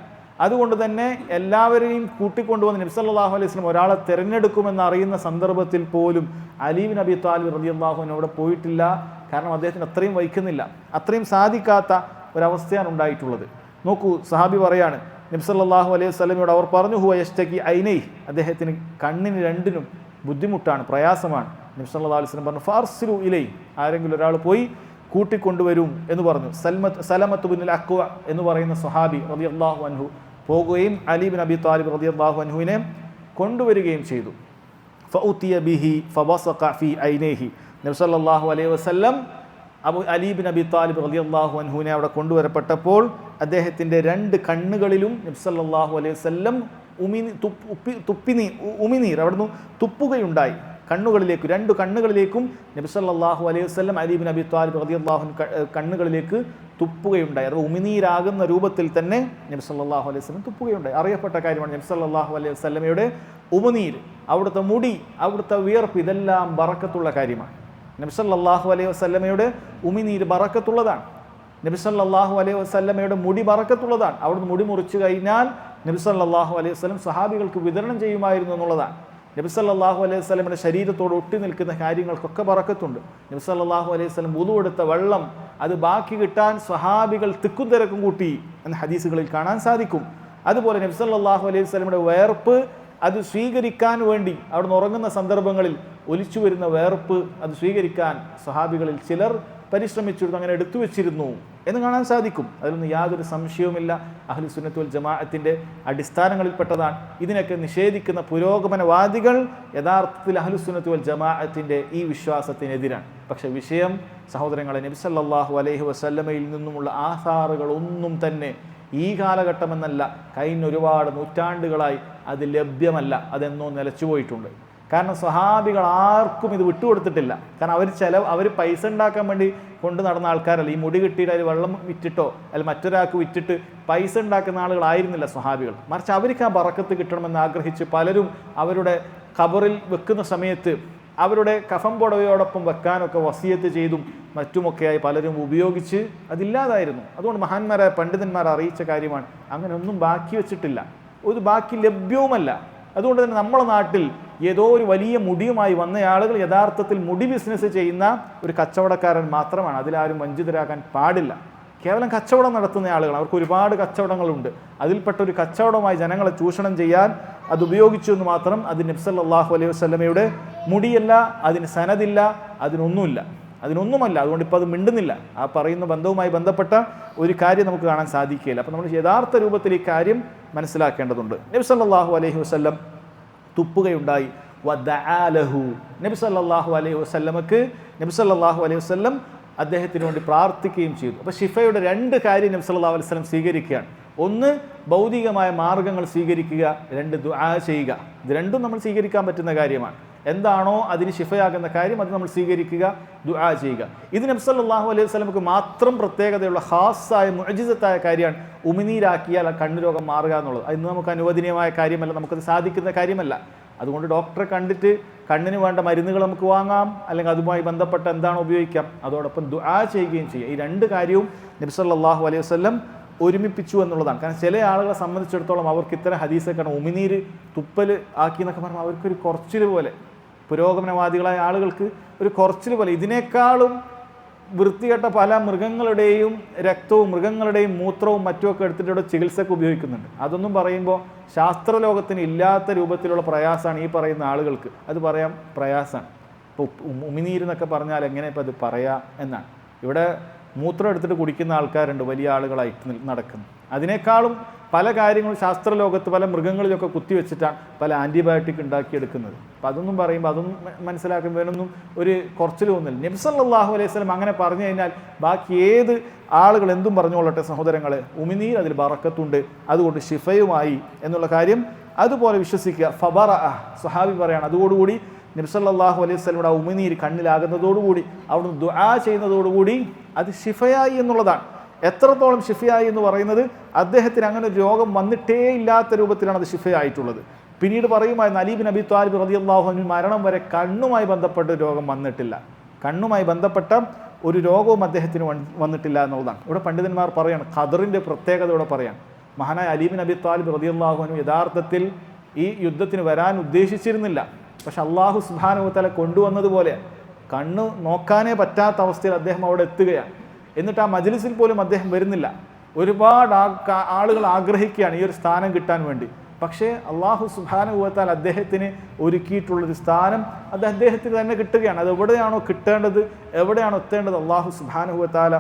അതുകൊണ്ട് തന്നെ എല്ലാവരെയും കൂട്ടിക്കൊണ്ടുവന്ന് നബി സല്ലല്ലാഹു അലൈഹി വസല്ലം ഒരാളെ തിരഞ്ഞെടുക്കുമെന്ന് അറിയുന്ന സന്ദർഭത്തിൽ പോലും അലി ബിൻ അബി ത്വാലിബ് റളിയല്ലാഹു അൻഹു അവിടെ പോയിട്ടില്ല. കാരണം അദ്ദേഹത്തിന് അത്രയും വഹിക്കുന്നില്ല, അത്രയും സാധിക്കാത്ത ഒരവസ്ഥയാണ് ഉണ്ടായിട്ടുള്ളത്. നോക്കൂ, സഹാബി പറയാണ്, നബി സല്ലല്ലാഹു അലൈഹി വസല്ലമയോട് അവർ പറഞ്ഞു, ഹുവ യശ്തകി ഐനൈ, അദ്ദേഹത്തിന് കണ്ണിന് രണ്ടിനും ബുദ്ധിമുട്ടാണ്, പ്രയാസമാണ്. നബി സല്ലല്ലാഹു അലൈഹി വസല്ലം പറഞ്ഞു, ഫർസിലു ഇലൈ, ആരെങ്കിലും ഒരാൾ പോയി കൂട്ടിക്കൊണ്ടുവരും എന്ന് പറഞ്ഞു. സലമത്ത് ബിനുൽ അക്വ എന്ന് പറയുന്ന സ്വഹാബി റളിയല്ലാഹു അൻഹു പോകുകയും അലി ബിൻ അബി ത്വാലിബ് റളിയല്ലാഹു അൻഹുവിനെ കൊണ്ടുവരികയും ചെയ്തു. ഫഉതിയ ബിഹി ഫവസഖ ഫീ ഐനൈഹി, നബി സല്ലല്ലാഹു അലൈഹി വസല്ലം അലി ബിൻ അബി ത്വാലിബ് റളിയല്ലാഹു അൻഹുവിനെ അവിടെ കൊണ്ടുവരപ്പെട്ടപ്പോൾ അദ്ദേഹത്തിൻ്റെ രണ്ട് കണ്ണുകളിലും നബി സല്ലല്ലാഹു അലൈഹി വസല്ലം ഉമിനീർ അവിടുന്ന് തുപ്പുകയുണ്ടായി. കണ്ണുകളിലേക്ക്, രണ്ട് കണ്ണുകളിലേക്കും നബി സല്ലല്ലാഹു അലൈഹി വസല്ലം അലി ബിൻ അബി ത്വാലിബ് റളിയല്ലാഹു അൻഹു കണ്ണുകളിലേക്ക് തുപ്പുകയുണ്ടായി. അത് ഉമിനീരാകുന്ന രൂപത്തിൽ തന്നെ നബി സല്ലല്ലാഹു അലൈഹി വസല്ലം തുപ്പുകയുണ്ടായി. അറിയപ്പെട്ട കാര്യമാണ് നബി സല്ലല്ലാഹു അലൈഹി വസല്ലമയുടെ ഉമിനീര്, അവിടുത്തെ മുടി, അവിടുത്തെ വിയർപ്പ്, ഇതെല്ലാം ബറക്കത്തുള്ള കാര്യമാണ്. നബി സല്ലല്ലാഹു അലൈഹി വസല്ലമയുടെ ഉമിനീര് ബറക്കത്തുള്ളതാണ്. നബി സല്ലല്ലാഹു അലൈഹി വസല്ലമയുടെ മുടി ബറക്കത്തുള്ളതാണ്. അവിടുന്ന് മുടി മുറിച്ചു കഴിഞ്ഞാൽ നബി സല്ലല്ലാഹു അലൈഹി വസല്ലം സഹാബികൾക്ക് വിതരണം ചെയ്യുമായിരുന്നു എന്നുള്ളതാണ്. നബി സല്ലല്ലാഹു അലൈഹി വസല്ലമയുടെ ശരീരത്തോട് ഒട്ടി നിൽക്കുന്ന കാര്യങ്ങൾക്കൊക്കെ ബറക്കത്തുണ്ട്. നബി സല്ലല്ലാഹു അലൈഹി വസല്ലം വുളു എടുത്ത വെള്ളം അത് ബാക്കി കിട്ടാൻ സ്വഹാബികൾ തിക്കും തിരക്കും കൂട്ടി എന്ന ഹദീസുകളിൽ കാണാൻ സാധിക്കും. അതുപോലെ നബി സല്ലല്ലാഹു അലൈഹി വസല്ലമയുടെ വേർപ്പ് അത് സ്വീകരിക്കാൻ വേണ്ടി അവിടുന്ന് ഉറങ്ങുന്ന സന്ദർഭങ്ങളിൽ ഒലിച്ചു വരുന്ന വേർപ്പ് അത് സ്വീകരിക്കാൻ സ്വഹാബികളിൽ ചിലർ പരിശ്രമിച്ചിരുന്നു, അങ്ങനെ എടുത്തു വെച്ചിരുന്നു എന്ന് കാണാൻ സാധിക്കും. അതിലൊന്നും യാതൊരു സംശയവുമില്ല. അഹ്ലു സുന്നത്ത് വൽ ജമാഅത്തിന്റെ അടിസ്ഥാനങ്ങളിൽപ്പെട്ടതാണ്. ഇതിനൊക്കെ നിഷേധിക്കുന്ന പുരോഗമനവാദികൾ യഥാർത്ഥത്തിൽ അഹ്ലു സുന്നത്ത് വൽ ജമാഅത്തിന്റെ ഈ വിശ്വാസത്തിനെതിരാണ്. പക്ഷെ വിഷയം സഹോദരങ്ങളെ, നബി സല്ലല്ലാഹു അലൈഹി വസല്ലമയിൽ നിന്നുമുള്ള ആസാറുകൾ ഒന്നും തന്നെ ഈ കാലഘട്ടമെന്നല്ല, കഴിഞ്ഞ ഒരുപാട് നൂറ്റാണ്ടുകളായി അത് ലഭ്യമല്ല, അതെന്നോ നിലച്ചുപോയിട്ടുണ്ട്. കാരണം സ്വഹാബികൾ ആർക്കും ഇത് വിട്ടുകൊടുത്തിട്ടില്ല. കാരണം അവർ പൈസ ഉണ്ടാക്കാൻ വേണ്ടി കൊണ്ട് നടന്ന ആൾക്കാരല്ല. ഈ മുടി കിട്ടിയിട്ട് അതിൽ വെള്ളം വിറ്റിട്ടോ അല്ല മറ്റൊരാൾക്ക് വിറ്റിട്ട് പൈസ ഉണ്ടാക്കുന്ന ആളുകളായിരുന്നില്ല സ്വഹാബികൾ. മറിച്ച് അവർക്ക് ആ ബറക്കത്ത് കിട്ടണമെന്ന് ആഗ്രഹിച്ച് പലരും അവരുടെ ഖബറിൽ വെക്കുന്ന സമയത്ത് അവരുടെ കഫം പുടവയോടൊപ്പം വെക്കാനൊക്കെ വസിയത്ത് ചെയ്തും മറ്റുമൊക്കെയായി പലരും ഉപയോഗിച്ച് അതില്ലാതായിരുന്നു. അതുകൊണ്ട് മഹാന്മാരായ പണ്ഡിതന്മാർ അറിയിച്ച കാര്യമാണ്, അങ്ങനെ ഒന്നും ബാക്കി വെച്ചിട്ടില്ല, ഒരു ബാക്കി ലഭ്യവുമല്ല. അതുകൊണ്ട് തന്നെ നമ്മുടെ നാട്ടിൽ ഏതോ ഒരു വലിയ മുടിയുമായി വന്ന ആളുകൾ യഥാർത്ഥത്തിൽ മുടി ബിസിനസ് ചെയ്യുന്ന ഒരു കച്ചവടക്കാരൻ മാത്രമാണ്. അതിലാരും വഞ്ചിതരാകാൻ പാടില്ല. കേവലം കച്ചവടം നടത്തുന്ന ആളുകൾ, അവർക്ക് ഒരുപാട് കച്ചവടങ്ങളുണ്ട്. അതിൽപ്പെട്ട ഒരു കച്ചവടമായി ജനങ്ങളെ ചൂഷണം ചെയ്യാൻ അത് ഉപയോഗിച്ചു എന്ന് മാത്രം. അത് നബി സല്ലല്ലാഹു അലൈഹി വസല്ലമയുടെ മുടിയല്ല, അതിന് സനദില്ല, അതിനൊന്നുമല്ല. അതുകൊണ്ട് ഇപ്പോൾ അത് മിണ്ടുന്നില്ല. ആ പറയുന്ന ബന്ധവുമായി ബന്ധപ്പെട്ട ഒരു കാര്യം നമുക്ക് കാണാൻ സാധിക്കുകയില്ല. അപ്പോൾ നമ്മൾ യഥാർത്ഥ രൂപത്തിൽ ഈ കാര്യം മനസ്സിലാക്കേണ്ടതുണ്ട്. നബി സല്ലല്ലാഹു അലൈഹി വസല്ലം തുപ്പുകയുണ്ടായി. വദഅലഹു, നബി സല്ലല്ലാഹു അലൈഹി വസല്ലമക്ക് നബി സല്ലല്ലാഹു അലൈഹി വസല്ലം അദ്ദേഹത്തിന് വേണ്ടി പ്രാർത്ഥിക്കുകയും ചെയ്തു. അപ്പോൾ ഷിഫയുടെ രണ്ട് കാര്യം നബി സല്ലല്ലാഹു അലൈഹി വസല്ലം സ്വീകരിക്കുകയാണ്. ഒന്ന് ഭൗതികമായ മാർഗങ്ങൾ സ്വീകരിക്കുക, രണ്ട് ദുആ ചെയ്യുക. ഇത് രണ്ടും നമ്മൾ സ്വീകരിക്കാൻ പറ്റുന്ന കാര്യമാണ്. എന്താണോ അതിന് ഷിഫയാകുന്ന കാര്യം അത് നമ്മൾ സ്വീകരിക്കുക, ദുആ ചെയ്യുക. ഇത് നബി സല്ലല്ലാഹു അലൈഹി വസല്ലമക്ക് മാത്രം പ്രത്യേകതയുള്ള ഖാസായ മുഅ്ജിസത്തായ കാര്യമാണ്. ഉമിനീരാക്കിയാൽ ആ കണ്ണുരോഗം മാറുക എന്നുള്ളത്. അത് നമുക്ക് അനുവദനീയമായ കാര്യമല്ല, നമുക്കത് സാധിക്കുന്ന കാര്യമല്ല. അതുകൊണ്ട് ഡോക്ടറെ കണ്ടിട്ട് കണ്ണിന് വേണ്ട മരുന്നുകൾ നമുക്ക് വാങ്ങാം, അല്ലെങ്കിൽ അതുമായി ബന്ധപ്പെട്ട എന്താണോ ഉപയോഗിക്കാം. അതോടൊപ്പം ദുആ ചെയ്യുകയും ചെയ്യുക. ഈ രണ്ട് കാര്യവും നബി സല്ലല്ലാഹു അലൈഹി വസല്ലം ഒരുമിപ്പിച്ചു എന്നുള്ളതാണ്. കാരണം ചില ആളുകളെ സംബന്ധിച്ചിടത്തോളം അവർക്ക് ഇത്തരം ഹദീസൊക്കെ ഉമിനീര് തുപ്പൽ ആക്കി എന്നൊക്കെ പറഞ്ഞാൽ അവർക്കൊരു കുറച്ചിൽ പോലെ, പുരോഗമനവാദികളായ ആളുകൾക്ക് ഒരു കുറച്ചിൽ പോലെ, ഇതിനേക്കാളും വൃത്തികെട്ട പല മൃഗങ്ങളുടെയും രക്തവും മൃഗങ്ങളുടെയും മൂത്രവും മറ്റുമൊക്കെ എടുത്തിട്ട് ഇവിടെ ചികിത്സക്ക് ഉപയോഗിക്കുന്നുണ്ട്. അതൊന്നും പറയുമ്പോൾ ശാസ്ത്രലോകത്തിന് ഇല്ലാത്ത രൂപത്തിലുള്ള പ്രയാസമാണ് ഈ പറയുന്ന ആളുകൾക്ക്. അത് പറയാൻ പ്രയാസമാണ്. ഇപ്പോൾ ഉമിനീരെന്നൊക്കെ പറഞ്ഞാൽ എങ്ങനെ ഇപ്പോൾ അത് പറയാം എന്നാണ്. ഇവിടെ മൂത്രം എടുത്തിട്ട് കുടിക്കുന്ന ആൾക്കാരുണ്ട്, വലിയ ആളുകളായിട്ട് നടക്കുന്നു. അതിനേക്കാളും പല കാര്യങ്ങളും ശാസ്ത്രലോകത്ത് പല മൃഗങ്ങളിലൊക്കെ കുത്തിവെച്ചിട്ടാണ് പല ആൻറ്റിബയോട്ടിക് ഉണ്ടാക്കിയെടുക്കുന്നത്. അപ്പം അതൊന്നും പറയുമ്പോൾ അതൊന്നും മനസ്സിലാക്കുമ്പോഴൊന്നും ഒരു കുറച്ചിൽ തോന്നില്ല. നബി സല്ലല്ലാഹു അലൈഹി വസല്ലം അങ്ങനെ പറഞ്ഞു കഴിഞ്ഞാൽ ബാക്കി ഏത് ആളുകൾ എന്തും പറഞ്ഞുകൊള്ളട്ടെ സഹോദരങ്ങളെ, ഉമിനീർ അതിൽ ബറക്കത്തുണ്ട്, അതുകൊണ്ട് ഷിഫയുമായി എന്നുള്ള കാര്യം അതുപോലെ വിശ്വസിക്കുക. ഫബറഅ, സ്വഹാബി പറയാണ്, അതോടുകൂടി നബി സല്ലല്ലാഹു അലൈഹി വസല്ലമയുടെ ഉമിനീര് കണ്ണിലാകുന്നതോടുകൂടി അവിടുന്ന് ദുആ ചെയ്യുന്നതോടുകൂടി അത് ശിഫയായി എന്നുള്ളതാണ്. എത്രത്തോളം ശിഫയായി എന്ന് പറയുന്നത് അദ്ദേഹത്തിന് അങ്ങനെ ഒരു രോഗം വന്നിട്ടേ ഇല്ലാത്ത രൂപത്തിലാണ് അത് ശിഫയായിട്ടുള്ളത്. പിന്നീട് പറയുമായിരുന്നു അലി ബിൻ അബി ത്വാലിബ് റളിയല്ലാഹു അൻഹു മരണം വരെ കണ്ണുമായി ബന്ധപ്പെട്ട രോഗം വന്നിട്ടില്ല, കണ്ണുമായി ബന്ധപ്പെട്ട ഒരു രോഗവും അദ്ദേഹത്തിന് വന്നിട്ടില്ല എന്നുള്ളതാണ്. ഇവിടെ പണ്ഡിതന്മാർ പറയാണ് ഖദറിൻ്റെ പ്രത്യേകത ഇവിടെ പറയാം. മഹാനായ അലി ബിൻ അബി ത്വാലിബ് റളിയല്ലാഹു അൻഹു യഥാർത്ഥത്തിൽ ഈ യുദ്ധത്തിന് വരാൻ ഉദ്ദേശിച്ചിരുന്നില്ല. പക്ഷെ അള്ളാഹു സുബ്ഹാനഹു വ തആല കൊണ്ടുവന്നതുപോലെ കണ്ണ് നോക്കാനേ പറ്റാത്ത അവസ്ഥയിൽ അദ്ദേഹം അവിടെ എത്തുകയാണ്. എന്നിട്ട് ആ മജ്ലിസിൽ പോലും അദ്ദേഹം വരുന്നില്ല. ഒരുപാട് ആളുകൾ ആഗ്രഹിക്കുകയാണ് ഈ ഒരു സ്ഥാനം കിട്ടാൻ വേണ്ടി. പക്ഷേ അള്ളാഹു സുബ്ഹാനഹു വ തആല അദ്ദേഹത്തിന് ഒരുക്കിയിട്ടുള്ളൊരു സ്ഥാനം അത് അദ്ദേഹത്തിന് തന്നെ കിട്ടുകയാണ്. അത് എവിടെയാണോ കിട്ടേണ്ടത്, എവിടെയാണോ എത്തേണ്ടത്, അള്ളാഹു സുബ്ഹാനഹു വ തആല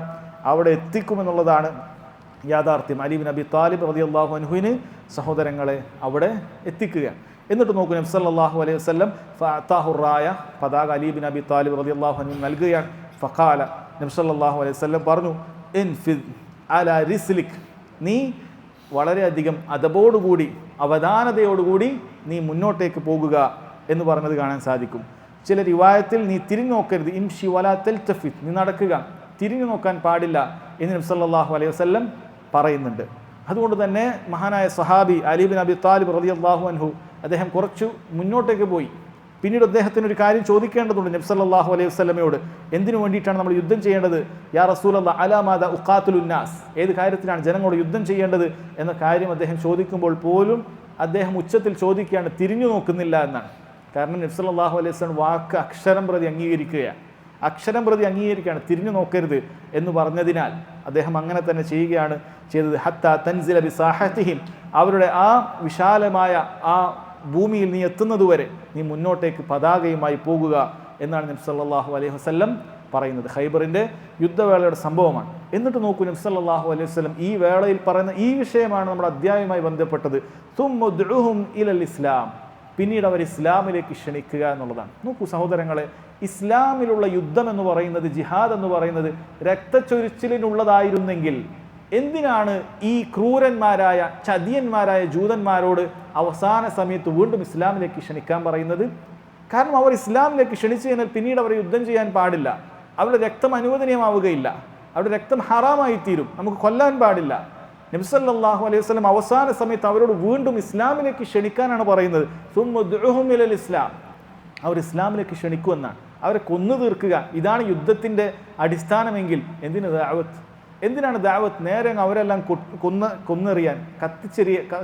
അവിടെ എത്തിക്കുമെന്നുള്ളതാണ് യാഥാർത്ഥ്യം. അലി ബിൻ അബി ത്വാലിബ് റളിയല്ലാഹു അൻഹുവിന് സഹോദരങ്ങളെ അവിടെ എത്തിക്കുകയാണ്. എന്നിട്ട് നോക്കൂ, നബി സല്ലല്ലാഹു അലൈഹി വസല്ലം ഫഅതാഹു റായ, പതാക അലി ബിൻ അബി ത്വാലിബ് റളിയല്ലാഹു അൻഹു നൽകുകയാണ്. ഫഖാല, നബി സല്ലല്ലാഹു അലൈഹി വസല്ലം പറഞ്ഞു, ഇൻഫിദ് അലാ റിസ്ലിക്, നീ വളരെയധികം അദബോടുകൂടി അവധാനതയോടുകൂടി നീ മുന്നോട്ടേക്ക് പോകുക എന്ന് പറഞ്ഞത് കാണാൻ സാധിക്കും. ചില റിവായത്തിൽ നീ തിരിഞ്ഞു നോക്കരുത്, ഇംഷി വലാ തൽതഫിത്, നീ നടക്കുക, തിരിഞ്ഞു നോക്കാൻ പാടില്ല എന്ന് നബി സല്ലല്ലാഹു അലൈഹി വസല്ലം പറയുന്നുണ്ട്. അതുകൊണ്ട് തന്നെ മഹാനായ സഹാബി അലി ബിൻ അബി ത്വാലിബ് റളിയല്ലാഹു അൻഹു അദ്ദേഹം കുറച്ചു മുന്നോട്ടേക്ക് പോയി. പിന്നീട് അദ്ദേഹത്തിന് ഒരു കാര്യം ചോദിക്കേണ്ടതുണ്ട് നബി സല്ലല്ലാഹു അലൈഹി വസല്ലമയോട്, എന്തിനു വേണ്ടിയിട്ടാണ് നമ്മൾ യുദ്ധം ചെയ്യേണ്ടത്? യാ റസൂലല്ലാഹ് അലാ മാദാ ഉഖാതിലുൻ നാസ്, ഏത് കാര്യത്തിലാണ് ജനങ്ങളോട് യുദ്ധം ചെയ്യേണ്ടത് എന്ന കാര്യം അദ്ദേഹം ചോദിക്കുമ്പോൾ പോലും അദ്ദേഹം ഉച്ചത്തിൽ ചോദിക്കുകയാണ്, തിരിഞ്ഞു നോക്കുന്നില്ല എന്നാണ്. കാരണം നബി സല്ലല്ലാഹു അലൈഹി വസല്ലം വാക്ക് അക്ഷരം പ്രതി അംഗീകരിക്കുകയാണ്, അക്ഷരം പ്രതി അംഗീകരിക്കുകയാണ്, തിരിഞ്ഞു നോക്കരുത് എന്ന് പറഞ്ഞതിനാൽ അദ്ദേഹം അങ്ങനെ തന്നെ ചെയ്യുകയാണ് ചെയ്തത്. ഹത്താ തൻസില ബിസാഹതിഹിം, അവരുടെ ആ വിശാലമായ ആ ഭൂമിയിൽ നീ എത്തുന്നതുവരെ നീ മുന്നോട്ടേക്ക് പതാകയുമായി പോകുക എന്നാണ് നബി സല്ലല്ലാഹു അലൈഹി വസല്ലം പറയുന്നത്. ഖൈബറിൻ്റെ യുദ്ധവേളയുടെ സംഭവമാണ്. എന്നിട്ട് നോക്കൂ, നബി സല്ലല്ലാഹു അലൈഹി വസല്ലം ഈ വേളയിൽ പറയുന്ന ഈ വിഷയമാണ് നമ്മുടെ അധ്യായവുമായി ബന്ധപ്പെട്ടത്. തുമ്മുദ്ഉഹും ഇലൽ ഇസ്ലാം, പിന്നീട് അവർ ഇസ്ലാമിലേക്ക് ക്ഷണിക്കുക എന്നുള്ളതാണ്. നോക്കൂ സഹോദരങ്ങളെ, ഇസ്ലാമിലുള്ള യുദ്ധം എന്ന് പറയുന്നത്, ജിഹാദ് എന്ന് പറയുന്നത് രക്തച്ചൊരിച്ചിലിനുള്ളതായിരുന്നെങ്കിൽ എന്തിനാണ് ഈ ക്രൂരന്മാരായ ചതിയന്മാരായ ജൂതന്മാരോട് അവസാന സമയത്ത് വീണ്ടും ഇസ്ലാമിലേക്ക് ക്ഷണിക്കാൻ പറയുന്നത്? കാരണം അവർ ഇസ്ലാമിലേക്ക് ക്ഷണിച്ചു കഴിഞ്ഞാൽ പിന്നീട് അവർ യുദ്ധം ചെയ്യാൻ പാടില്ല, അവരുടെ രക്തം അനുവദനീയമാവുകയില്ല, അവരുടെ രക്തം ഹറാമായി തീരും, നമുക്ക് കൊല്ലാൻ പാടില്ല. നബി സല്ലല്ലാഹു അലൈഹി വസല്ലം അവസാന സമയത്ത് അവരോട് വീണ്ടും ഇസ്ലാമിലേക്ക് ക്ഷണിക്കാനാണ് പറയുന്നത്. സുമ്മുദ്ഉഹും ഇലൽ ഇസ്ലാം, അവർ ഇസ്ലാമിലേക്ക് ക്ഷണിക്കുമെന്നാണ്, അവരെ കൊന്നു തീർക്കുക. ഇതാണ് യുദ്ധത്തിൻ്റെ അടിസ്ഥാനമെങ്കിൽ എന്തിന് ദഅവത്ത്? എന്തിനാണ് ദഅവത്ത്? നേരെ അവരെല്ലാം കൊന്നെറിയാൻ,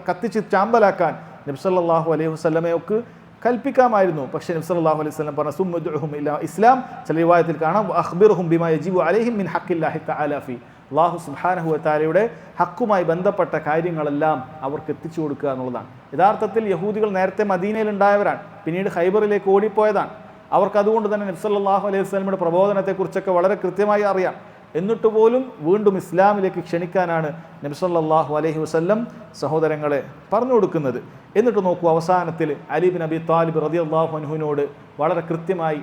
കത്തിച്ച് ചാമ്പലാക്കാൻ നബി സല്ലല്ലാഹു അലൈഹി വസല്ലമയൊക്കെ കൽപ്പിക്കാമായിരുന്നു. പക്ഷേ നബി സല്ലല്ലാഹു അലൈഹി വസല്ലം പറഞ്ഞു സുമ്മുദ്ഉഹും ഇലാ ഇസ്ലാം. ചില റിവായത്തിൽ കാണാം അഖ്ബിർഹും ബിമാ യജിബു അലൈഹിം മിൻ ഹഖ്ഖില്ലാഹി തആല ഫീ, അല്ലാഹു സുബ്ഹാനഹു വ തആലയുടെ ഹക്കുമായി ബന്ധപ്പെട്ട കാര്യങ്ങളെല്ലാം അവർക്ക് എത്തിച്ചു കൊടുക്കുക എന്നുള്ളതാണ്. യഥാർത്ഥത്തിൽ യഹൂദികൾ നേരത്തെ മദീനയിൽ ഉണ്ടായവരാണ്, പിന്നീട് ഖൈബറിലേക്ക് ഓടിപ്പോയതാണ്. അവർക്ക് അതുകൊണ്ട് തന്നെ നബി സല്ലല്ലാഹു അലൈഹി വസല്ലമയുടെ പ്രബോധനത്തെക്കുറിച്ചൊക്കെ വളരെ കൃത്യമായി അറിയാം. എന്നിട്ട് പോലും വീണ്ടും ഇസ്ലാമിലേക്ക് ക്ഷണിക്കാനാണ് നബി സല്ലല്ലാഹു അലൈഹി വസല്ലം സഹോദരങ്ങളെ പറഞ്ഞു കൊടുക്കുന്നത്. എന്നിട്ട് നോക്കൂ, അവസാനത്തിൽ അലി ബിൻ അബി ത്വാലിബ് റളിയല്ലാഹു അൻഹുവിനോട് വളരെ കൃത്യമായി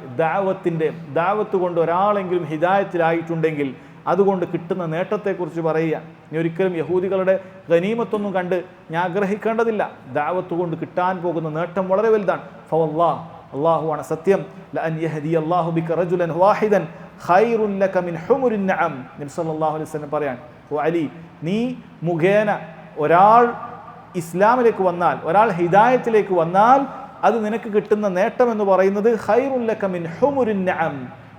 ദഅവത്ത് കൊണ്ട് ഒരാളെങ്കിലും ഹിദായത്തിലായിട്ടുണ്ടെങ്കിൽ അതുകൊണ്ട് കിട്ടുന്ന നേട്ടത്തെക്കുറിച്ച് പറയുക. ഇനി ഒരിക്കലും യഹൂദികളുടെ ഗനീമത്തൊന്നും കണ്ട് ഞാൻ ആഗ്രഹിക്കേണ്ടതില്ല, ദഅവത്ത് കൊണ്ട് കിട്ടാൻ പോകുന്ന നേട്ടം വളരെ വലുതാണ്. ഫവല്ലാഹ്, അല്ലാഹുവാണ് സത്യം, ലഅൻ യഹ്ദിയല്ലാഹു ബിക റജുലൻ വാഹിദൻ ഖൈറുൻ ലക മിൻ ഹുമുരിൻ നഅം. നബി സല്ലല്ലാഹു അലൈഹി വസല്ലം പറയാണ്, ഓ അലി, നീ മുഖേന ഒരാൾ ഇസ്ലാമിലേക്ക് വന്നാൽ, ഒരാൾ ഹിദായത്തിലേക്ക് വന്നാൽ അത് നിനക്ക് കിട്ടുന്ന നേട്ടം എന്ന് പറയുന്നത് ഖൈറുൻ ലക മിൻ ഹുമുരിൻ നഅം,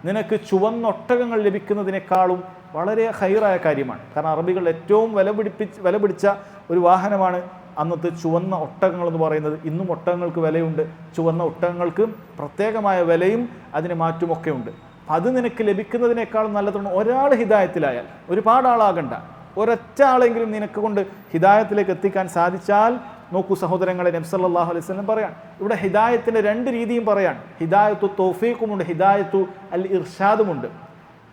നിനക്ക് ചുവന്ന ഒട്ടകങ്ങൾ ലഭിക്കുന്നതിനേക്കാളും വളരെ ഖൈറായ കാര്യമാണ്. കാരണം അറബികൾ ഏറ്റവും വില പിടിച്ച ഒരു വാഹനമാണ് അന്നത്തെ ചുവന്ന ഒട്ടകങ്ങൾ എന്ന് പറയുന്നത്. ഇന്നും ഒട്ടകങ്ങൾക്ക് വിലയുണ്ട്, ചുവന്ന ഒട്ടകങ്ങൾക്ക് പ്രത്യേകമായ വിലയും അതിന് മാറ്റുമൊക്കെ ഉണ്ട്. അത് നിനക്ക് ലഭിക്കുന്നതിനേക്കാളും നല്ലതാണ് ഒരാൾ ഹിദായത്തിലായാൽ. ഒരുപാട് ആളാകണ്ട, ഒരൊറ്റ ആളെങ്കിലും നിനക്ക് കൊണ്ട് ഹിദായത്തിലേക്ക് എത്തിക്കാൻ സാധിച്ചാൽ. നോക്കൂ സഹോദരങ്ങളെ, നബി സല്ലല്ലാഹു അലൈഹി വസല്ലം പറയാൻ, ഇവിടെ ഹിദായത്തിൻ്റെ രണ്ട് രീതിയും പറയാൻ. ഹിദായത്തു തൗഫീഖുമുണ്ട്, ഹിദായത്തു അൽ ഇർഷാദുമുണ്ട്.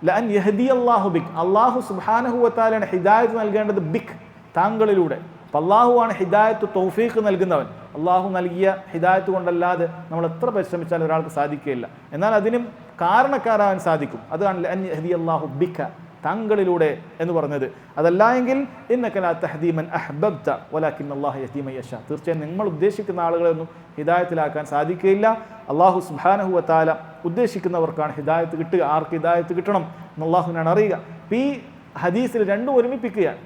ലഅൻ യഹ്ദിയല്ലാഹു ബിക്, അല്ലാഹു സുബ്ഹാനഹു വ തആലയാണ് ഹിദായത്ത് നൽകേണ്ടത് ബിക്, താങ്കളിലൂടെ. അപ്പം അള്ളാഹുവാണ് ഹിദായത്ത് തൗഫീഖ് നൽകുന്നവൻ. അള്ളാഹു നൽകിയ ഹിദായത്ത് കൊണ്ടല്ലാതെ നമ്മൾ എത്ര പരിശ്രമിച്ചാലും ഒരാൾക്ക് സാധിക്കുകയില്ല. എന്നാൽ അതിനും കാരണക്കാരാവാൻ സാധിക്കും. അതാണ് ലഅൻ യഹ്ദിയല്ലാഹു ബിക, താങ്കളിലൂടെ എന്ന് പറഞ്ഞത്. അതല്ല എങ്കിൽ ഇന്നക ലാ തഹ്ദീ മൻ അഹ്ബബ്ത വലാകിന്ന അല്ലാഹു യഹ്ദീ മൻ യശാ. തീർച്ചയായും നിങ്ങൾ ഉദ്ദേശിക്കുന്ന ആളുകളെ ഒന്നും ഹിദായത്തിലാക്കാൻ സാധിക്കുകയില്ല. അല്ലാഹു സുബ്ഹാനഹു വ തആല ഉദ്ദേശിക്കുന്നവർക്കാണ് ഹിദായത്ത് കിട്ടുക. ആർക്ക് ഹിദായത്ത് കിട്ടണം എന്ന് അല്ലാഹുവിനാണ് അറിയുക. ഈ ഹദീസിൽ രണ്ടും ഒരുമിപ്പിക്കുകയാണ്.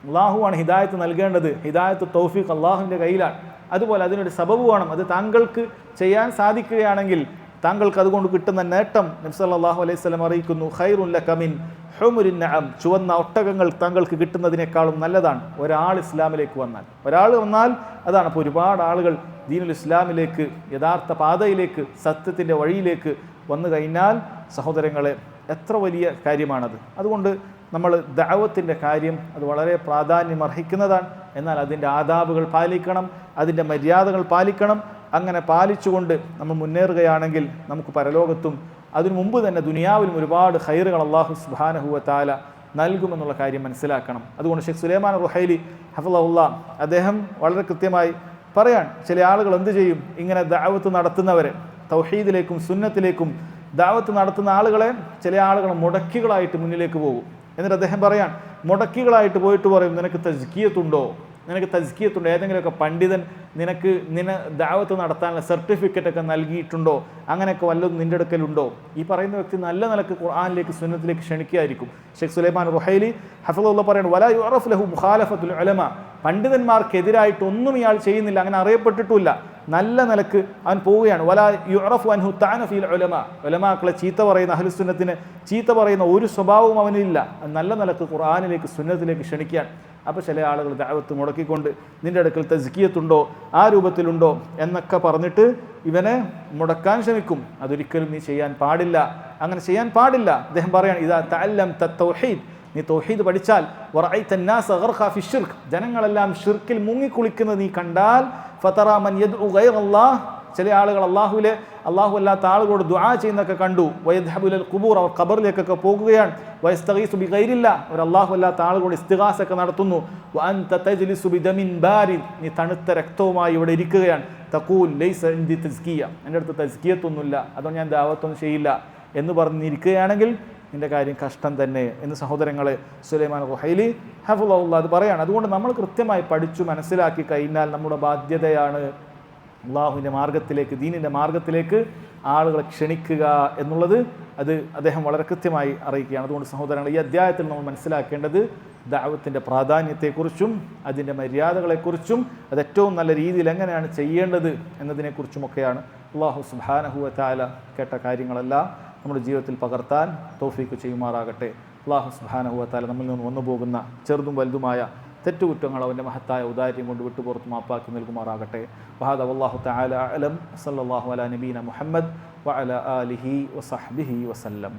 അള്ളാഹുവാണ് ഹിദായത്ത് നൽകേണ്ടത്. ഹിദായത്ത് തൗഫീഖ് അള്ളാഹുവിൻ്റെ കയ്യിലാണ്. അതുപോലെ അതിനൊരു സബബ് വേണം. അത് താങ്കൾക്ക് ചെയ്യാൻ സാധിക്കുകയാണെങ്കിൽ താങ്കൾക്ക് അതുകൊണ്ട് കിട്ടുന്ന നേട്ടം നബി സല്ലല്ലാഹു അലൈഹി വസല്ലം അറിയിക്കുന്നു, ഖൈറുൻ ലക മിൻ ഹുമുരിൻ നഅം, ചുവന്ന ഒട്ടകങ്ങൾ താങ്കൾക്ക് കിട്ടുന്നതിനേക്കാളും നല്ലതാണ് ഒരാൾ ഇസ്ലാമിലേക്ക് വന്നാൽ. ഒരാൾ വന്നാൽ അതാണ്. അപ്പോൾ ഒരുപാട് ആളുകൾ ദീനുൽ ഇസ്ലാമിലേക്ക്, യഥാർത്ഥ പാതയിലേക്ക്, സത്യത്തിൻ്റെ വഴിയിലേക്ക് വന്നു കഴിഞ്ഞാൽ സഹോദരങ്ങളെ എത്ര വലിയ കാര്യമാണത്. അതുകൊണ്ട് നമ്മൾ ദഅവത്തിൻ്റെ കാര്യം അത് വളരെ പ്രാധാന്യം അർഹിക്കുന്നതാണ്. എന്നാൽ അതിൻ്റെ ആദാബുകൾ പാലിക്കണം, അതിൻ്റെ മര്യാദകൾ പാലിക്കണം. അങ്ങനെ പാലിച്ചുകൊണ്ട് നമ്മൾ മുന്നേറുകയാണെങ്കിൽ നമുക്ക് പരലോകത്തും അതിനു മുമ്പ് തന്നെ ദുനിയാവിലും ഒരുപാട് ഖൈറുകൾ അല്ലാഹു സുബ്ഹാനഹു വ തആല നൽകുമെന്നുള്ള കാര്യം മനസ്സിലാക്കണം. അതുകൊണ്ട് ഷെയ്ഖ് സുലൈമാൻ റുഹൈലി ഹഫിളഹുല്ലാ അദ്ദേഹം വളരെ കൃത്യമായി പറയാൻ, ചില ആളുകൾ എന്ത് ചെയ്യും, ഇങ്ങനെ ദഅവത്ത് നടത്തുന്നവരെ, തൗഹീദിലേക്കും സുന്നത്തിലേക്കും ദഅവത്ത് നടത്തുന്ന ആളുകളെ ചില ആളുകൾ മുടക്കികളായിട്ട് മുന്നിലേക്ക് പോകും. എന്നിട്ട് അദ്ദേഹം പറയാൻ, മുടക്കികളായിട്ട് പോയിട്ട് പറയും, നിനക്ക് തസ്കിയത്തുണ്ടോ, ഏതെങ്കിലുമൊക്കെ പണ്ഡിതൻ നിനക്ക് ദഅവത്ത് നടത്താനുള്ള സർട്ടിഫിക്കറ്റ് ഒക്കെ നൽകിയിട്ടുണ്ടോ, അങ്ങനെയൊക്കെ വല്ലതും നിൻ്റെ അടുക്കലുണ്ടോ? ഈ പറയുന്ന വ്യക്തി നല്ല നിലക്ക് ഖുർആനിലേക്ക് സുന്നത്തിലേക്ക് ക്ഷണിക്കുകയായിരിക്കും. ഷെയ്ഖ് സുലൈമാൻ റുഹൈലി ഹഫിളഹുല്ലാ പറയുന്നു, വലാ യുഅറഫ് ലഹു മുഖാലഫത്തുൽ ഉലമാ, പണ്ഡിതന്മാർക്കെതിരായിട്ടൊന്നും ഇയാൾ ചെയ്യുന്നില്ല, അങ്ങനെ അറിയപ്പെട്ടിട്ടില്ല. നല്ല നിലക്ക് അവൻ പോവുകയാണ്. വലാ യുഅറഫു അൻഹു തഅന ഫീൽ ഉലമാ, ഉലമാക്കളെ ചീത്ത പറയുന്ന, അഹ്ലുസുന്നത്തിനെ ചീത്ത പറയുന്ന ഒരു സ്വഭാവവും അവനില്ല. നല്ല നിലക്ക് ഖുർആനിലേക്ക് സുന്നത്തിലേക്ക് ക്ഷണിക്കുകയാണ്. അപ്പോൾ ചില ആളുകൾ ദഅവത്ത് മുടക്കിക്കൊണ്ട് നിൻ്റെ അടുക്കൽ തസ്കിയത്തുണ്ടോ, ആ രൂപത്തിലുണ്ടോ എന്നൊക്കെ പറഞ്ഞിട്ട് ഇവനെ മുടക്കാൻ ശ്രമിക്കും. അതൊരിക്കലും നീ ചെയ്യാൻ പാടില്ല, അങ്ങനെ ചെയ്യാൻ പാടില്ല. അദ്ദേഹം പറയാണ്, ഇദാ തഅല്ലംത തൗഹീദ്, നീ തൗഹീദ് പഠിച്ചാൽ, വറഅയ്ത അന്നാസ ഗർഖ ഫി ശിർക്ക്, ജനങ്ങളെല്ലാം ഷിർക്കിൽ മുങ്ങിക്കുളിക്കുന്നത് നീ കണ്ടാൽ, ഫതറാ മൻ യദ്ഉ ഗൈറല്ലാഹ്, ചില ആളുകൾ അല്ലാഹു അല്ലാത്ത ആളുകളോട് ദുആ ചെയ്യുന്നതൊക്കെ കണ്ടു, വയദ്ഹബു ഇലൽ ഖുബൂർ, അവർ ഖബറിലേക്കൊക്കെ പോകുകയാണ്, വയസ്തഗീസു ബിഗൈരില്ലാ, അവർ അല്ലാഹു അല്ലാത്ത ആളുകളോട് ഇസ്തിഗാസ ഒക്കെ നടത്തുന്നു, വഅൻത തജ്ലിസു ബിദമിൻ ബാരിദ്, നീ തണുത്ത രക്തവുമായി ഇവിടെ ഇരിക്കുകയാണ്, തഖൂൽ ലൈസ ഇൻദി തസ്കിയ, എൻ്റെ അടുത്ത് തസ്കിയത്തൊന്നുമില്ല, അതുകൊണ്ട് ഞാൻ ദഅവത്തൊന്നും ചെയ്യില്ല എന്ന് പറഞ്ഞിരിക്കുകയാണെങ്കിൽ നിൻ്റെ കാര്യം കഷ്ടം തന്നെ എന്ന് സഹോദരങ്ങളെ സുലൈമാൻ റുഹൈലി ഹഫിളഹുല്ലാ അത് പറയാണ്. അതുകൊണ്ട് നമ്മൾ കൃത്യമായി പഠിച്ചു മനസ്സിലാക്കി കഴിഞ്ഞാൽ നമ്മുടെ ബാധ്യതയാണ് അള്ളാഹുവിൻ്റെ മാർഗത്തിലേക്ക്, ദീനിൻ്റെ മാർഗത്തിലേക്ക് ആളുകളെ ക്ഷണിക്കുക എന്നുള്ളത്. അത് അദ്ദേഹം വളരെ കൃത്യമായി അറിയിക്കുകയാണ്. അതുകൊണ്ട് സഹോദരങ്ങൾ, ഈ അധ്യായത്തിൽ നമ്മൾ മനസ്സിലാക്കേണ്ടത് ദഅവത്തിൻ്റെ പ്രാധാന്യത്തെക്കുറിച്ചും അതിൻ്റെ മര്യാദകളെക്കുറിച്ചും അത് ഏറ്റവും നല്ല രീതിയിൽ എങ്ങനെയാണ് ചെയ്യേണ്ടത് എന്നതിനെക്കുറിച്ചുമൊക്കെയാണ്. അല്ലാഹു സുബ്ഹാനഹു വ തആല കേട്ട കാര്യങ്ങളെല്ലാം നമ്മുടെ ജീവിതത്തിൽ പകർത്താൻ തൗഫീഖ് ചെയ്യുമാറാകട്ടെ. അല്ലാഹു സുബ്ഹാനഹു വ തആല നമ്മിൽ നിന്ന് വന്നു പോകുന്ന ചെറുതും വലുതുമായ തെറ്റുകുറ്റങ്ങൾ അവൻ്റെ മഹത്തായ ഉദാര്യം കൊണ്ട് വിട്ടുപുറത്ത് മാപ്പാക്കി നൽകുമാറാകട്ടെ. വഹദ വല്ലാഹു തആല അഅലം. സല്ലല്ലാഹു അലാ നബീന മുഹമ്മദ് വഅലാ ആലിഹി വസഹ്ബിഹി വസല്ലം.